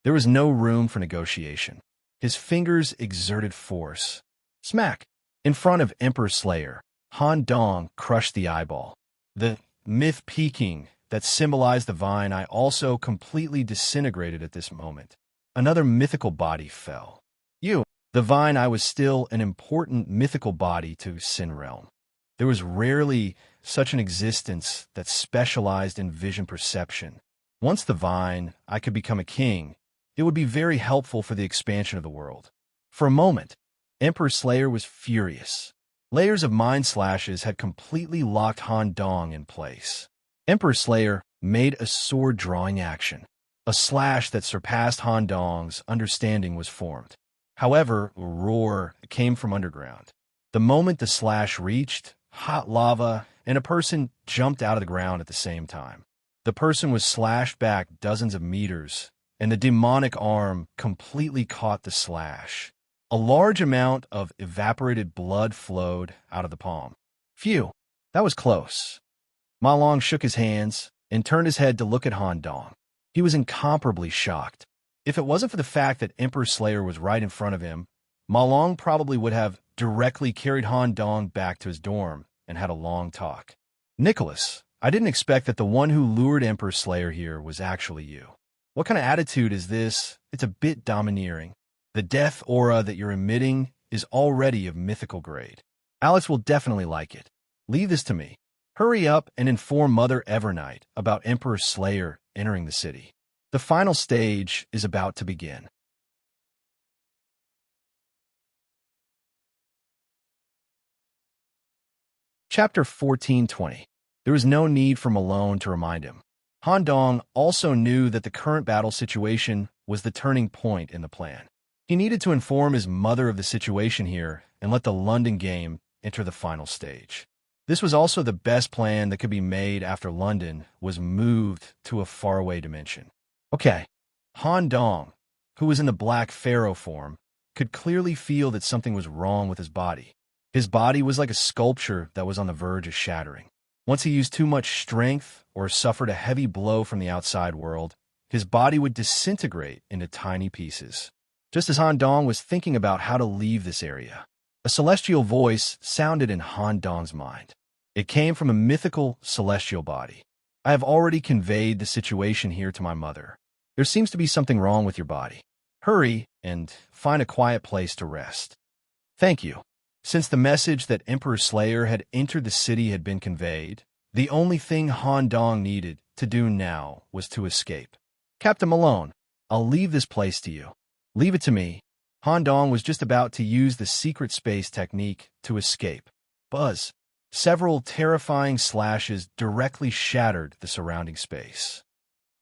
There was no room for negotiation. His fingers exerted force. Smack! In front of Emperor Slayer, Han Dong crushed the eyeball. The myth Peking that symbolized the vine eye also completely disintegrated at this moment. Another mythical body fell. The vine eye was still an important mythical body to Sin Realm. There was rarely such an existence that specialized in vision perception. Once divine, I could become a king. It would be very helpful for the expansion of the world. For a moment, Emperor Slayer was furious. Layers of mind slashes had completely locked Han Dong in place. Emperor Slayer made a sword-drawing action. A slash that surpassed Han Dong's understanding was formed. However, a roar came from underground. The moment the slash reached, hot lava and a person jumped out of the ground at the same time. The person was slashed back dozens of meters, and the demonic arm completely caught the slash. A large amount of evaporated blood flowed out of the palm. Phew, that was close. Ma Long shook his hands and turned his head to look at Han Dong. He was incomparably shocked. If it wasn't for the fact that Emperor Slayer was right in front of him, Ma Long probably would have directly carried Han Dong back to his dorm and had a long talk. Nicholas, I didn't expect that the one who lured Emperor Slayer here was actually you. What kind of attitude is this? It's a bit domineering. The death aura that you're emitting is already of mythical grade. Alex will definitely like it. Leave this to me. Hurry up and inform Mother Evernight about Emperor Slayer entering the city. The final stage is about to begin. Chapter 1420. There was no need for Malone to remind him. Han Dong also knew that the current battle situation was the turning point in the plan. He needed to inform his mother of the situation here and let the London game enter the final stage. This was also the best plan that could be made after London was moved to a faraway dimension. Okay, Han Dong, who was in the Black Pharaoh form, could clearly feel that something was wrong with his body. His body was like a sculpture that was on the verge of shattering. Once he used too much strength or suffered a heavy blow from the outside world, his body would disintegrate into tiny pieces. Just as Han Dong was thinking about how to leave this area, a celestial voice sounded in Han Dong's mind. It came from a mythical celestial body. I have already conveyed the situation here to my mother. There seems to be something wrong with your body. Hurry and find a quiet place to rest. Thank you. Since the message that Emperor Slayer had entered the city had been conveyed, the only thing Han Dong needed to do now was to escape. Captain Malone, I'll leave this place to you. Leave it to me. Han Dong was just about to use the secret space technique to escape. Buzz. Several terrifying slashes directly shattered the surrounding space.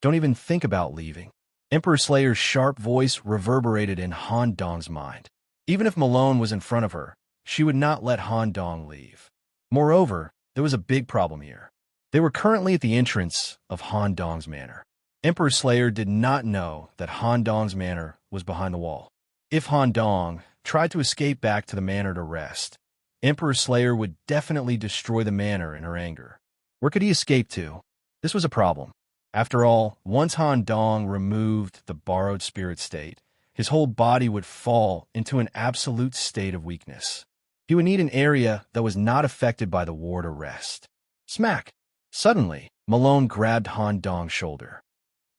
Don't even think about leaving. Emperor Slayer's sharp voice reverberated in Han Dong's mind. Even if Malone was in front of her, she would not let Han Dong leave. Moreover, there was a big problem here. They were currently at the entrance of Han Dong's manor. Emperor Slayer did not know that Han Dong's manor was behind the wall. If Han Dong tried to escape back to the manor to rest, Emperor Slayer would definitely destroy the manor in her anger. Where could he escape to? This was a problem. After all, once Han Dong removed the borrowed spirit state, his whole body would fall into an absolute state of weakness. He would need an area that was not affected by the war to rest. Smack! Suddenly, Malone grabbed Han Dong's shoulder.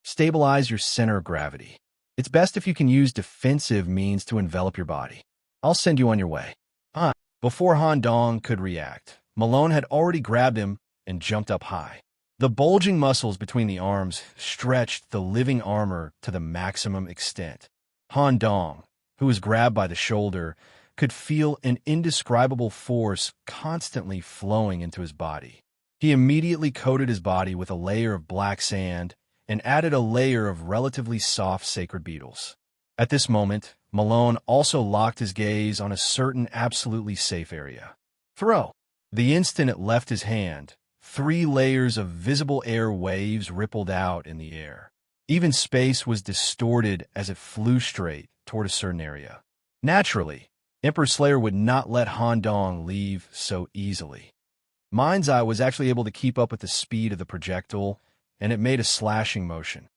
Stabilize your center of gravity. It's best if you can use defensive means to envelop your body. I'll send you on your way. Before Han Dong could react, Malone had already grabbed him and jumped up high. The bulging muscles between the arms stretched the living armor to the maximum extent. Han Dong, who was grabbed by the shoulder, could feel an indescribable force constantly flowing into his body. He immediately coated his body with a layer of black sand and added a layer of relatively soft sacred beetles. At this moment, Malone also locked his gaze on a certain absolutely safe area. Throw! The instant it left his hand, 3 layers of visible air waves rippled out in the air. Even space was distorted as it flew straight toward a certain area. Naturally, Emperor Slayer would not let Han Dong leave so easily. Mind's Eye was actually able to keep up with the speed of the projectile, and it made a slashing motion.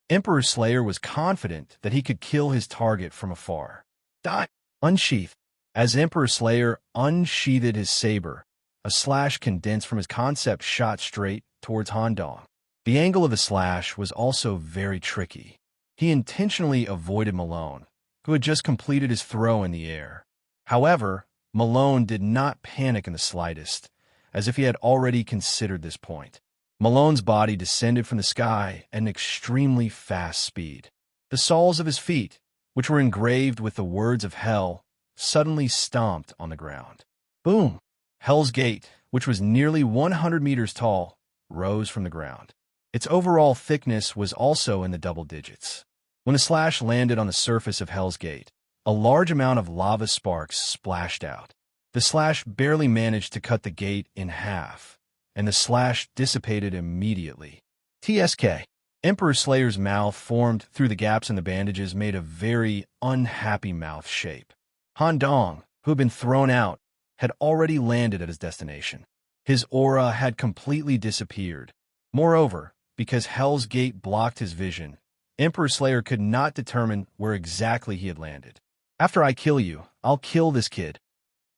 Emperor Slayer was confident that he could kill his target from afar. Die! Unsheath. As Emperor Slayer unsheathed his saber, a slash condensed from his concept shot straight towards Han Dong. The angle of the slash was also very tricky. He intentionally avoided Malone, who had just completed his throw in the air. However, Malone did not panic in the slightest, as if he had already considered this point. Malone's body descended from the sky at an extremely fast speed. The soles of his feet, which were engraved with the words of hell, suddenly stomped on the ground. Boom! Hell's Gate, which was nearly 100 meters tall, rose from the ground. Its overall thickness was also in the double digits. When the slash landed on the surface of Hell's Gate, a large amount of lava sparks splashed out. The slash barely managed to cut the gate in half, and the slash dissipated immediately. TSK. Emperor Slayer's mouth formed through the gaps in the bandages made a very unhappy mouth shape. Han Dong, who had been thrown out, had already landed at his destination. His aura had completely disappeared. Moreover, because Hell's Gate blocked his vision, Emperor Slayer could not determine where exactly he had landed. After I kill you, I'll kill this kid.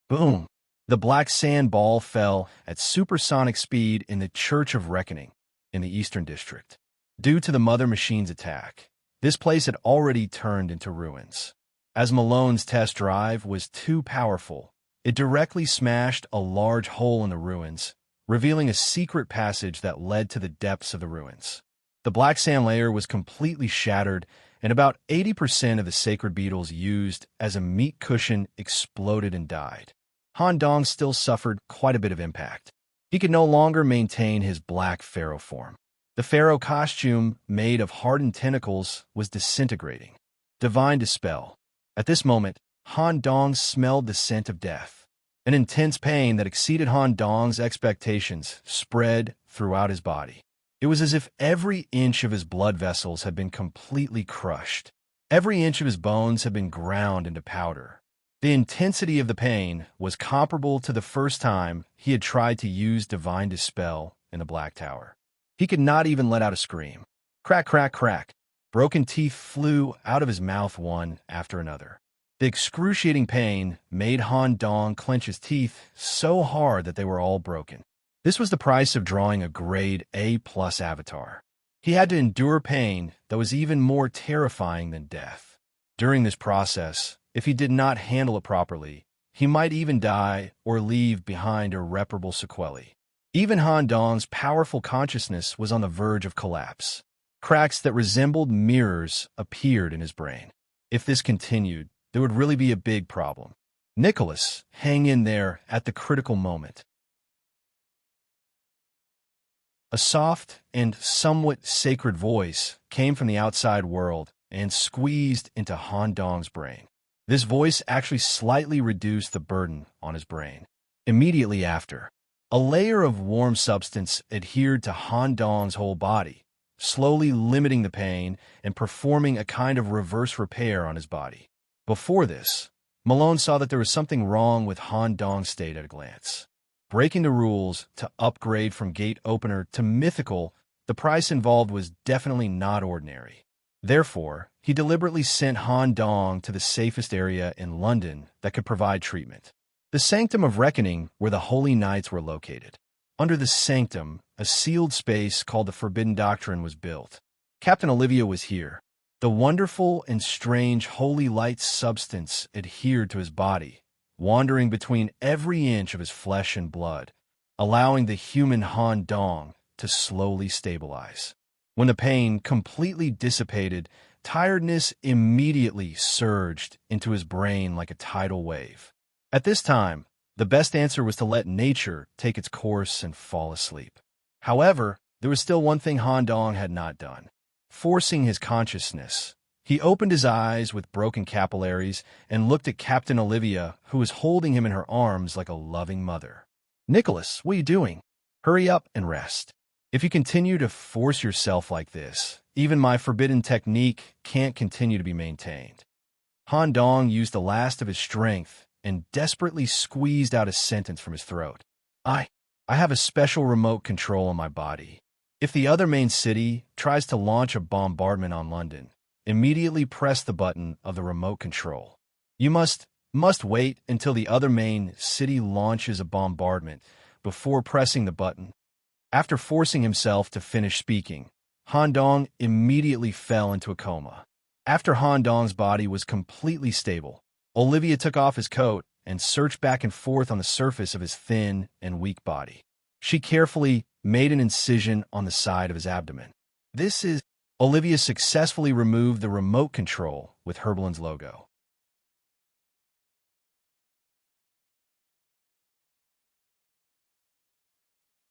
Boom! The black sand ball fell at supersonic speed in the Church of Reckoning in the Eastern District. Due to the Mother Machine's attack, this place had already turned into ruins. As Malone's test drive was too powerful, it directly smashed a large hole in the ruins, revealing a secret passage that led to the depths of the ruins. The black sand layer was completely shattered, and about 80% of the sacred beetles used as a meat cushion exploded and died. Han Dong still suffered quite a bit of impact. He could no longer maintain his black pharaoh form. The pharaoh costume, made of hardened tentacles, was disintegrating. Divine Dispel. At this moment, Han Dong smelled the scent of death. An intense pain that exceeded Han Dong's expectations spread throughout his body. It was as if every inch of his blood vessels had been completely crushed. Every inch of his bones had been ground into powder. The intensity of the pain was comparable to the first time he had tried to use Divine Dispel in the Black Tower. He could not even let out a scream. Crack, crack, crack. Broken teeth flew out of his mouth one after another. The excruciating pain made Han Dong clench his teeth so hard that they were all broken. This was the price of drawing a grade A+ avatar. He had to endure pain that was even more terrifying than death. During this process, if he did not handle it properly, he might even die or leave behind irreparable sequelae. Even Han Dong's powerful consciousness was on the verge of collapse. Cracks that resembled mirrors appeared in his brain. If this continued, there would really be a big problem. Nicholas, hang in there at the critical moment. A soft and somewhat sacred voice came from the outside world and squeezed into Han Dong's brain. This voice actually slightly reduced the burden on his brain. Immediately after, a layer of warm substance adhered to Han Dong's whole body, slowly limiting the pain and performing a kind of reverse repair on his body. Before this, Malone saw that there was something wrong with Han Dong's state at a glance. Breaking the rules to upgrade from gate opener to mythical, the price involved was definitely not ordinary. Therefore, he deliberately sent Han Dong to the safest area in London that could provide treatment. The Sanctum of Reckoning, where the Holy Knights were located. Under the Sanctum, a sealed space called the Forbidden Doctrine was built. Captain Olivia was here. The wonderful and strange holy light substance adhered to his body, wandering between every inch of his flesh and blood, allowing the human Han Dong to slowly stabilize. When the pain completely dissipated, tiredness immediately surged into his brain like a tidal wave. At this time, the best answer was to let nature take its course and fall asleep. However, there was still one thing Han Dong had not done. Forcing his consciousness, he opened his eyes with broken capillaries and looked at Captain Olivia, who was holding him in her arms like a loving mother. "Nicholas, what are you doing? Hurry up and rest. If you continue to force yourself like this, even my forbidden technique can't continue to be maintained." Han Dong used the last of his strength and desperately squeezed out a sentence from his throat. I have a special remote control on my body. If the other main city tries to launch a bombardment on London, immediately press the button of the remote control. You must wait until the other main city launches a bombardment before pressing the button. After forcing himself to finish speaking, Han Dong immediately fell into a coma. After Han Dong's body was completely stable, Olivia took off his coat and searched back and forth on the surface of his thin and weak body. She carefully made an incision on the side of his abdomen. Olivia successfully removed the remote control with Herbalin's logo.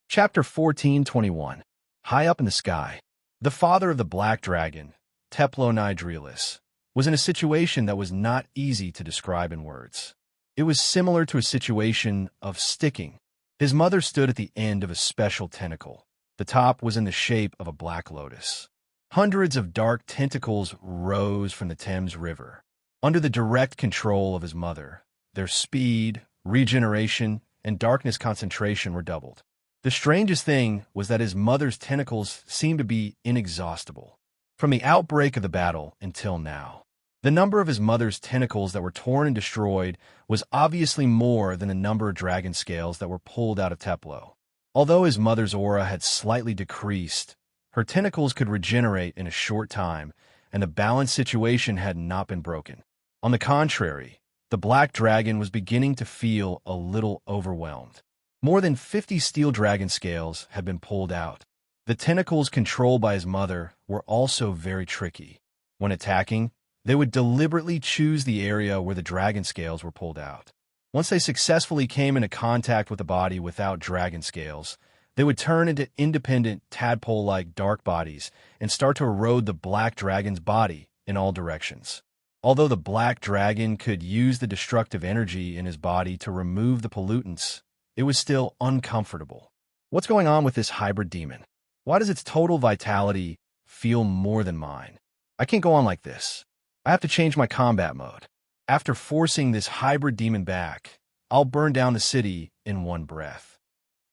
Chapter 14:21. High up in the sky. The father of the black dragon, Teplonidrilis, was in a situation that was not easy to describe in words. It was similar to a situation of sticking. His mother stood at the end of a special tentacle. The top was in the shape of a black lotus. Hundreds of dark tentacles rose from the Thames River. Under the direct control of his mother, their speed, regeneration, and darkness concentration were doubled. The strangest thing was that his mother's tentacles seemed to be inexhaustible. From the outbreak of the battle until now, the number of his mother's tentacles that were torn and destroyed was obviously more than the number of dragon scales that were pulled out of Teplo. Although his mother's aura had slightly decreased, her tentacles could regenerate in a short time, and the balance situation had not been broken. On the contrary, the black dragon was beginning to feel a little overwhelmed. More than 50 steel dragon scales had been pulled out. The tentacles controlled by his mother were also very tricky. When attacking, they would deliberately choose the area where the dragon scales were pulled out. Once they successfully came into contact with the body without dragon scales, they would turn into independent, tadpole-like dark bodies and start to erode the black dragon's body in all directions. Although the black dragon could use the destructive energy in his body to remove the pollutants, it was still uncomfortable. What's going on with this hybrid demon? Why does its total vitality feel more than mine? I can't go on like this. I have to change my combat mode. After forcing this hybrid demon back, I'll burn down the city in one breath.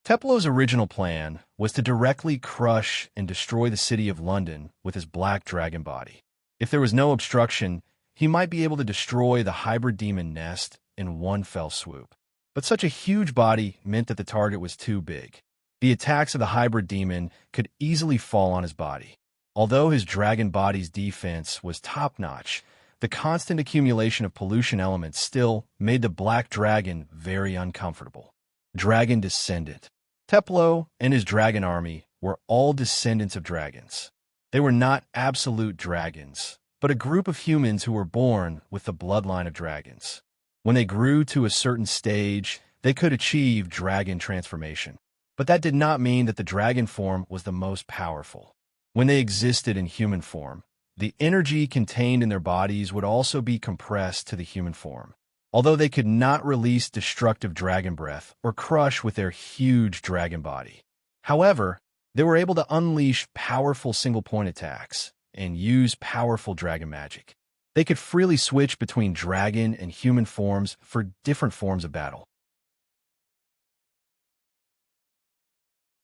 Teplo's original plan was to directly crush and destroy the city of London with his black dragon body. If there was no obstruction, he might be able to destroy the hybrid demon nest in one fell swoop. But such a huge body meant that the target was too big. The attacks of the hybrid demon could easily fall on his body. Although his dragon body's defense was top-notch, the constant accumulation of pollution elements still made the black dragon very uncomfortable. Dragon descendant. Teplo and his dragon army were all descendants of dragons. They were not absolute dragons, but a group of humans who were born with the bloodline of dragons. When they grew to a certain stage, they could achieve dragon transformation. But that did not mean that the dragon form was the most powerful. When they existed in human form, the energy contained in their bodies would also be compressed to the human form. Although they could not release destructive dragon breath or crush with their huge dragon body. However, they were able to unleash powerful single-point attacks and use powerful dragon magic. They could freely switch between dragon and human forms for different forms of battle.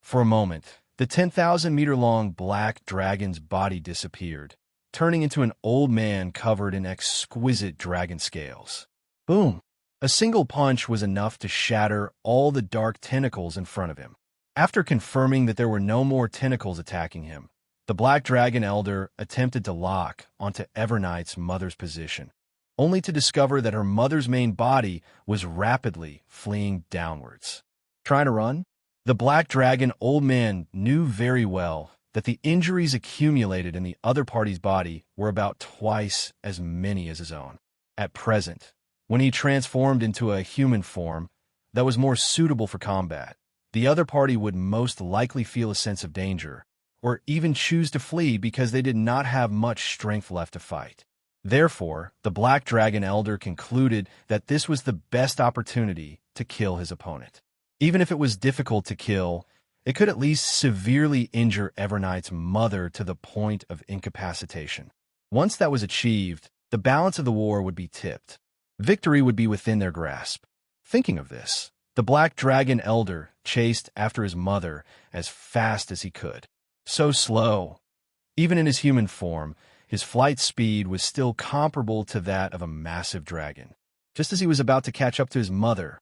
For a moment, the 10,000-meter-long black dragon's body disappeared, turning into an old man covered in exquisite dragon scales. Boom! A single punch was enough to shatter all the dark tentacles in front of him. After confirming that there were no more tentacles attacking him, the Black Dragon Elder attempted to lock onto Evernight's mother's position, only to discover that her mother's main body was rapidly fleeing downwards. Trying to run? The Black Dragon Old Man knew very well that the injuries accumulated in the other party's body were about twice as many as his own. At present, when he transformed into a human form that was more suitable for combat, the other party would most likely feel a sense of danger, or even choose to flee because they did not have much strength left to fight. Therefore, the Black Dragon Elder concluded that this was the best opportunity to kill his opponent. Even if it was difficult to kill, it could at least severely injure Evernight's mother to the point of incapacitation. Once that was achieved, the balance of the war would be tipped. Victory would be within their grasp. Thinking of this, the Black Dragon Elder chased after his mother as fast as he could. So slow. Even in his human form, his flight speed was still comparable to that of a massive dragon. Just as he was about to catch up to his mother,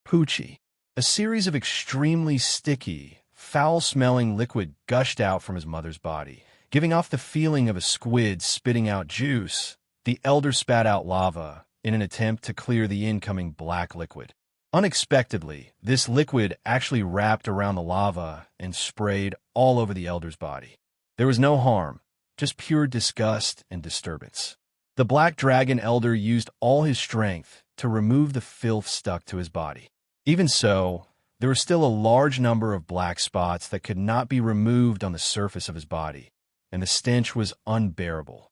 Poochie, a series of extremely sticky, foul-smelling liquid gushed out from his mother's body, giving off the feeling of a squid spitting out juice. The elder spat out lava in an attempt to clear the incoming black liquid. Unexpectedly, this liquid actually wrapped around the lava and sprayed all over the elder's body. There was no harm, just pure disgust and disturbance. The black dragon elder used all his strength to remove the filth stuck to his body. Even so, there were still a large number of black spots that could not be removed on the surface of his body, and the stench was unbearable.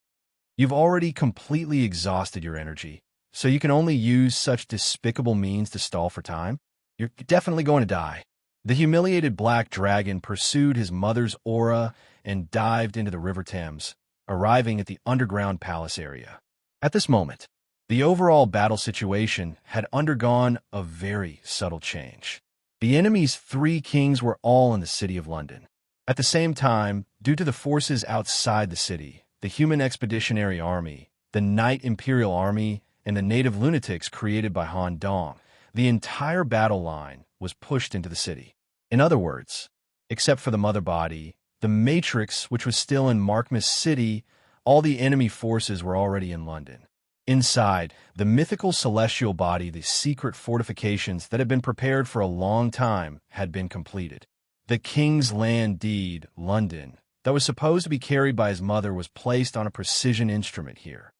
You've already completely exhausted your energy, so you can only use such despicable means to stall for time? You're definitely going to die. The humiliated black dragon pursued his mother's aura and dived into the River Thames, arriving at the underground palace area. At this moment, the overall battle situation had undergone a very subtle change. The enemy's 3 kings were all in the city of London. At the same time, due to the forces outside the city, the Human Expeditionary Army, the Knight Imperial Army, and the native lunatics created by Han Dong, the entire battle line was pushed into the city. In other words, except for the mother body, the Matrix, which was still in Markmas City, all the enemy forces were already in London. Inside, the mythical celestial body, the secret fortifications that had been prepared for a long time, had been completed. The King's Land Deed, London, that was supposed to be carried by his mother, was placed on a precision instrument here.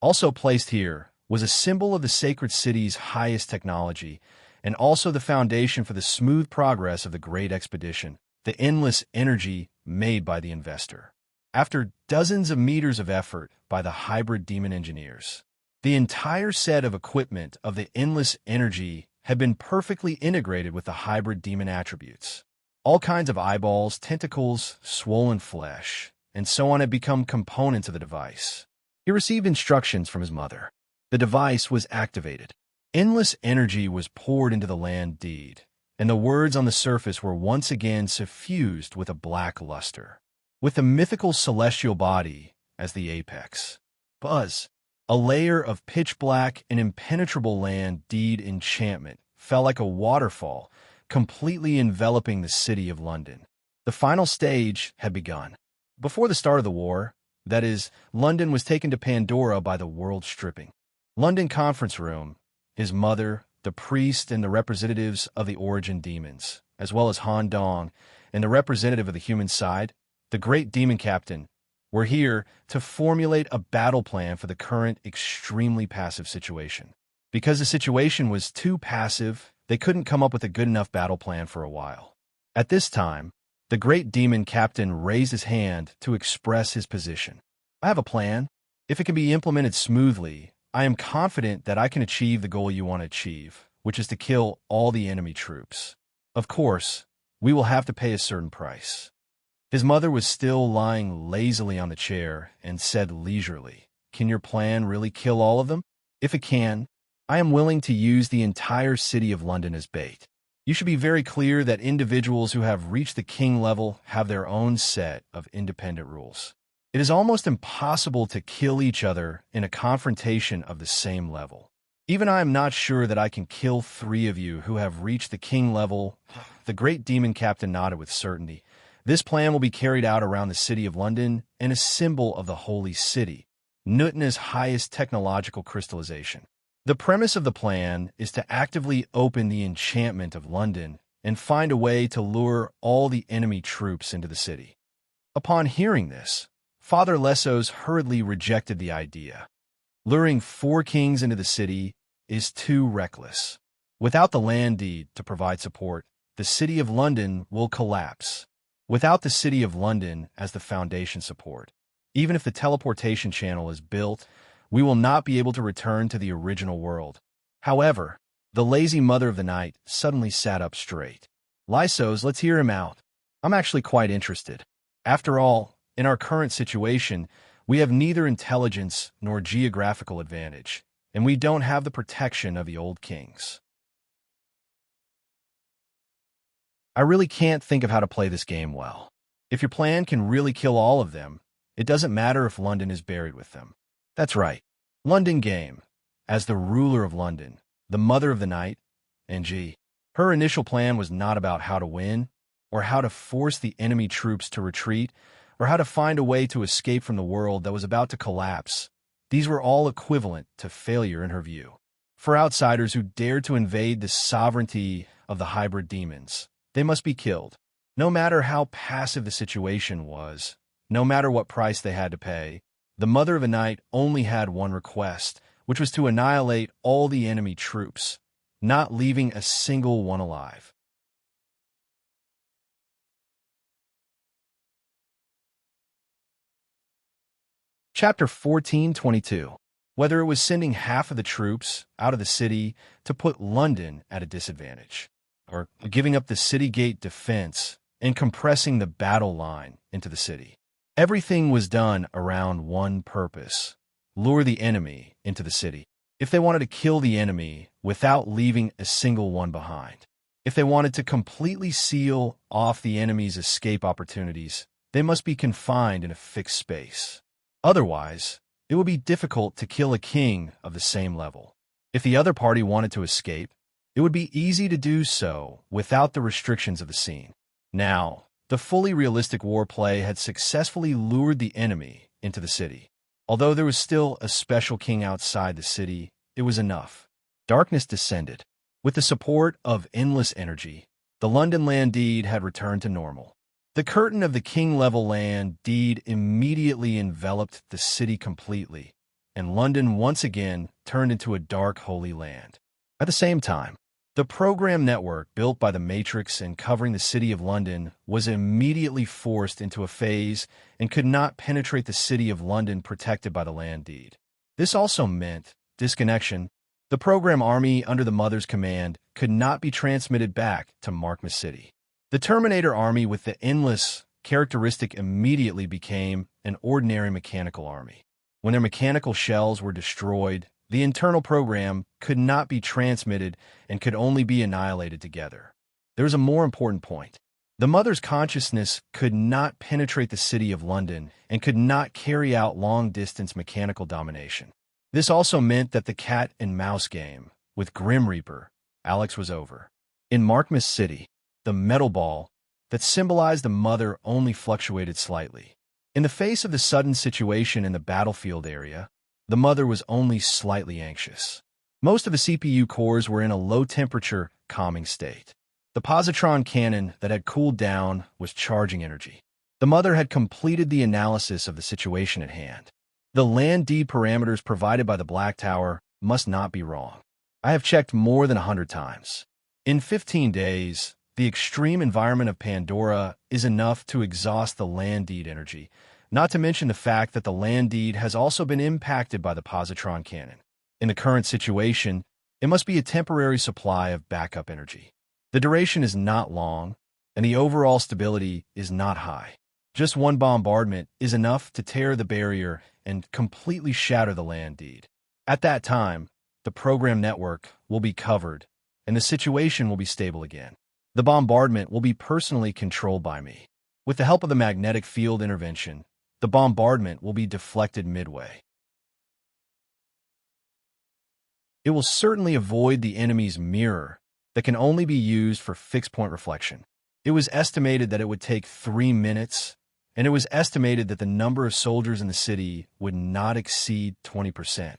Also placed here was a symbol of the sacred city's highest technology, and also the foundation for the smooth progress of the great expedition, the endless energy made by the investor. After dozens of meters of effort by the hybrid demon engineers, the entire set of equipment of the endless energy had been perfectly integrated with the hybrid demon attributes. All kinds of eyeballs, tentacles, swollen flesh, and so on had become components of the device. He received instructions from his mother. The device was activated. Endless energy was poured into the land deed, and the words on the surface were once again suffused with a black luster, with the mythical celestial body as the apex. Buzz, a layer of pitch-black and impenetrable land deed enchantment, fell like a waterfall, completely enveloping the city of London. The final stage had begun. Before the start of the war, that is, London was taken to Pandora by the world stripping. London Conference Room, his mother, the priest, and the representatives of the origin demons, as well as Han Dong and the representative of the human side, the great demon captain, were here to formulate a battle plan for the current extremely passive situation. Because the situation was too passive, they couldn't come up with a good enough battle plan for a while. At this time, the great demon captain raised his hand to express his position. I have a plan. If it can be implemented smoothly, I am confident that I can achieve the goal you want to achieve, which is to kill all the enemy troops. Of course, we will have to pay a certain price. His mother was still lying lazily on the chair and said leisurely, "Can your plan really kill all of them? If it can, I am willing to use the entire city of London as bait. You should be very clear that individuals who have reached the king level have their own set of independent rules. It is almost impossible to kill each other in a confrontation of the same level. Even I am not sure that I can kill 3 of you who have reached the king level." The great demon captain nodded with certainty. This plan will be carried out around the city of London and a symbol of the holy city, Nutna's highest technological crystallization. The premise of the plan is to actively open the enchantment of London and find a way to lure all the enemy troops into the city. Upon hearing this, Father Lessos hurriedly rejected the idea. Luring 4 kings into the city is too reckless. Without the land deed to provide support, the city of London will collapse. Without the city of London as the foundation support, even if the teleportation channel is built, we will not be able to return to the original world. However, the lazy mother of the night suddenly sat up straight. "Lysos, let's hear him out. I'm actually quite interested. After all, in our current situation, we have neither intelligence nor geographical advantage, and we don't have the protection of the old kings. I really can't think of how to play this game well. If your plan can really kill all of them, it doesn't matter if London is buried with them." That's right. London game, as the ruler of London, the mother of the night, and her initial plan was not about how to win or how to force the enemy troops to retreat, or how to find a way to escape from the world that was about to collapse. These were all equivalent to failure in her view. For outsiders who dared to invade the sovereignty of the hybrid demons, they must be killed. No matter how passive the situation was, no matter what price they had to pay, the Mother of the Night only had one request, which was to annihilate all the enemy troops, not leaving a single one alive. Chapter 14:22. Whether it was sending half of the troops out of the city to put London at a disadvantage, or giving up the city gate defense and compressing the battle line into the city. Everything was done around one purpose: lure the enemy into the city. If they wanted to kill the enemy without leaving a single one behind, if they wanted to completely seal off the enemy's escape opportunities, they must be confined in a fixed space. Otherwise, it would be difficult to kill a king of the same level. If the other party wanted to escape, it would be easy to do so without the restrictions of the scene. Now, the fully realistic war play had successfully lured the enemy into the city. Although there was still a special king outside the city, it was enough. Darkness descended. With the support of endless energy, the London land deed had returned to normal. The curtain of the king-level land deed immediately enveloped the city completely, and London once again turned into a dark holy land. At the same time, the program network built by the Matrix and covering the city of London was immediately forced into a phase and could not penetrate the city of London protected by the land deed. This also meant disconnection. The program army under the Mother's command could not be transmitted back to Markmas City. The Terminator army with the endless characteristic immediately became an ordinary mechanical army. When their mechanical shells were destroyed, the internal program could not be transmitted and could only be annihilated together. There was a more important point. The Mother's consciousness could not penetrate the city of London and could not carry out long-distance mechanical domination. This also meant that the cat and mouse game with Grim Reaper, Alex, was over. In Markmas City, the metal ball that symbolized the Mother only fluctuated slightly. In the face of the sudden situation in the battlefield area, the Mother was only slightly anxious. Most of the CPU cores were in a low-temperature, calming state. The positron cannon that had cooled down was charging energy. The Mother had completed the analysis of the situation at hand. The land deed parameters provided by the Black Tower must not be wrong. I have checked more than 100 times. In 15 days, the extreme environment of Pandora is enough to exhaust the land deed energy, not to mention the fact that the land deed has also been impacted by the positron cannon. In the current situation, it must be a temporary supply of backup energy. The duration is not long, and the overall stability is not high. Just one bombardment is enough to tear the barrier and completely shatter the land deed. At that time, the program network will be covered, and the situation will be stable again. The bombardment will be personally controlled by me. With the help of the magnetic field intervention, the bombardment will be deflected midway. It will certainly avoid the enemy's mirror that can only be used for fixed-point reflection. It was estimated that it would take 3 minutes, and it was estimated that the number of soldiers in the city would not exceed 20%.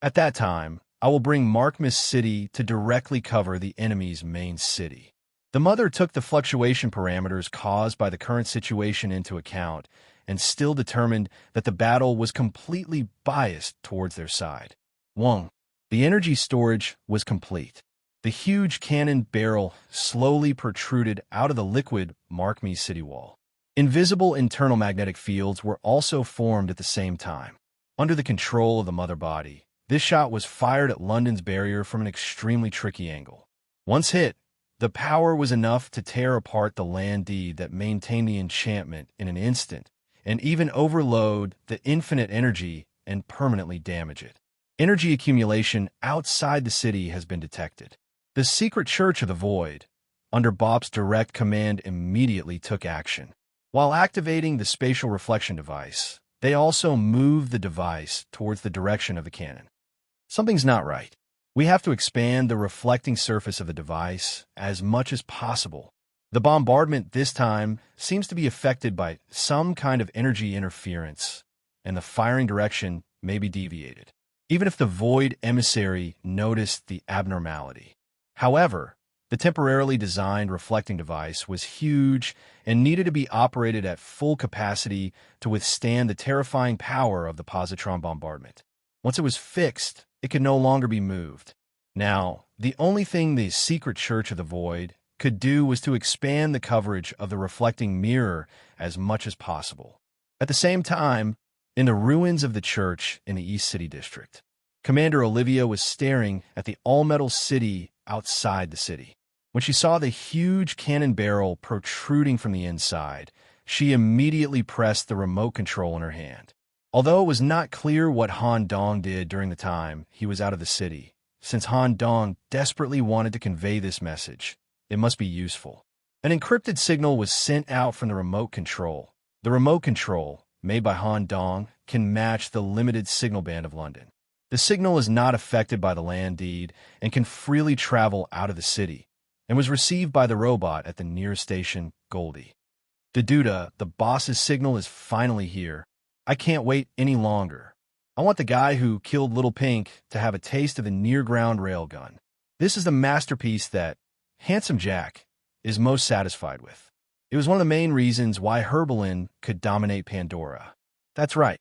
At that time, I will bring Markmas City to directly cover the enemy's main city. The Mother took the fluctuation parameters caused by the current situation into account and still determined that the battle was completely biased towards their side. 1. The energy storage was complete. The huge cannon barrel slowly protruded out of the liquid Markmas City wall. Invisible internal magnetic fields were also formed at the same time. Under the control of the Mother body, this shot was fired at London's barrier from an extremely tricky angle. Once hit, the power was enough to tear apart the land deed that maintained the enchantment in an instant, and even overload the infinite energy and permanently damage it. Energy accumulation outside the city has been detected. The secret Church of the Void, under Bob's direct command, immediately took action. While activating the spatial reflection device, they also moved the device towards the direction of the cannon. Something's not right. We have to expand the reflecting surface of the device as much as possible The bombardment this time seems to be affected by some kind of energy interference, and the firing direction may be deviated, even if the Void emissary noticed the abnormality. However, the temporarily designed reflecting device was huge and needed to be operated at full capacity to withstand the terrifying power of the positron bombardment. Once it was fixed, it could no longer be moved. Now, the only thing the secret Church of the Void could do was to expand the coverage of the reflecting mirror as much as possible. At the same time, in the ruins of the church in the East City District, Commander Olivia was staring at the all-metal city outside the city. When she saw the huge cannon barrel protruding from the inside, she immediately pressed the remote control in her hand. Although it was not clear what Han Dong did during the time he was out of the city, since Han Dong desperately wanted to convey this message, it must be useful. An encrypted signal was sent out from the remote control. The remote control, made by Han Dong, can match the limited signal band of London. The signal is not affected by the land deed and can freely travel out of the city, and was received by the robot at the nearest station, Goldie. Deduda, the boss's signal is finally here. I can't wait any longer. I want the guy who killed Little Pink to have a taste of the near-ground railgun. This is the masterpiece that Handsome Jack is most satisfied with. It was one of the main reasons why Herbalin could dominate Pandora. That's right.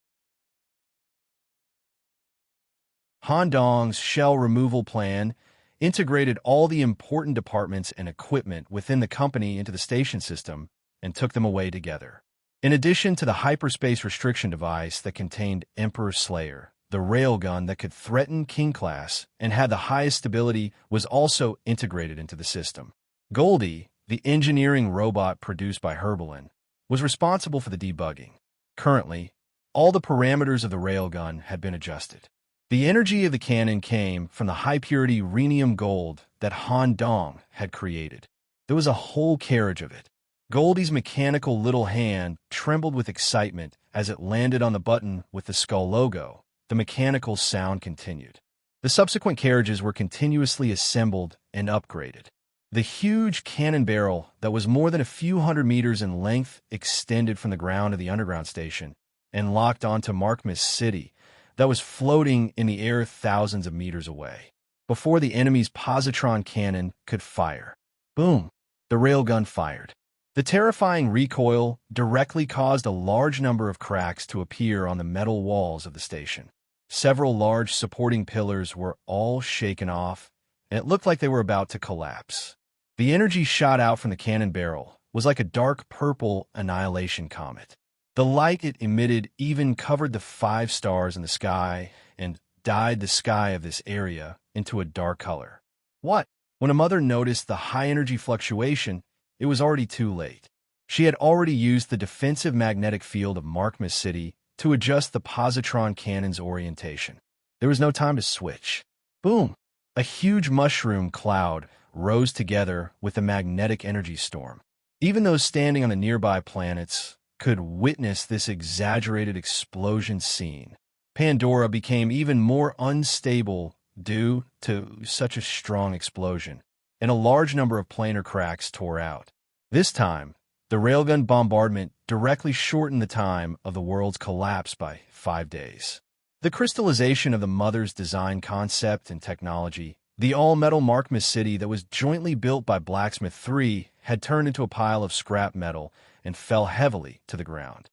Han Dong's shell removal plan integrated all the important departments and equipment within the company into the station system and took them away together. In addition to the hyperspace restriction device that contained Emperor Slayer, the railgun that could threaten King Class and had the highest stability was also integrated into the system. Goldie, the engineering robot produced by Herbalin, was responsible for the debugging. Currently, all the parameters of the railgun had been adjusted. The energy of the cannon came from the high-purity rhenium gold that Han Dong had created. There was a whole carriage of it. Goldie's mechanical little hand trembled with excitement as it landed on the button with the skull logo. The mechanical sound continued. The subsequent carriages were continuously assembled and upgraded. The huge cannon barrel that was more than a few hundred meters in length extended from the ground of the underground station and locked onto Markmas City that was floating in the air thousands of meters away. Before the enemy's positron cannon could fire. Boom! The railgun fired. The terrifying recoil directly caused a large number of cracks to appear on the metal walls of the station. Several large supporting pillars were all shaken off, and it looked like they were about to collapse. The energy shot out from the cannon barrel was like a dark purple annihilation comet. The light it emitted even covered the 5 stars in the sky and dyed the sky of this area into a dark color. What? When a mother noticed the high-energy fluctuation, it was already too late. She had already used the defensive magnetic field of Markmas City to adjust the positron cannon's orientation. There was no time to switch. Boom! A huge mushroom cloud rose together with a magnetic energy storm. Even those standing on the nearby planets could witness this exaggerated explosion scene. Pandora became even more unstable due to such a strong explosion, and a large number of planar cracks tore out. This time, the railgun bombardment directly shortened the time of the world's collapse by 5 days. The crystallization of the mother's design concept and technology, the all-metal Markmas City that was jointly built by Blacksmith 3, had turned into a pile of scrap metal and fell heavily to the ground.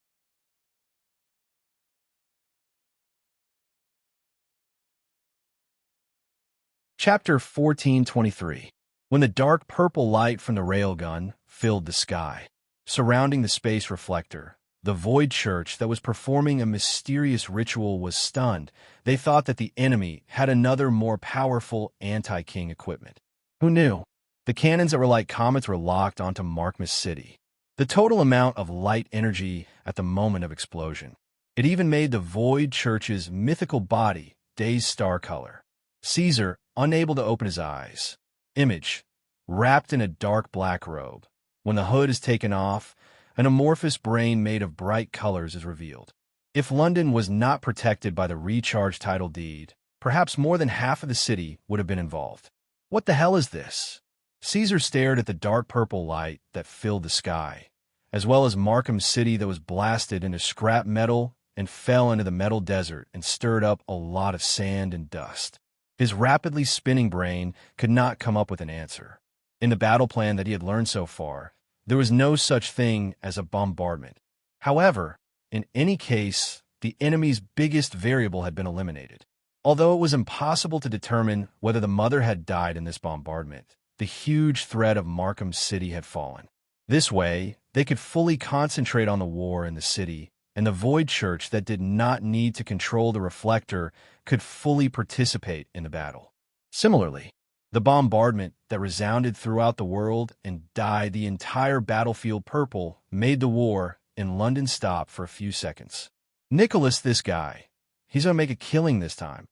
Chapter 1423. When the dark purple light from the railgun filled the sky, surrounding the space reflector, the Void Church that was performing a mysterious ritual was stunned. They thought that the enemy had another more powerful anti-king equipment. Who knew? The cannons that were like comets were locked onto Markmas City. The total amount of light energy at the moment of explosion. It even made the Void Church's mythical body daze star color. Caesar, unable to open his eyes. Image, wrapped in a dark black robe. When the hood is taken off, an amorphous brain made of bright colors is revealed. If London was not protected by the recharge title deed, perhaps more than half of the city would have been involved. What the hell is this? Caesar stared at the dark purple light that filled the sky, as well as Markham City that was blasted into scrap metal and fell into the metal desert and stirred up a lot of sand and dust. His rapidly spinning brain could not come up with an answer. In the battle plan that he had learned so far, there was no such thing as a bombardment. However, in any case, the enemy's biggest variable had been eliminated. Although it was impossible to determine whether the mother had died in this bombardment, the huge threat of Markham City had fallen. This way, they could fully concentrate on the war in the city, and the Void Church that did not need to control the reflector could fully participate in the battle. Similarly, the bombardment that resounded throughout the world and dyed the entire battlefield purple made the war in London stop for a few seconds. Nicholas, this guy, he's gonna make a killing this time.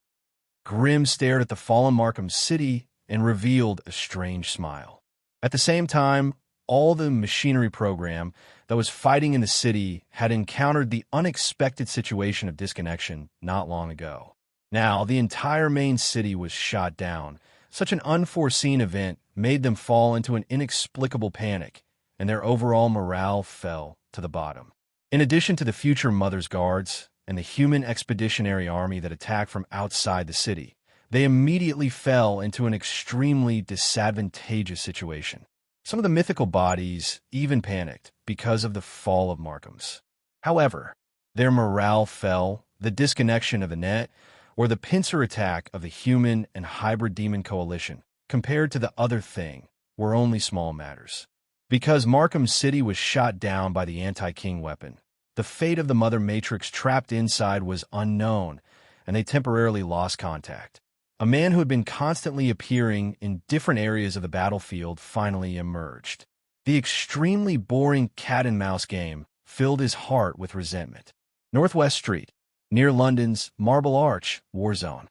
Grim stared at the fallen Markham City and revealed a strange smile. At the same time, all the machinery program that was fighting in the city had encountered the unexpected situation of disconnection not long ago. Now, the entire main city was shot down. Such an unforeseen event made them fall into an inexplicable panic, and their overall morale fell to the bottom. In addition to the future Mother's Guards and the human expeditionary army that attacked from outside the city, they immediately fell into an extremely disadvantageous situation. Some of the mythical bodies even panicked because of the fall of Markham's. However, their morale fell, the disconnection of the net, or the pincer attack of the human and hybrid demon coalition, compared to the other thing, were only small matters. Because Markham City was shot down by the anti-king weapon, the fate of the Mother Matrix trapped inside was unknown, and they temporarily lost contact. A man who had been constantly appearing in different areas of the battlefield finally emerged. The extremely boring cat-and-mouse game filled his heart with resentment. Northwest Street, near London's Marble Arch war zone.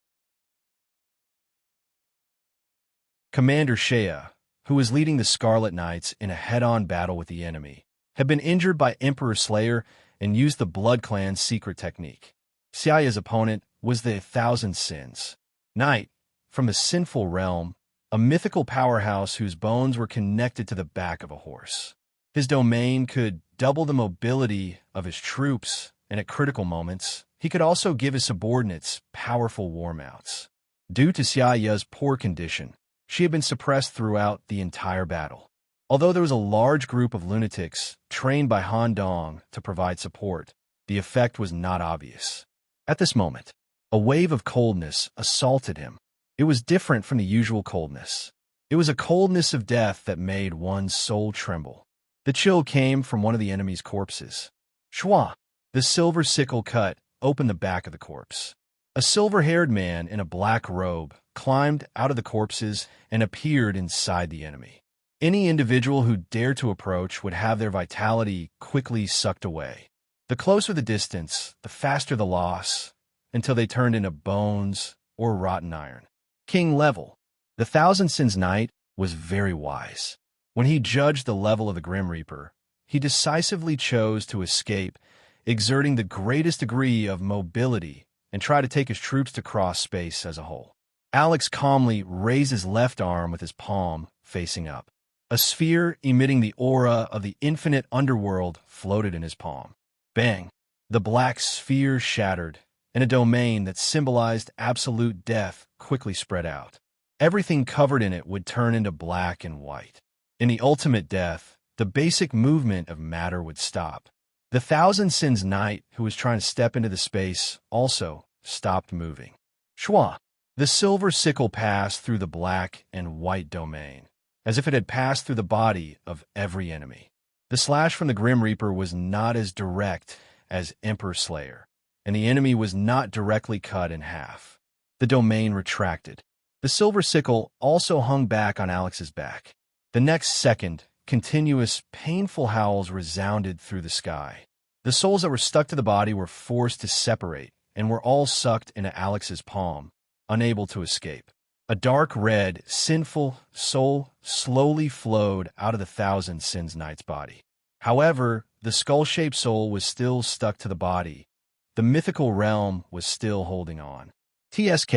Commander Shea, who was leading the Scarlet Knights in a head-on battle with the enemy, had been injured by Emperor Slayer and used the Blood Clan's secret technique. Xiaoya's opponent was the 1,000 Sins Knight, from a sinful realm, a mythical powerhouse whose bones were connected to the back of a horse. His domain could double the mobility of his troops, and at critical moments, he could also give his subordinates powerful war mounts. Due to Xiaoya's poor condition, she had been suppressed throughout the entire battle. Although there was a large group of lunatics trained by Han Dong to provide support, the effect was not obvious. At this moment, a wave of coldness assaulted him. It was different from the usual coldness. It was a coldness of death that made one's soul tremble. The chill came from one of the enemy's corpses. Shua, the silver sickle cut, opened the back of the corpse. A silver-haired man in a black robe climbed out of the corpses and appeared inside the enemy. Any individual who dared to approach would have their vitality quickly sucked away. The closer the distance, the faster the loss, until they turned into bones or rotten iron. King Level, the 1,000 Sins Knight, was very wise. When he judged the level of the Grim Reaper, he decisively chose to escape, exerting the greatest degree of mobility and try to take his troops to cross space as a whole. Alex calmly raised his left arm with his palm facing up. A sphere emitting the aura of the infinite underworld floated in his palm. Bang! The black sphere shattered, and a domain that symbolized absolute death quickly spread out. Everything covered in it would turn into black and white. In the ultimate death, the basic movement of matter would stop. The 1,000 Sins Knight, who was trying to step into the space, also stopped moving. Shua, the silver sickle passed through the black and white domain, as if it had passed through the body of every enemy. The slash from the Grim Reaper was not as direct as Emperor Slayer, and the enemy was not directly cut in half. The domain retracted. The silver sickle also hung back on Alex's back. The next second, continuous, painful howls resounded through the sky. The souls that were stuck to the body were forced to separate and were all sucked into Alex's palm, unable to escape. A dark red, sinful soul slowly flowed out of the 1,000 Sins Knight's body. However, the skull-shaped soul was still stuck to the body. The mythical realm was still holding on. TSK.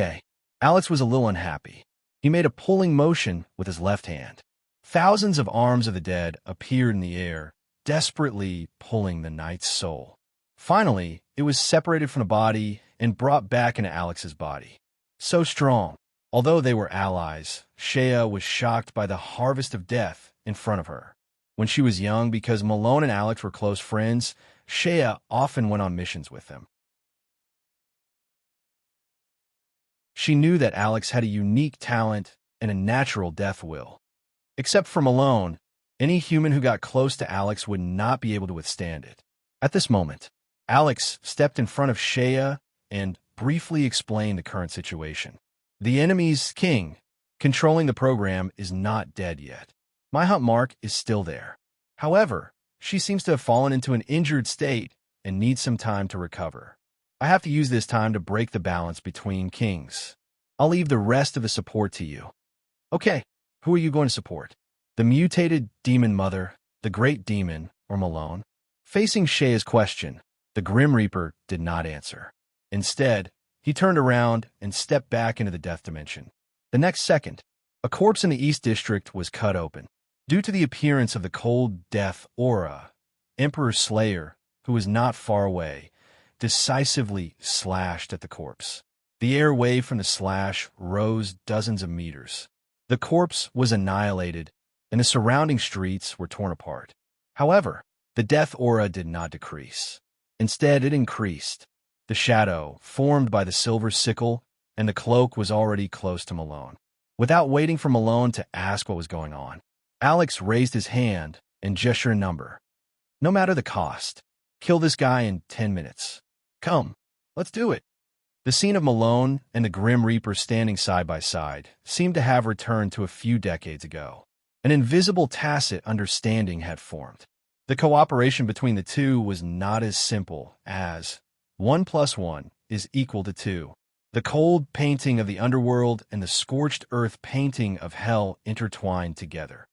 Alex was a little unhappy. He made a pulling motion with his left hand. Thousands of arms of the dead appeared in the air, desperately pulling the knight's soul. Finally, it was separated from the body and brought back into Alex's body. So strong. Although they were allies, Shea was shocked by the harvest of death in front of her. When she was young, because Malone and Alex were close friends, Shea often went on missions with them. She knew that Alex had a unique talent and a natural death will. Except for Malone, any human who got close to Alex would not be able to withstand it. At this moment, Alex stepped in front of Shea and briefly explained the current situation. The enemy's king, controlling the program, is not dead yet. My hunt mark is still there. However, she seems to have fallen into an injured state and needs some time to recover. I have to use this time to break the balance between kings. I'll leave the rest of the support to you. Okay, who are you going to support? The mutated demon mother, the great demon, or Malone? Facing Shea's question, the Grim Reaper did not answer. Instead, he turned around and stepped back into the death dimension. The next second, a corpse in the East District was cut open. Due to the appearance of the cold death aura, Emperor Slayer, who was not far away, decisively slashed at the corpse. The air wave from the slash rose dozens of meters. The corpse was annihilated, and the surrounding streets were torn apart. However, the death aura did not decrease. Instead, it increased. The shadow formed by the silver sickle, and the cloak was already close to Malone. Without waiting for Malone to ask what was going on, Alex raised his hand and gestured a number. No matter the cost, kill this guy in 10 minutes. Come, let's do it. The scene of Malone and the Grim Reaper standing side by side seemed to have returned to a few decades ago. An invisible tacit understanding had formed. The cooperation between the two was not as simple as 1 + 1 = 2. The cold painting of the underworld and the scorched earth painting of hell intertwined together.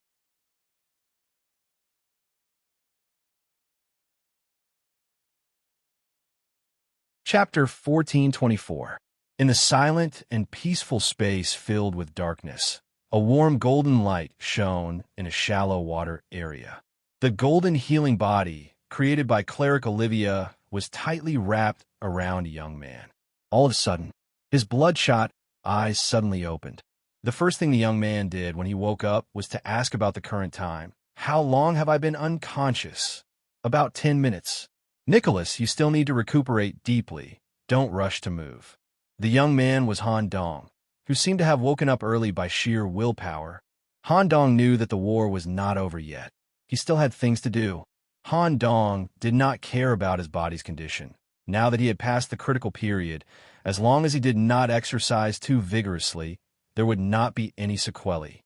Chapter 1424. In the silent and peaceful space filled with darkness, a warm golden light shone in a shallow water area. The golden healing body, created by Cleric Olivia, was tightly wrapped around a young man. All of a sudden, his bloodshot eyes suddenly opened. The first thing the young man did when he woke up was to ask about the current time. How long have I been unconscious? About 10 minutes. Nicholas, you still need to recuperate deeply. Don't rush to move. The young man was Han Dong, who seemed to have woken up early by sheer willpower. Han Dong knew that the war was not over yet. He still had things to do. Han Dong did not care about his body's condition. Now that he had passed the critical period, as long as he did not exercise too vigorously, there would not be any sequelae.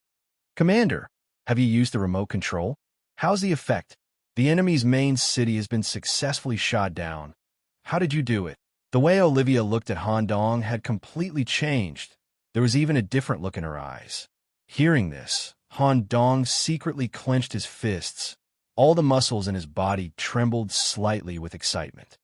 Commander, have you used the remote control? How's the effect? The enemy's main city has been successfully shot down. How did you do it? The way Olivia looked at Han Dong had completely changed. There was even a different look in her eyes. Hearing this, Han Dong secretly clenched his fists. All the muscles in his body trembled slightly with excitement.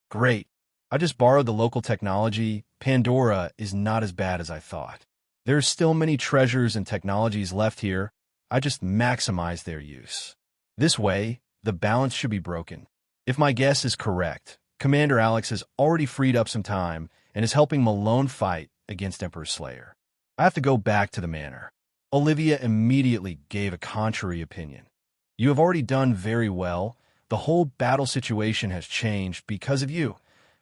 Great. I just borrowed the local technology. Pandora is not as bad as I thought. There are still many treasures and technologies left here. I just maximized their use. This way, the balance should be broken. If my guess is correct, Commander Alex has already freed up some time and is helping Malone fight against Emperor Slayer. I have to go back to the manor. Olivia immediately gave a contrary opinion. You have already done very well. The whole battle situation has changed because of you.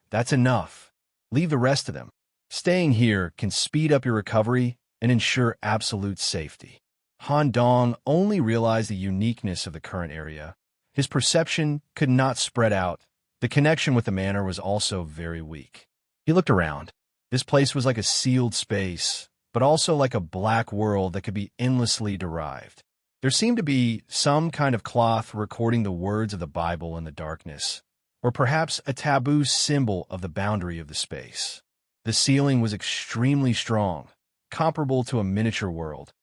That's enough. Leave the rest of them. Staying here can speed up your recovery and ensure absolute safety. Han Dong only realized the uniqueness of the current area. His perception could not spread out. The connection with the manor was also very weak. He looked around. This place was like a sealed space, but also like a black world that could be endlessly derived. There seemed to be some kind of cloth recording the words of the Bible in the darkness, or perhaps a taboo symbol of the boundary of the space. The ceiling was extremely strong, comparable to a miniature world.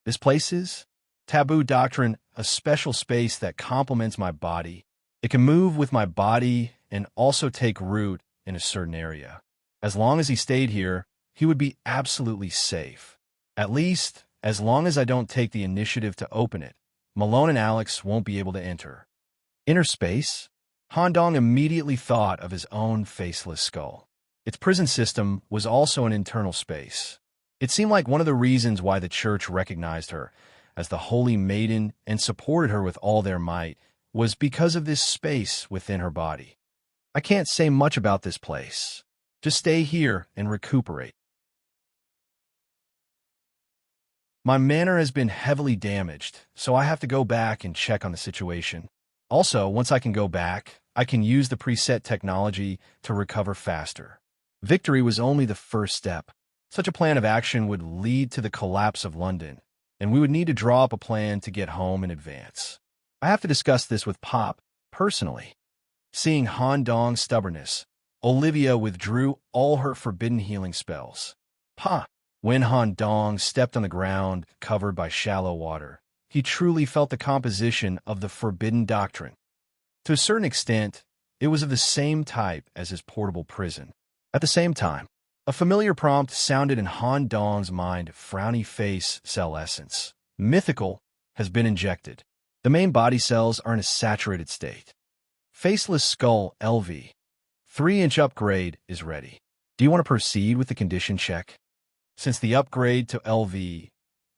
This place is taboo doctrine, a special space that complements my body. It can move with my body and also take root in a certain area. As long as he stayed here, he would be absolutely safe. At least, as long as I don't take the initiative to open it, Malone and Alex won't be able to enter. Inner space? Han Dong immediately thought of his own faceless skull. Its prison system was also an internal space. It seemed like one of the reasons why the church recognized her as the holy maiden and supported her with all their might was because of this space within her body. I can't say much about this place. Just stay here and recuperate. My manor has been heavily damaged, so I have to go back and check on the situation. Also, once I can go back, I can use the preset technology to recover faster. Victory was only the first step. Such a plan of action would lead to the collapse of London, and we would need to draw up a plan to get home in advance. I have to discuss this with Pop, personally. Seeing Han Dong's stubbornness, Olivia withdrew all her forbidden healing spells. When Han Dong stepped on the ground covered by shallow water, he truly felt the composition of the forbidden doctrine. To a certain extent, it was of the same type as his portable prison. At the same time, a familiar prompt sounded in Han Dong's mind: frowny face cell essence. Mythical has been injected. The main body cells are in a saturated state. Faceless skull LV. 3-inch upgrade is ready. Do you want to proceed with the condition check? Since the upgrade to LV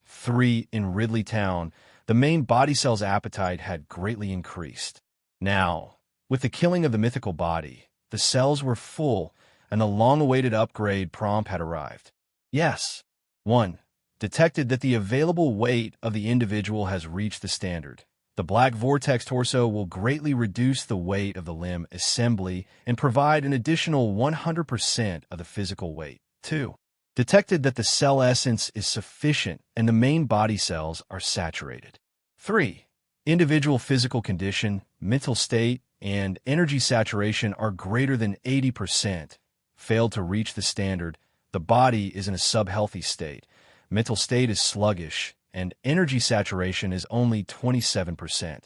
3 in Ridley Town, the main body cell's appetite had greatly increased. Now, with the killing of the mythical body, the cells were full, and the long-awaited upgrade prompt had arrived. Yes. 1. Detected that the available weight of the individual has reached the standard. The black vortex torso will greatly reduce the weight of the limb assembly and provide an additional 100% of the physical weight. 2. Detected that the cell essence is sufficient and the main body cells are saturated. 3. Individual physical condition, mental state, and energy saturation are greater than 80%. Failed to reach the standard, the body is in a sub-healthy state. Mental state is sluggish, and energy saturation is only 27%.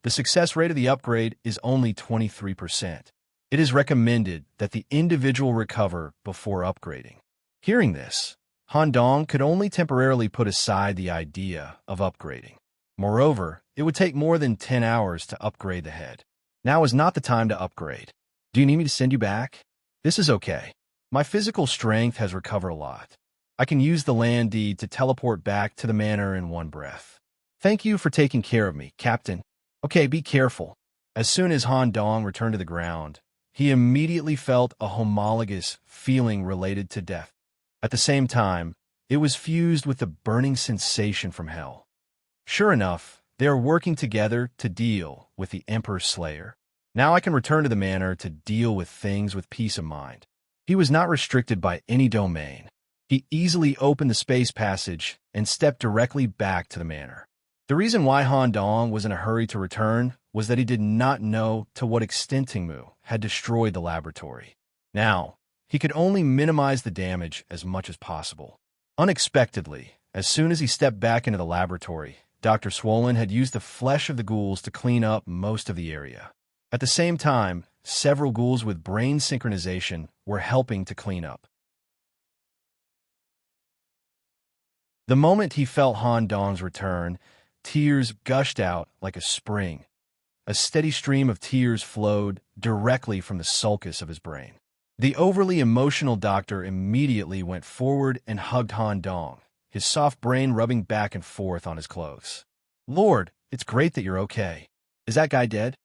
The success rate of the upgrade is only 23%. It is recommended that the individual recover before upgrading. Hearing this, Han Dong could only temporarily put aside the idea of upgrading. Moreover, it would take more than 10 hours to upgrade the head. Now is not the time to upgrade. Do you need me to send you back? This is okay. My physical strength has recovered a lot. I can use the land deed to teleport back to the manor in one breath. Thank you for taking care of me, Captain. Okay, be careful. As soon as Han Dong returned to the ground, he immediately felt a homologous feeling related to death. At the same time, it was fused with the burning sensation from hell. Sure enough, they are working together to deal with the Emperor's Slayer. Now I can return to the manor to deal with things with peace of mind. He was not restricted by any domain. He easily opened the space passage and stepped directly back to the manor. The reason why Han Dong was in a hurry to return was that he did not know to what extent Tingmu had destroyed the laboratory. Now, he could only minimize the damage as much as possible. Unexpectedly, as soon as he stepped back into the laboratory, Dr. Swollen had used the flesh of the ghouls to clean up most of the area. At the same time, several ghouls with brain synchronization were helping to clean up. The moment he felt Han Dong's return, tears gushed out like a spring. A steady stream of tears flowed directly from the sulcus of his brain. The overly emotional doctor immediately went forward and hugged Han Dong, his soft brain rubbing back and forth on his clothes. Lord, it's great that you're okay. Is that guy dead?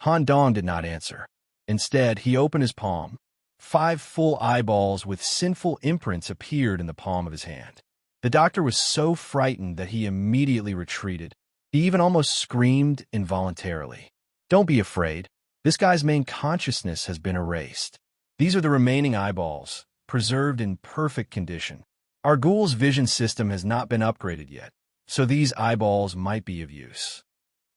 Han Dong did not answer. Instead, he opened his palm. 5 full eyeballs with sinful imprints appeared in the palm of his hand. The doctor was so frightened that he immediately retreated. He even almost screamed involuntarily. Don't be afraid. This guy's main consciousness has been erased. These are the remaining eyeballs, preserved in perfect condition. Our ghoul's vision system has not been upgraded yet, so these eyeballs might be of use.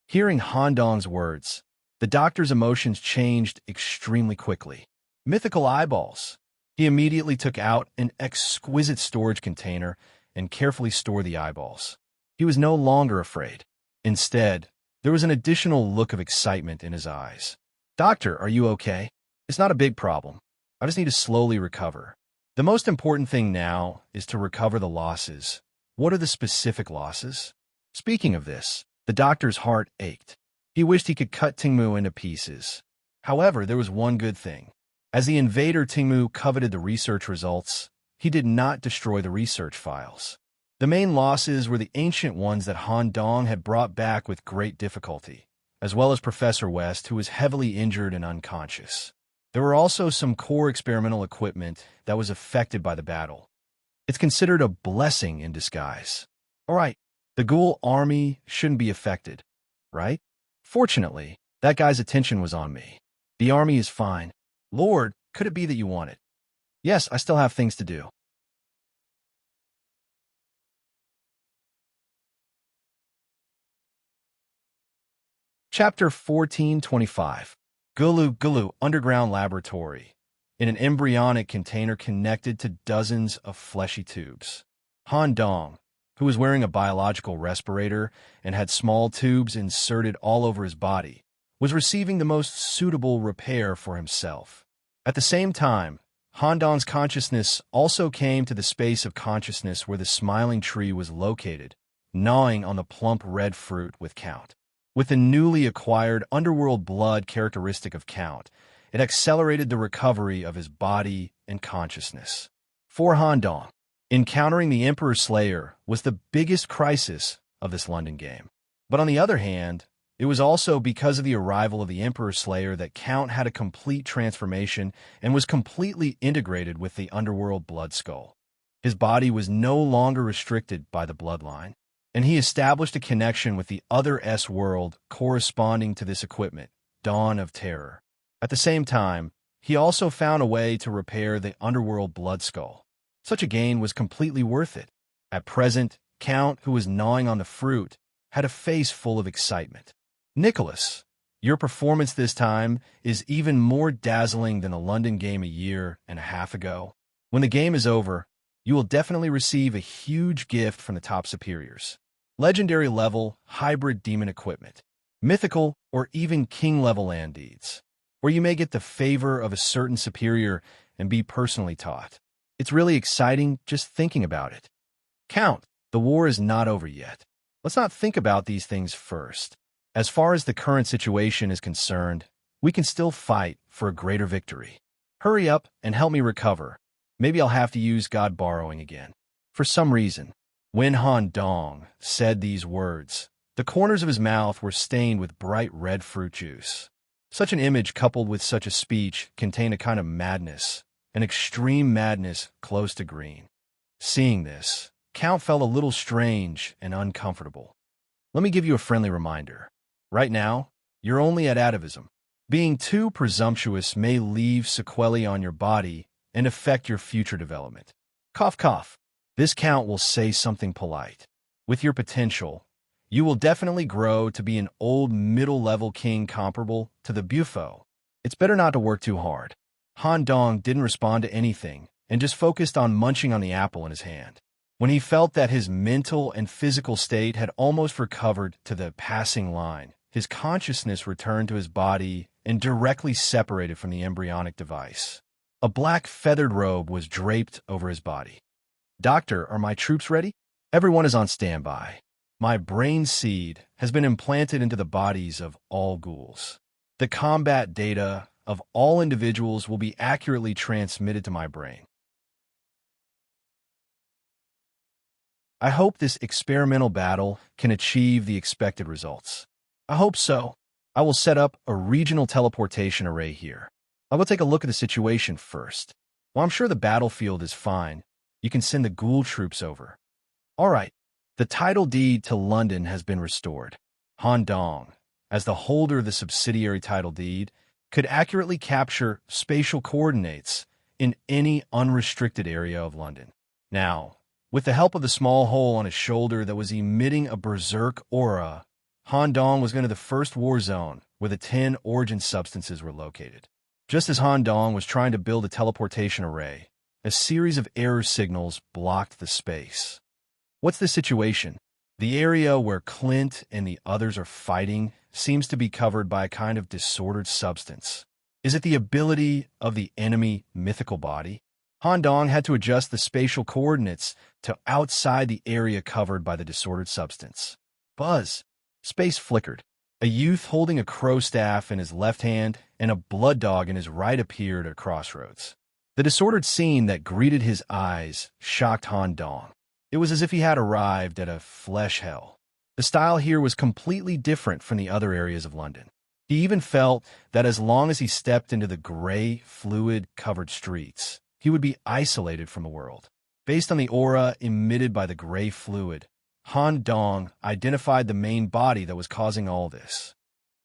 Hearing Han Dong's words, the doctor's emotions changed extremely quickly. Mythical eyeballs. He immediately took out an exquisite storage container and carefully stored the eyeballs. He was no longer afraid. Instead, there was an additional look of excitement in his eyes. Doctor, are you okay? It's not a big problem. I just need to slowly recover. The most important thing now is to recover the losses. What are the specific losses? Speaking of this, the doctor's heart ached. He wished he could cut Tingmu into pieces. However, there was one good thing. As the invader Tingmu coveted the research results, he did not destroy the research files. The main losses were the ancient ones that Han Dong had brought back with great difficulty, as well as Professor West, who was heavily injured and unconscious. There were also some core experimental equipment that was affected by the battle. It's considered a blessing in disguise. All right, the ghoul army shouldn't be affected, right? Fortunately, that guy's attention was on me. The army is fine. Lord, could it be that you want it? Yes, I still have things to do. Chapter 1425. Gulu Gulu Underground Laboratory. In an embryonic container connected to dozens of fleshy tubes. Han Dong, who was wearing a biological respirator and had small tubes inserted all over his body, was receiving the most suitable repair for himself. At the same time, Han Dong's consciousness also came to the space of consciousness where the smiling tree was located, gnawing on the plump red fruit with Count. With the newly acquired underworld blood characteristic of Count, it accelerated the recovery of his body and consciousness. For Han Dong, encountering the Emperor Slayer was the biggest crisis of this London game. But on the other hand, it was also because of the arrival of the Emperor Slayer that Count had a complete transformation and was completely integrated with the underworld blood skull. His body was no longer restricted by the bloodline, and he established a connection with the other S-world corresponding to this equipment, Dawn of Terror. At the same time, he also found a way to repair the underworld blood skull. Such a gain was completely worth it. At present, Count, who was gnawing on the fruit, had a face full of excitement. Nicholas, your performance this time is even more dazzling than the London game a year and a half ago. When the game is over, you will definitely receive a huge gift from the top superiors. Legendary level, hybrid demon equipment, mythical or even king level land deeds, where you may get the favor of a certain superior and be personally taught. It's really exciting just thinking about it. Count, the war is not over yet. Let's not think about these things first. As far as the current situation is concerned, we can still fight for a greater victory. Hurry up and help me recover. Maybe I'll have to use God borrowing again. For some reason, when Han Dong said these words, the corners of his mouth were stained with bright red fruit juice. Such an image coupled with such a speech contained a kind of madness, an extreme madness close to green. Seeing this, Count felt a little strange and uncomfortable. Let me give you a friendly reminder. Right now, you're only at atavism. Being too presumptuous may leave sequelae on your body and affect your future development. Cough, cough. This Count will say something polite. With your potential, you will definitely grow to be an old middle-level king comparable to the Bufo. It's better not to work too hard. Han Dong didn't respond to anything and just focused on munching on the apple in his hand. When he felt that his mental and physical state had almost recovered to the passing line, his consciousness returned to his body and directly separated from the embryonic device. A black feathered robe was draped over his body. Doctor, are my troops ready? Everyone is on standby. My brain seed has been implanted into the bodies of all ghouls. The combat data of all individuals will be accurately transmitted to my brain. I hope this experimental battle can achieve the expected results. I hope so. I will set up a regional teleportation array here. I will take a look at the situation first. While I'm sure the battlefield is fine, you can send the ghoul troops over. All right. The title deed to London has been restored. Han Dong, as the holder of the subsidiary title deed, could accurately capture spatial coordinates in any unrestricted area of London. Now, with the help of the small hole on his shoulder that was emitting a berserk aura, Han Dong was going to the first war zone where the 10 origin substances were located. Just as Han Dong was trying to build a teleportation array, a series of error signals blocked the space. What's the situation? The area where Clint and the others are fighting seems to be covered by a kind of disordered substance. Is it the ability of the enemy mythical body? Han Dong had to adjust the spatial coordinates to outside the area covered by the disordered substance. Buzz. Space flickered. A youth holding a crow staff in his left hand and a blood dog in his right appeared at a crossroads. The disordered scene that greeted his eyes shocked Han Dong. It was as if he had arrived at a flesh hell. The style here was completely different from the other areas of London. He even felt that as long as he stepped into the gray, fluid-covered streets, he would be isolated from the world. Based on the aura emitted by the gray fluid, Han Dong identified the main body that was causing all this.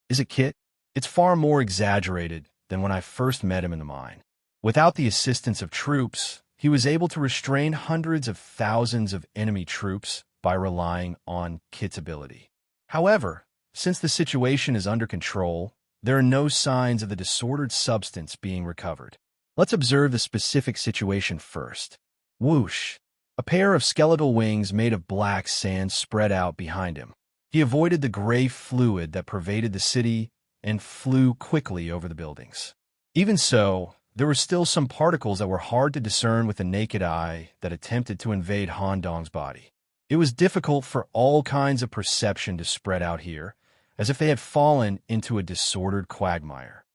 Is it Kit? It's far more exaggerated than when I first met him in the mine. Without the assistance of troops, he was able to restrain hundreds of thousands of enemy troops by relying on Kit's ability. However, since the situation is under control, there are no signs of the disordered substance being recovered. Let's observe the specific situation first. Whoosh! A pair of skeletal wings made of black sand spread out behind him. He avoided the gray fluid that pervaded the city and flew quickly over the buildings. Even so, there were still some particles that were hard to discern with the naked eye that attempted to invade Han Dong's body. It was difficult for all kinds of perception to spread out here, as if they had fallen into a disordered quagmire.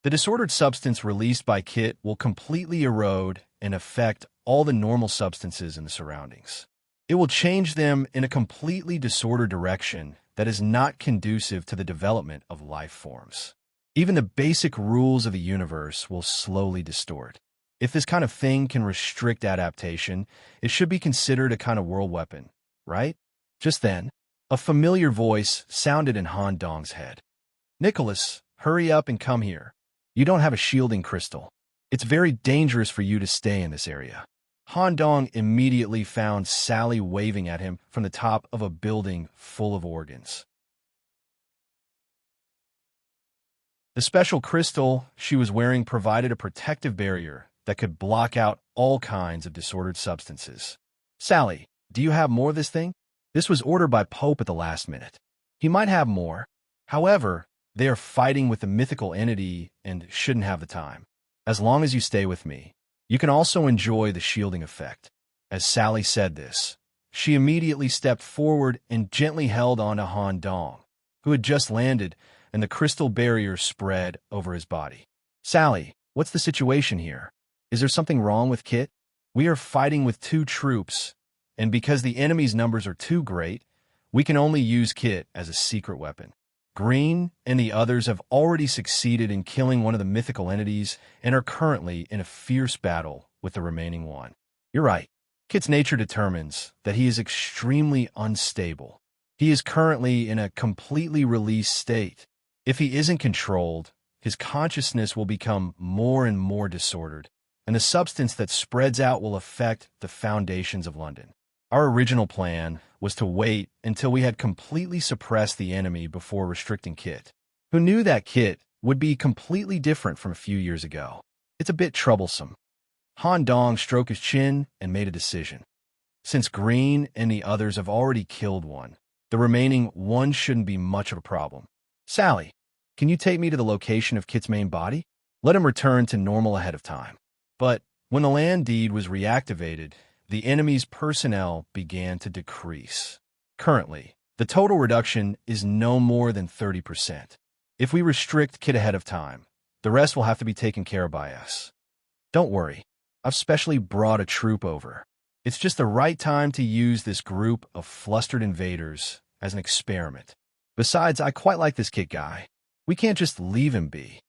The disordered substance released by Kit will completely erode and affect all the normal substances in the surroundings. It will change them in a completely disordered direction that is not conducive to the development of life forms. Even the basic rules of the universe will slowly distort. If this kind of thing can restrict adaptation, it should be considered a kind of world weapon, right? Just then, a familiar voice sounded in Han Dong's head. Nicholas, hurry up and come here. You don't have a shielding crystal. It's very dangerous for you to stay in this area. Han Dong immediately found Sally waving at him from the top of a building full of organs. The special crystal she was wearing provided a protective barrier that could block out all kinds of disordered substances. Sally, do you have more of this thing? This was ordered by Pope at the last minute. He might have more. However, they are fighting with the mythical entity and shouldn't have the time. As long as you stay with me, you can also enjoy the shielding effect. As Sally said this, she immediately stepped forward and gently held on to Han Dong, who had just landed, and the crystal barrier spread over his body. Sally, what's the situation here? Is there something wrong with Kit? We are fighting with 2 troops, and because the enemy's numbers are too great, we can only use Kit as a secret weapon. Green and the others have already succeeded in killing one of the mythical entities and are currently in a fierce battle with the remaining one. You're right. Kit's nature determines that he is extremely unstable. He is currently in a completely released state. If he isn't controlled, his consciousness will become more and more disordered, and the substance that spreads out will affect the foundations of London. Our original plan was to wait until we had completely suppressed the enemy before restricting Kit. Who knew that Kit would be completely different from a few years ago? It's a bit troublesome. Han Dong stroked his chin and made a decision. Since Green and the others have already killed one, the remaining one shouldn't be much of a problem. Sally, can you take me to the location of Kit's main body? Let him return to normal ahead of time. But when the land deed was reactivated, the enemy's personnel began to decrease. Currently, the total reduction is no more than 30%. If we restrict Kit ahead of time, the rest will have to be taken care of by us. Don't worry, I've specially brought a troop over. It's just the right time to use this group of flustered invaders as an experiment. Besides, I quite like this Kit guy. We can't just leave him be.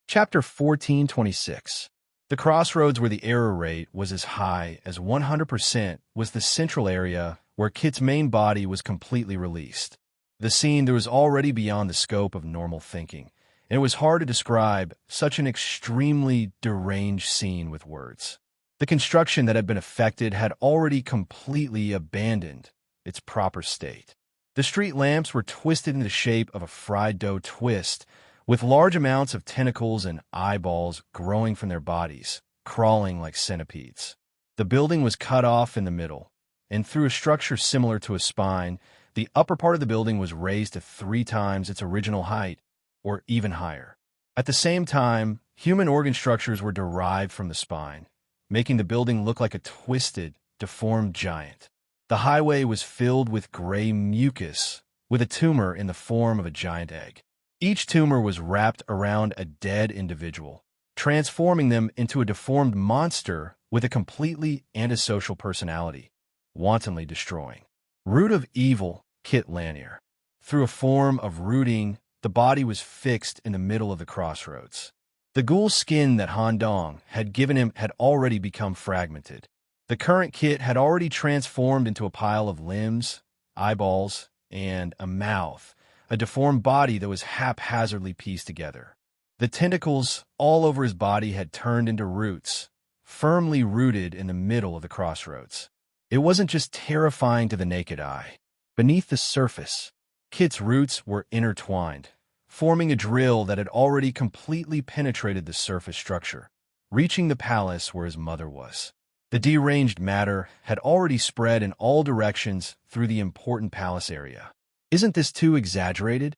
Chapter 1426. The crossroads where the error rate was as high as 100% was the central area where Kit's main body was completely released. The scene that was already beyond the scope of normal thinking, and it was hard to describe such an extremely deranged scene with words. The construction that had been affected had already completely abandoned its proper state. The street lamps were twisted in the shape of a fried dough twist, with large amounts of tentacles and eyeballs growing from their bodies, crawling like centipedes. The building was cut off in the middle, and through a structure similar to a spine, The upper part of the building was raised to 3 times its original height, or even higher. At the same time, human organ structures were derived from the spine, making the building look like a twisted, deformed giant. The highway was filled with gray mucus, with a tumor in the form of a giant egg. Each tumor was wrapped around a dead individual, transforming them into a deformed monster with a completely antisocial personality, wantonly destroying. Root of evil, Kit Lanier. Through a form of rooting, the body was fixed in the middle of the crossroads. The ghoul skin that Han Dong had given him had already become fragmented. The current Kit had already transformed into a pile of limbs, eyeballs, and a mouth, a deformed body that was haphazardly pieced together. The tentacles all over his body had turned into roots, firmly rooted in the middle of the crossroads. It wasn't just terrifying to the naked eye. Beneath the surface, Kit's roots were intertwined, forming a drill that had already completely penetrated the surface structure, reaching the palace where his mother was. The deranged matter had already spread in all directions through the important palace area. Isn't this too exaggerated?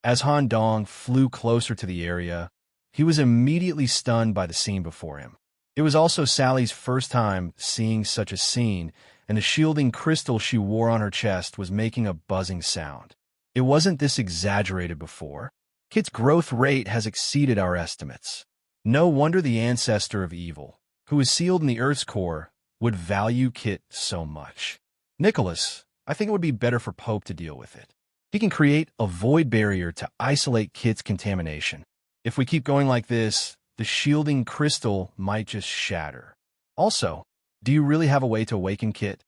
As Han Dong flew closer to the area, he was immediately stunned by the scene before him. It was also Sally's first time seeing such a scene, and the shielding crystal she wore on her chest was making a buzzing sound. It wasn't this exaggerated before. Kit's growth rate has exceeded our estimates. No wonder the ancestor of evil, who is sealed in the Earth's core, would value Kit so much. Nicholas, I think it would be better for Pope to deal with it. He can create a void barrier to isolate Kit's contamination. If we keep going like this, the shielding crystal might just shatter. Also, do you really have a way to awaken Kit?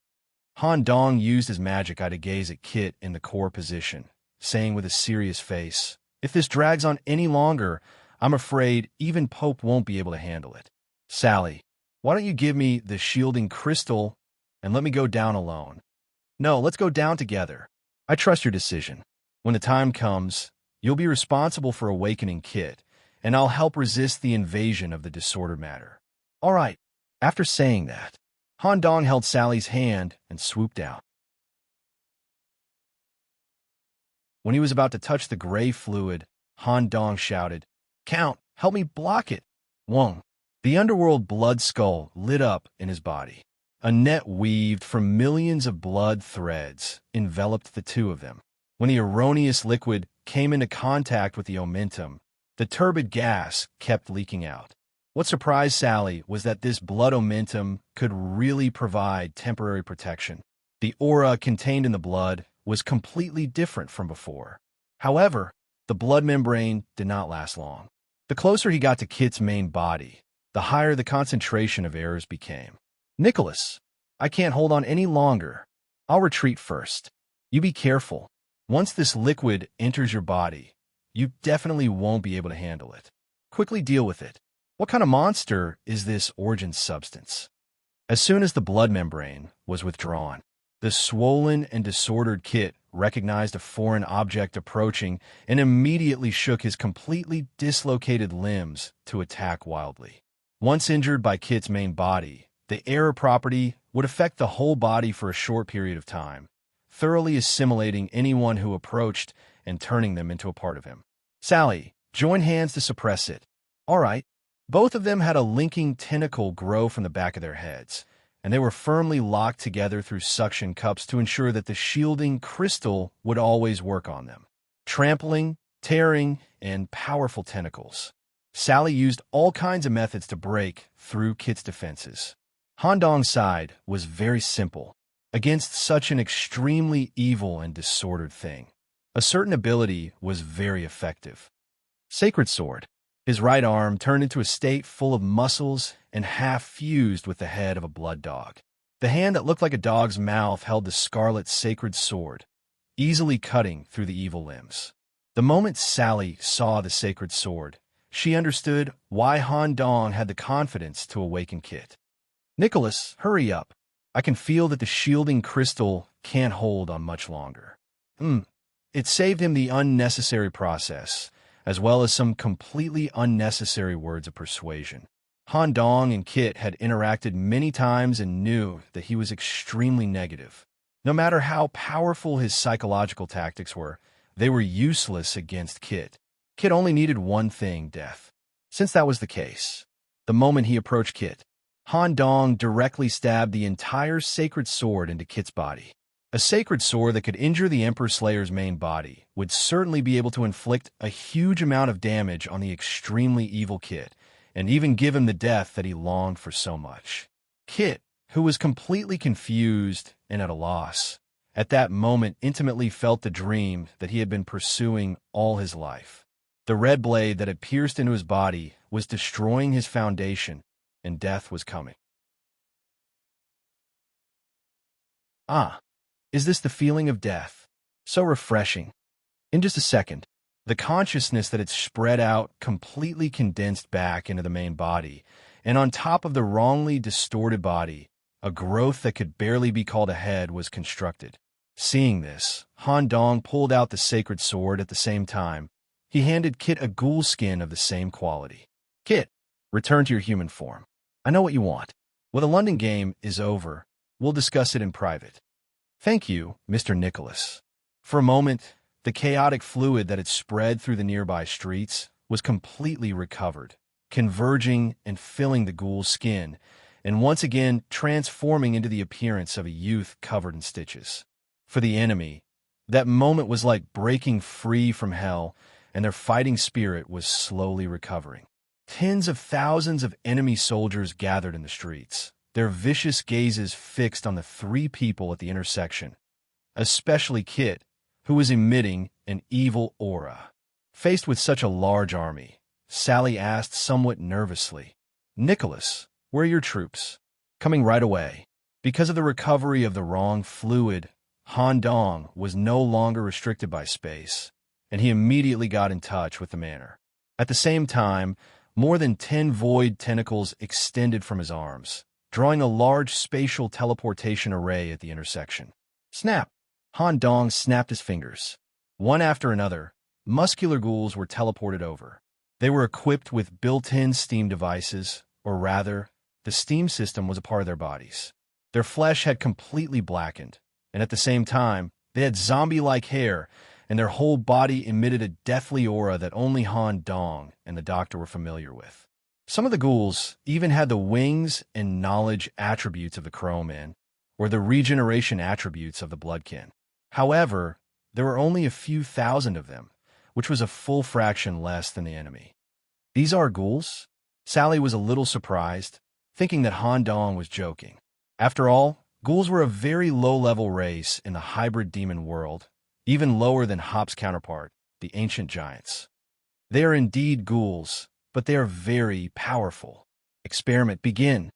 Han Dong used his magic eye to gaze at Kit in the core position, saying with a serious face, "If this drags on any longer, I'm afraid even Pope won't be able to handle it. Sally, why don't you give me the shielding crystal and let me go down alone?" "No, let's go down together. I trust your decision. When the time comes, you'll be responsible for awakening Kit, and I'll help resist the invasion of the disordered matter." "All right." After saying that, Han Dong held Sally's hand and swooped out. When he was about to touch the gray fluid, Han Dong shouted, "Count, help me block it." Wong. The underworld blood skull lit up in his body. A net weaved from millions of blood threads enveloped the two of them. When the erroneous liquid came into contact with the omentum, the turbid gas kept leaking out. What surprised Sally was that this blood omentum could really provide temporary protection. The aura contained in the blood was completely different from before. However, the blood membrane did not last long. The closer he got to Kit's main body, the higher the concentration of errors became. "Nicholas, I can't hold on any longer. I'll retreat first. You be careful. Once this liquid enters your body, you definitely won't be able to handle it. Quickly deal with it. What kind of monster is this origin substance?" As soon as the blood membrane was withdrawn, the swollen and disordered Kit recognized a foreign object approaching and immediately shook his completely dislocated limbs to attack wildly. Once injured by Kit's main body, the error property would affect the whole body for a short period of time, thoroughly assimilating anyone who approached and turning them into a part of him. "Sally, join hands to suppress it." "All right." Both of them had a linking tentacle grow from the back of their heads, and they were firmly locked together through suction cups to ensure that the shielding crystal would always work on them. Trampling, tearing, and powerful tentacles. Sally used all kinds of methods to break through Kit's defenses. Han Dong's side was very simple. Against such an extremely evil and disordered thing, a certain ability was very effective. Sacred Sword. His right arm turned into a state full of muscles and half fused with the head of a blood dog. The hand that looked like a dog's mouth held the scarlet sacred sword, easily cutting through the evil limbs. The moment Sally saw the sacred sword, she understood why Han Dong had the confidence to awaken Kit. "Nicholas, hurry up. I can feel that the shielding crystal can't hold on much longer." It saved him the unnecessary process, as well as some completely unnecessary words of persuasion. Han Dong and Kit had interacted many times and knew that he was extremely negative. No matter how powerful his psychological tactics were, they were useless against Kit. Kit only needed one thing, death. Since that was the case, the moment he approached Kit, Han Dong directly stabbed the entire sacred sword into Kit's body. A sacred sword that could injure the Emperor Slayer's main body would certainly be able to inflict a huge amount of damage on the extremely evil Kit, and even give him the death that he longed for so much. Kit, who was completely confused and at a loss, at that moment intimately felt the dream that he had been pursuing all his life. The red blade that had pierced into his body was destroying his foundation, and death was coming. Ah, is this the feeling of death? So refreshing. In just a second, the consciousness that had spread out completely condensed back into the main body, and on top of the wrongly distorted body, a growth that could barely be called a head was constructed. Seeing this, Han Dong pulled out the sacred sword at the same time. He handed Kit a ghoul skin of the same quality. Kit, return to your human form. I know what you want. When the London game is over, we'll discuss it in private. Thank you, Mr. Nicholas. For a moment, the chaotic fluid that had spread through the nearby streets was completely recovered, converging and filling the ghoul's skin, and once again transforming into the appearance of a youth covered in stitches. For the enemy, that moment was like breaking free from hell, and their fighting spirit was slowly recovering. Tens of thousands of enemy soldiers gathered in the streets, their vicious gazes fixed on the three people at the intersection, especially Kit, who was emitting an evil aura. Faced with such a large army, Sally asked somewhat nervously, "Nicholas, where are your troops?" "Coming right away." Because of the recovery of the wrong fluid, Han Dong was no longer restricted by space, and he immediately got in touch with the manor. At the same time, more than 10 void tentacles extended from his arms, drawing a large spatial teleportation array at the intersection. Snap! Han Dong snapped his fingers. One after another, muscular ghouls were teleported over. They were equipped with built-in steam devices, or rather, the steam system was a part of their bodies. Their flesh had completely blackened, and at the same time, they had zombie-like hair, and their whole body emitted a deathly aura that only Han Dong and the doctor were familiar with. Some of the ghouls even had the wings and knowledge attributes of the Crowman, or the regeneration attributes of the Bloodkin. However, there were only a few thousand of them, which was a full fraction less than the enemy. "These are ghouls?" Sally was a little surprised, thinking that Han Dong was joking. After all, ghouls were a very low-level race in the hybrid demon world, even lower than Hop's counterpart, the ancient giants. They are indeed ghouls, but they are very powerful. Experiment begin.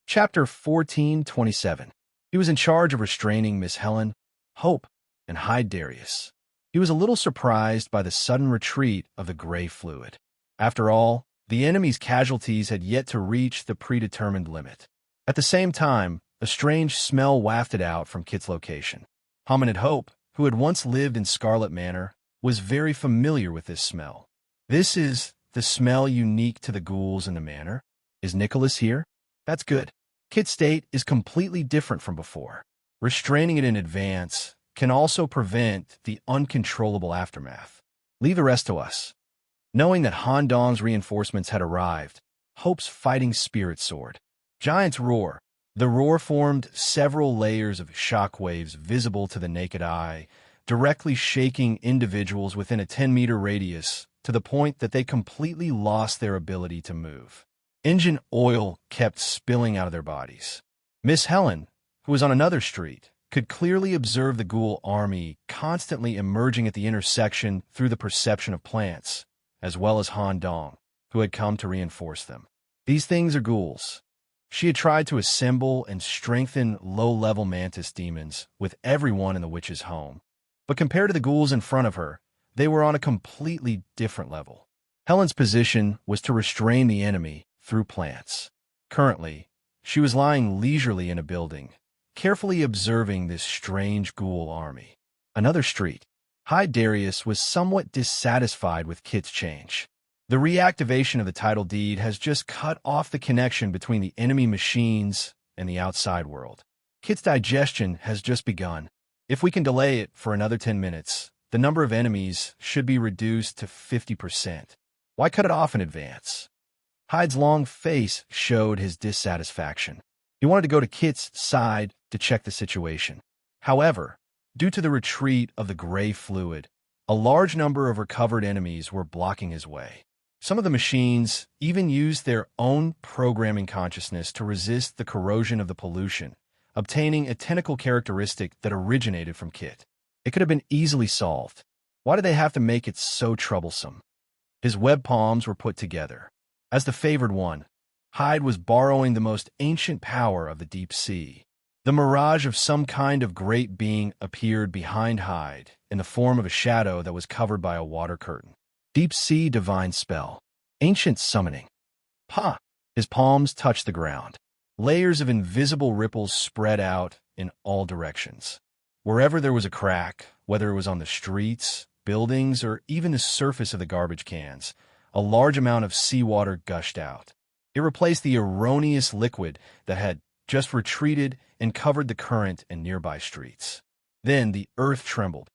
Chapter 1427. He was in charge of restraining Miss Helen, Hope, and Hyde Darius. He was a little surprised by the sudden retreat of the gray fluid. After all, the enemy's casualties had yet to reach the predetermined limit. At the same time, a strange smell wafted out from Kit's location. Hominid Hope, who had once lived in Scarlet Manor, was very familiar with this smell. "This is the smell unique to the ghouls in the manor. Is Nicholas here? That's good." Kit's state is completely different from before. Restraining it in advance can also prevent the uncontrollable aftermath. Leave the rest to us. Knowing that Han Dong's reinforcements had arrived, Hope's fighting spirit soared. Giant's roar. The roar formed several layers of shockwaves visible to the naked eye, directly shaking individuals within a 10-meter radius to the point that they completely lost their ability to move. Engine oil kept spilling out of their bodies. Miss Helen, who was on another street, could clearly observe the ghoul army constantly emerging at the intersection through the perception of plants, as well as Han Dong, who had come to reinforce them. These things are ghouls. She had tried to assemble and strengthen low-level mantis demons with everyone in the witch's home, but compared to the ghouls in front of her, they were on a completely different level. Helen's position was to restrain the enemy through plants. Currently, she was lying leisurely in a building, carefully observing this strange ghoul army. Another street. Hyde Darius was somewhat dissatisfied with Kit's change. The reactivation of the title deed has just cut off the connection between the enemy machines and the outside world. Kit's digestion has just begun. If we can delay it for another 10 minutes, the number of enemies should be reduced to 50%. Why cut it off in advance? Hyde's long face showed his dissatisfaction. He wanted to go to Kit's side to check the situation. However, due to the retreat of the gray fluid, a large number of recovered enemies were blocking his way. Some of the machines even used their own programming consciousness to resist the corrosion of the pollution, obtaining a tentacle characteristic that originated from Kit. It could have been easily solved. Why did they have to make it so troublesome? His web palms were put together. As the favored one, Hyde was borrowing the most ancient power of the deep sea. The mirage of some kind of great being appeared behind Hyde in the form of a shadow that was covered by a water curtain. Deep sea divine spell. Ancient summoning. Pa! His palms touched the ground. Layers of invisible ripples spread out in all directions. Wherever there was a crack, whether it was on the streets, buildings, or even the surface of the garbage cans, a large amount of seawater gushed out. It replaced the erroneous liquid that had just retreated and covered the current and nearby streets. Then the earth trembled.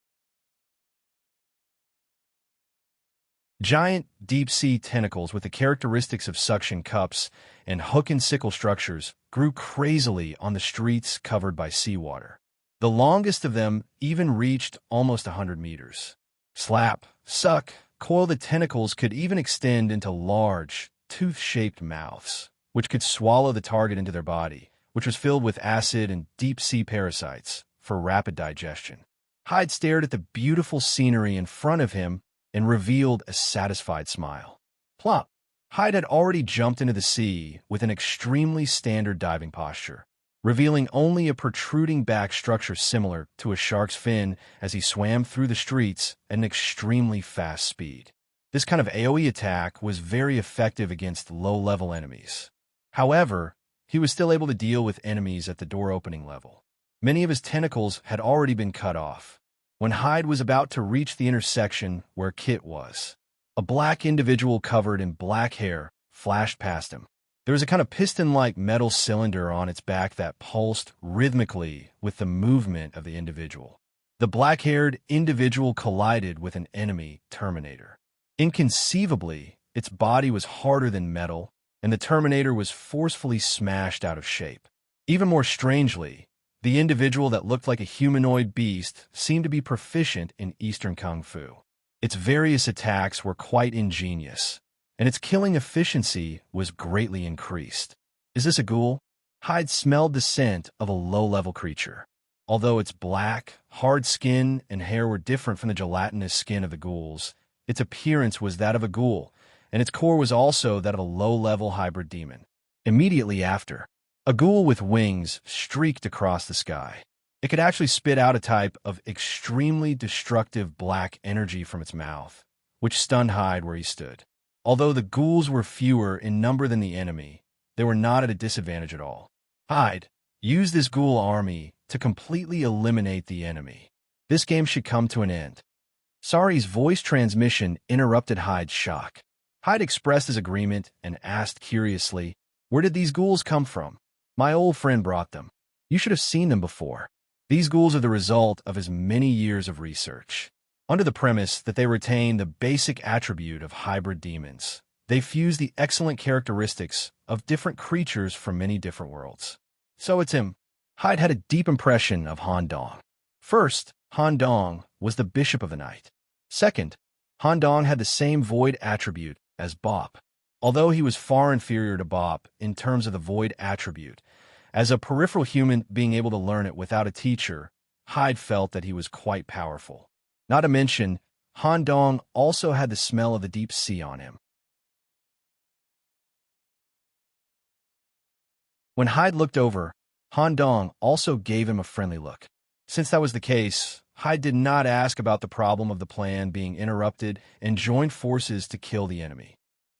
Giant deep-sea tentacles with the characteristics of suction cups and hook and sickle structures grew crazily on the streets covered by seawater. The longest of them even reached almost 100 meters. Slap, suck, coil the tentacles could even extend into large, tooth-shaped mouths, which could swallow the target into their body, which was filled with acid and deep-sea parasites for rapid digestion. Hyde stared at the beautiful scenery in front of him and revealed a satisfied smile. Plop! Hyde had already jumped into the sea with an extremely standard diving posture, revealing only a protruding back structure similar to a shark's fin as he swam through the streets at an extremely fast speed. This kind of AoE attack was very effective against low-level enemies. However, he was still able to deal with enemies at the door-opening level. Many of his tentacles had already been cut off. When Hyde was about to reach the intersection where Kit was, a black individual covered in black hair flashed past him. There was a kind of piston-like metal cylinder on its back that pulsed rhythmically with the movement of the individual. The black-haired individual collided with an enemy Terminator. Inconceivably, its body was harder than metal, and the Terminator was forcefully smashed out of shape. Even more strangely, the individual that looked like a humanoid beast seemed to be proficient in Eastern Kung Fu. Its various attacks were quite ingenious, and its killing efficiency was greatly increased. Is this a ghoul? Hyde smelled the scent of a low-level creature. Although its black, hard skin and hair were different from the gelatinous skin of the ghouls, its appearance was that of a ghoul, and its core was also that of a low-level hybrid demon. Immediately after, a ghoul with wings streaked across the sky. It could actually spit out a type of extremely destructive black energy from its mouth, which stunned Hyde where he stood. Although the ghouls were fewer in number than the enemy, they were not at a disadvantage at all. Hyde used this ghoul army to completely eliminate the enemy. This game should come to an end. Sari's voice transmission interrupted Hyde's shock. Hyde expressed his agreement and asked curiously, "Where did these ghouls come from?" "My old friend brought them. You should have seen them before." These ghouls are the result of his many years of research. Under the premise that they retain the basic attribute of hybrid demons, they fuse the excellent characteristics of different creatures from many different worlds. So it's him. Hyde had a deep impression of Han Dong. First, Han Dong was the bishop of the night. Second, Han Dong had the same void attribute as Bop. Although he was far inferior to Bop in terms of the void attribute, as a peripheral human being able to learn it without a teacher, Hyde felt that he was quite powerful. Not to mention, Han Dong also had the smell of the deep sea on him. When Hyde looked over, Han Dong also gave him a friendly look. Since that was the case, Hyde did not ask about the problem of the plan being interrupted and joined forces to kill the enemy.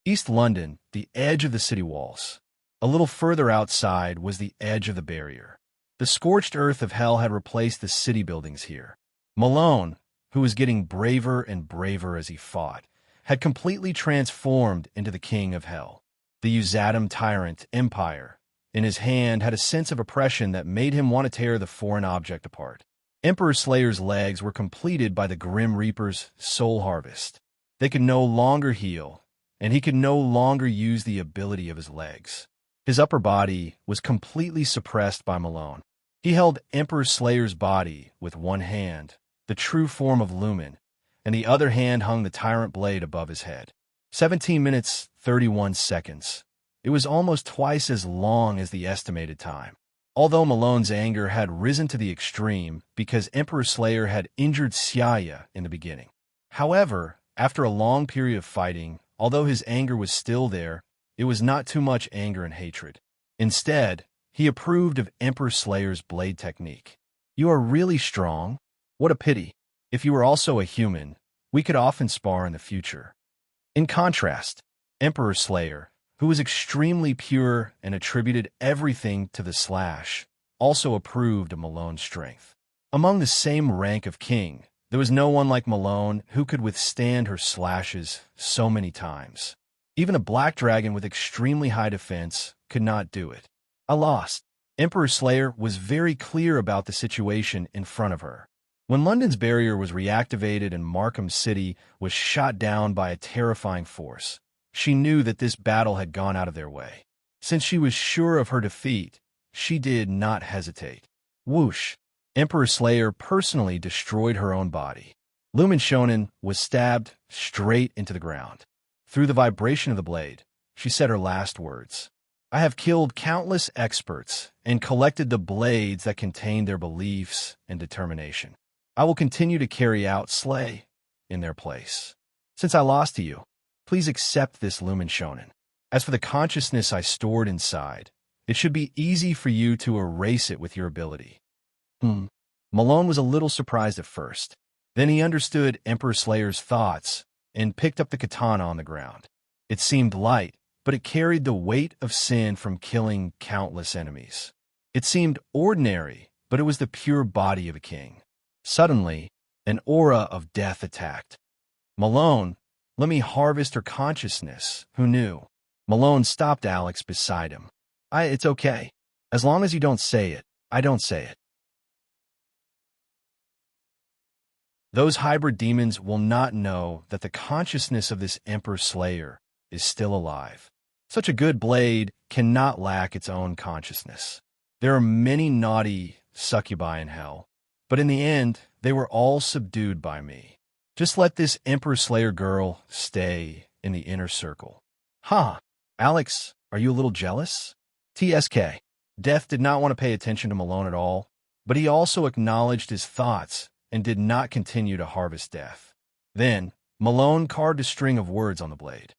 East London, the edge of the city walls. A little further outside was the edge of the barrier. The scorched earth of hell had replaced the city buildings here. Malone, who was getting braver and braver as he fought, had completely transformed into the king of hell. The Uzadim tyrant empire in his hand had a sense of oppression that made him want to tear the foreign object apart. Emperor Slayer's legs were completed by the Grim Reaper's soul harvest. They could no longer heal, and he could no longer use the ability of his legs. His upper body was completely suppressed by Malone. He held Emperor Slayer's body with one hand, the true form of Lumen, and the other hand hung the tyrant blade above his head. 17 minutes, 31 seconds. It was almost twice as long as the estimated time. Although Malone's anger had risen to the extreme because Emperor Slayer had injured Xiaya in the beginning. However, after a long period of fighting, although his anger was still there, it was not too much anger and hatred. Instead, he approved of Emperor Slayer's blade technique. "You are really strong. What a pity. If you were also a human, we could often spar in the future." In contrast, Emperor Slayer, who was extremely pure and attributed everything to the slash, also approved of Malone's strength. Among the same rank of king, there was no one like Malone who could withstand her slashes so many times. Even a black dragon with extremely high defense could not do it. I lost. Emperor Slayer was very clear about the situation in front of her. When London's barrier was reactivated and Markham City was shot down by a terrifying force, she knew that this battle had gone out of their way. Since she was sure of her defeat, she did not hesitate. Whoosh! Emperor Slayer personally destroyed her own body. Lumen Shonen was stabbed straight into the ground. Through the vibration of the blade, she said her last words. "I have killed countless experts and collected the blades that contained their beliefs and determination. I will continue to carry out slay in their place. Since I lost to you, please accept this Lumen Shonen. As for the consciousness I stored inside, it should be easy for you to erase it with your ability." Malone was a little surprised at first. Then he understood Emperor Slayer's thoughts and picked up the katana on the ground. It seemed light, but it carried the weight of sin from killing countless enemies. It seemed ordinary, but it was the pure body of a king. Suddenly, an aura of death attacked. "Malone, let me harvest her consciousness." Who knew? Malone stopped Alex beside him. It's okay. As long as you don't say it, I don't say it. Those hybrid demons will not know that the consciousness of this Emperor Slayer is still alive. Such a good blade cannot lack its own consciousness. There are many naughty succubi in hell, but in the end, they were all subdued by me. Just let this Emperor Slayer girl stay in the inner circle. Alex, are you a little jealous? TSK. Death did not want to pay attention to Malone at all, but he also acknowledged his thoughts and did not continue to harvest death. Then, Malone carved a string of words on the blade.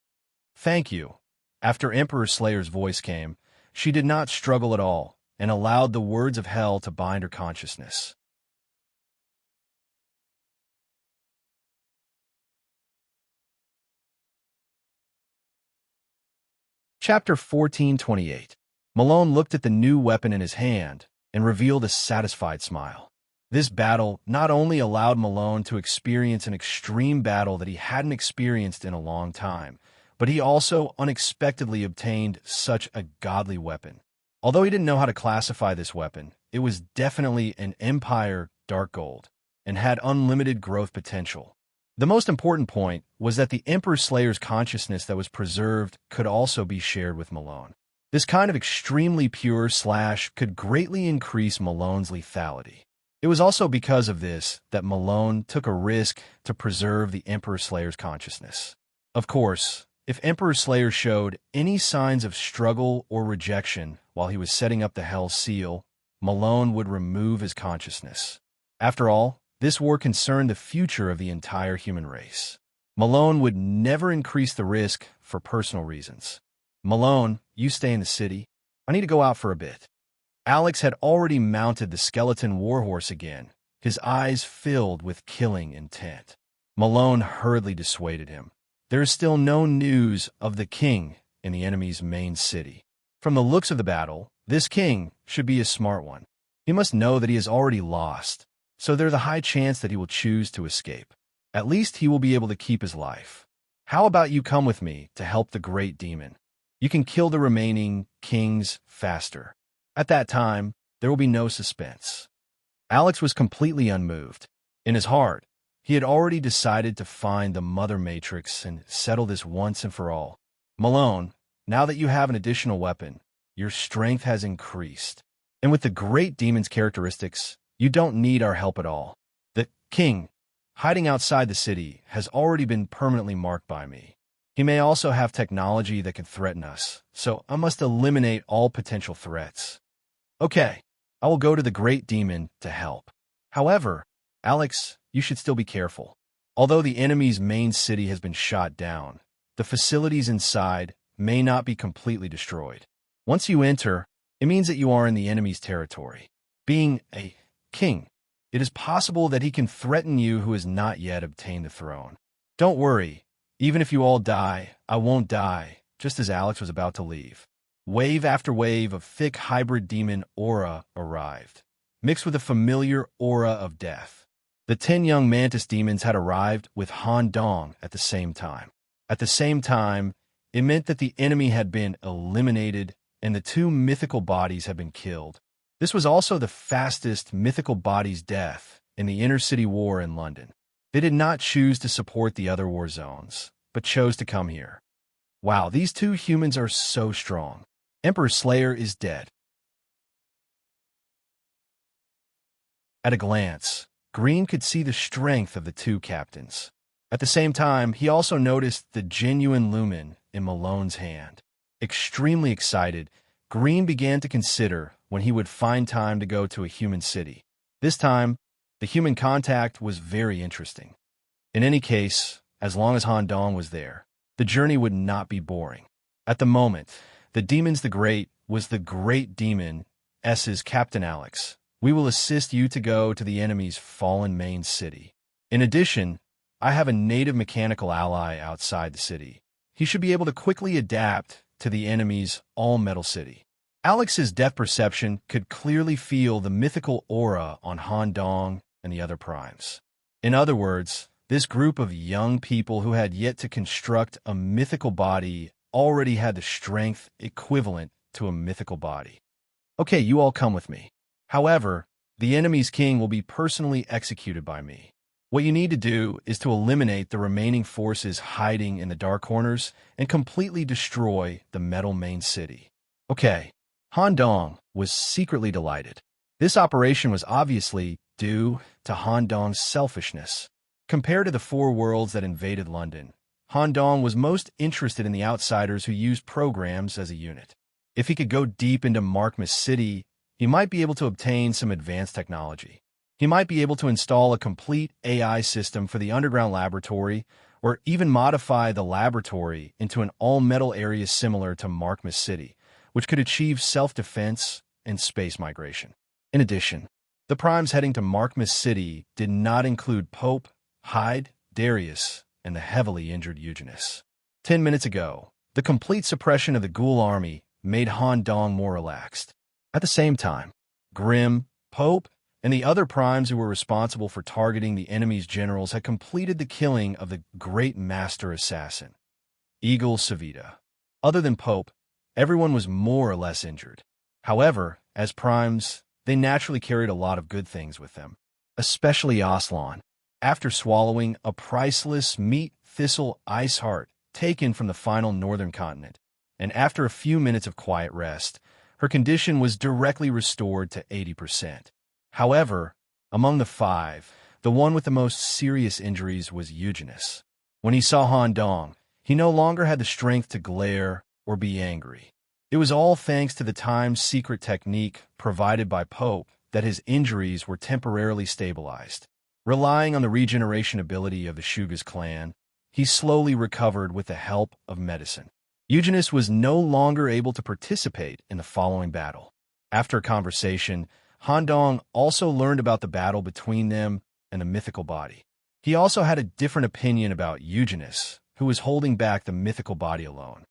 "Thank you." After Emperor Slayer's voice came, she did not struggle at all and allowed the words of hell to bind her consciousness. Chapter 1428. Malone looked at the new weapon in his hand and revealed a satisfied smile. This battle not only allowed Malone to experience an extreme battle that he hadn't experienced in a long time, but he also unexpectedly obtained such a godly weapon. Although he didn't know how to classify this weapon, it was definitely an Empire Dark Gold and had unlimited growth potential. The most important point was that the Emperor Slayer's consciousness that was preserved could also be shared with Malone. This kind of extremely pure slash could greatly increase Malone's lethality. It was also because of this that Malone took a risk to preserve the Emperor Slayer's consciousness. Of course, if Emperor Slayer showed any signs of struggle or rejection while he was setting up the Hell Seal, Malone would remove his consciousness. After all, this war concerned the future of the entire human race. Malone would never increase the risk for personal reasons. "Malone, you stay in the city. I need to go out for a bit." Alex had already mounted the skeleton warhorse again, his eyes filled with killing intent. Malone hurriedly dissuaded him. There is still no news of the king in the enemy's main city. From the looks of the battle, this king should be a smart one. He must know that he has already lost, so there's a high chance that he will choose to escape. At least he will be able to keep his life. How about you come with me to help the great demon? You can kill the remaining kings faster. At that time, there will be no suspense. Alex was completely unmoved. In his heart, he had already decided to find the Mother Matrix and settle this once and for all. Malone, now that you have an additional weapon, your strength has increased. And with the great demon's characteristics, you don't need our help at all. The king, hiding outside the city, has already been permanently marked by me. He may also have technology that could threaten us, so I must eliminate all potential threats. Okay, I will go to the great demon to help. However, Alex, you should still be careful. Although the enemy's main city has been shot down, the facilities inside may not be completely destroyed. Once you enter, it means that you are in the enemy's territory. Being a king, it is possible that he can threaten you who has not yet obtained the throne. Don't worry, even if you all die, I won't die, just as Alex was about to leave. Wave after wave of thick hybrid demon aura arrived, mixed with a familiar aura of death. The 10 young mantis demons had arrived with Han Dong at the same time. At the same time, it meant that the enemy had been eliminated and the 2 mythical bodies had been killed. This was also the fastest mythical body's death in the inner-city war in London. They did not choose to support the other war zones, but chose to come here. Wow, these 2 humans are so strong. Emperor Slayer is dead. At a glance, Green could see the strength of the 2 captains. At the same time, he also noticed the genuine lumen in Malone's hand. Extremely excited, Green began to consider when he would find time to go to a human city. This time, the human contact was very interesting. In any case, as long as Han Dong was there, the journey would not be boring. At the moment, the Demons the Great was the Great Demon S's Captain Alex. We will assist you to go to the enemy's fallen main city. In addition, I have a native mechanical ally outside the city. He should be able to quickly adapt to the enemy's all-metal city. Alex's depth perception could clearly feel the mythical aura on Han Dong and the other primes. In other words, this group of young people who had yet to construct a mythical body already had the strength equivalent to a mythical body. Okay, you all come with me. However, the enemy's king will be personally executed by me. What you need to do is to eliminate the remaining forces hiding in the dark corners and completely destroy the metal main city. Okay, Han Dong was secretly delighted. This operation was obviously due to Han Dong's selfishness. Compared to the 4 worlds that invaded London, Han Dong was most interested in the outsiders who used programs as a unit. If he could go deep into Markmas City, he might be able to obtain some advanced technology. He might be able to install a complete AI system for the underground laboratory, or even modify the laboratory into an all-metal area similar to Markmas City, which could achieve self-defense and space migration. In addition, the primes heading to Markmas City did not include Pope, Hyde, Darius, and the heavily injured Eugenus. 10 minutes ago, the complete suppression of the Ghoul army made Han Dong more relaxed. At the same time, Grimm, Pope, and the other primes who were responsible for targeting the enemy's generals had completed the killing of the great master assassin, Eagle Savita. Other than Pope, everyone was more or less injured. However, as primes, they naturally carried a lot of good things with them, especially Aslan. After swallowing a priceless meat thistle ice heart taken from the final northern continent, and after a few minutes of quiet rest, her condition was directly restored to 80%. However, among the 5, the one with the most serious injuries was Eugenus. When he saw Han Dong, he no longer had the strength to glare or be angry. It was all thanks to the time's secret technique provided by Pope that his injuries were temporarily stabilized. Relying on the regeneration ability of the Shugas clan, he slowly recovered with the help of medicine. Eugenus was no longer able to participate in the following battle. After a conversation, Han Dong also learned about the battle between them and the mythical body. He also had a different opinion about Eugenus, who was holding back the mythical body alone.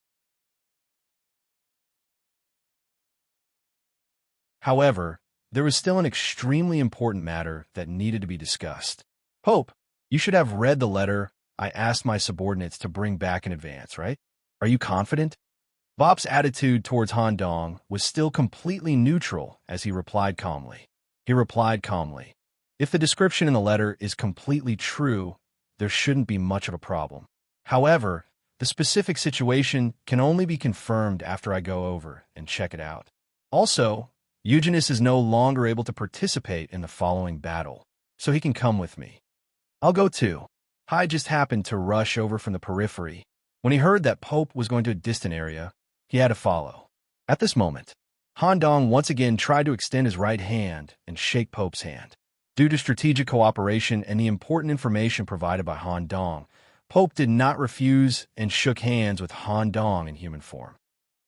However, there was still an extremely important matter that needed to be discussed. Pope, you should have read the letter I asked my subordinates to bring back in advance, right? Are you confident? Bop's attitude towards Han Dong was still completely neutral as he replied calmly. If the description in the letter is completely true, there shouldn't be much of a problem. However, the specific situation can only be confirmed after I go over and check it out. Also, Eugenus is no longer able to participate in the following battle, so he can come with me. I'll go too. Hai just happened to rush over from the periphery. When he heard that Pope was going to a distant area, he had to follow. At this moment, Han Dong once again tried to extend his right hand and shake Pope's hand. Due to strategic cooperation and the important information provided by Han Dong, Pope did not refuse and shook hands with Han Dong in human form.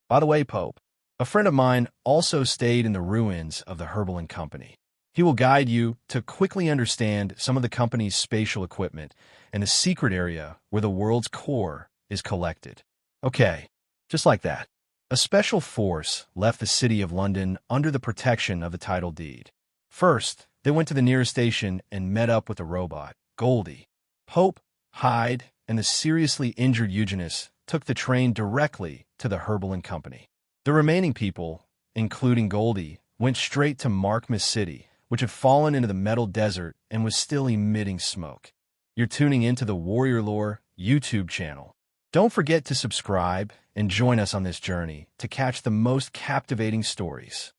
By the way, Pope, a friend of mine also stayed in the ruins of the Herbal Company. He will guide you to quickly understand some of the company's spatial equipment and the secret area where the world's core is collected. Okay, just like that. A special force left the city of London under the protection of the title deed. First, they went to the nearest station and met up with the robot, Goldie. Pope, Hyde, and the seriously injured Eugenus took the train directly to the Herbal Company. The remaining people, including Goldie, went straight to Markmas City, which had fallen into the metal desert and was still emitting smoke. You're tuning into the Warrior Lore YouTube channel. Don't forget to subscribe and join us on this journey to catch the most captivating stories.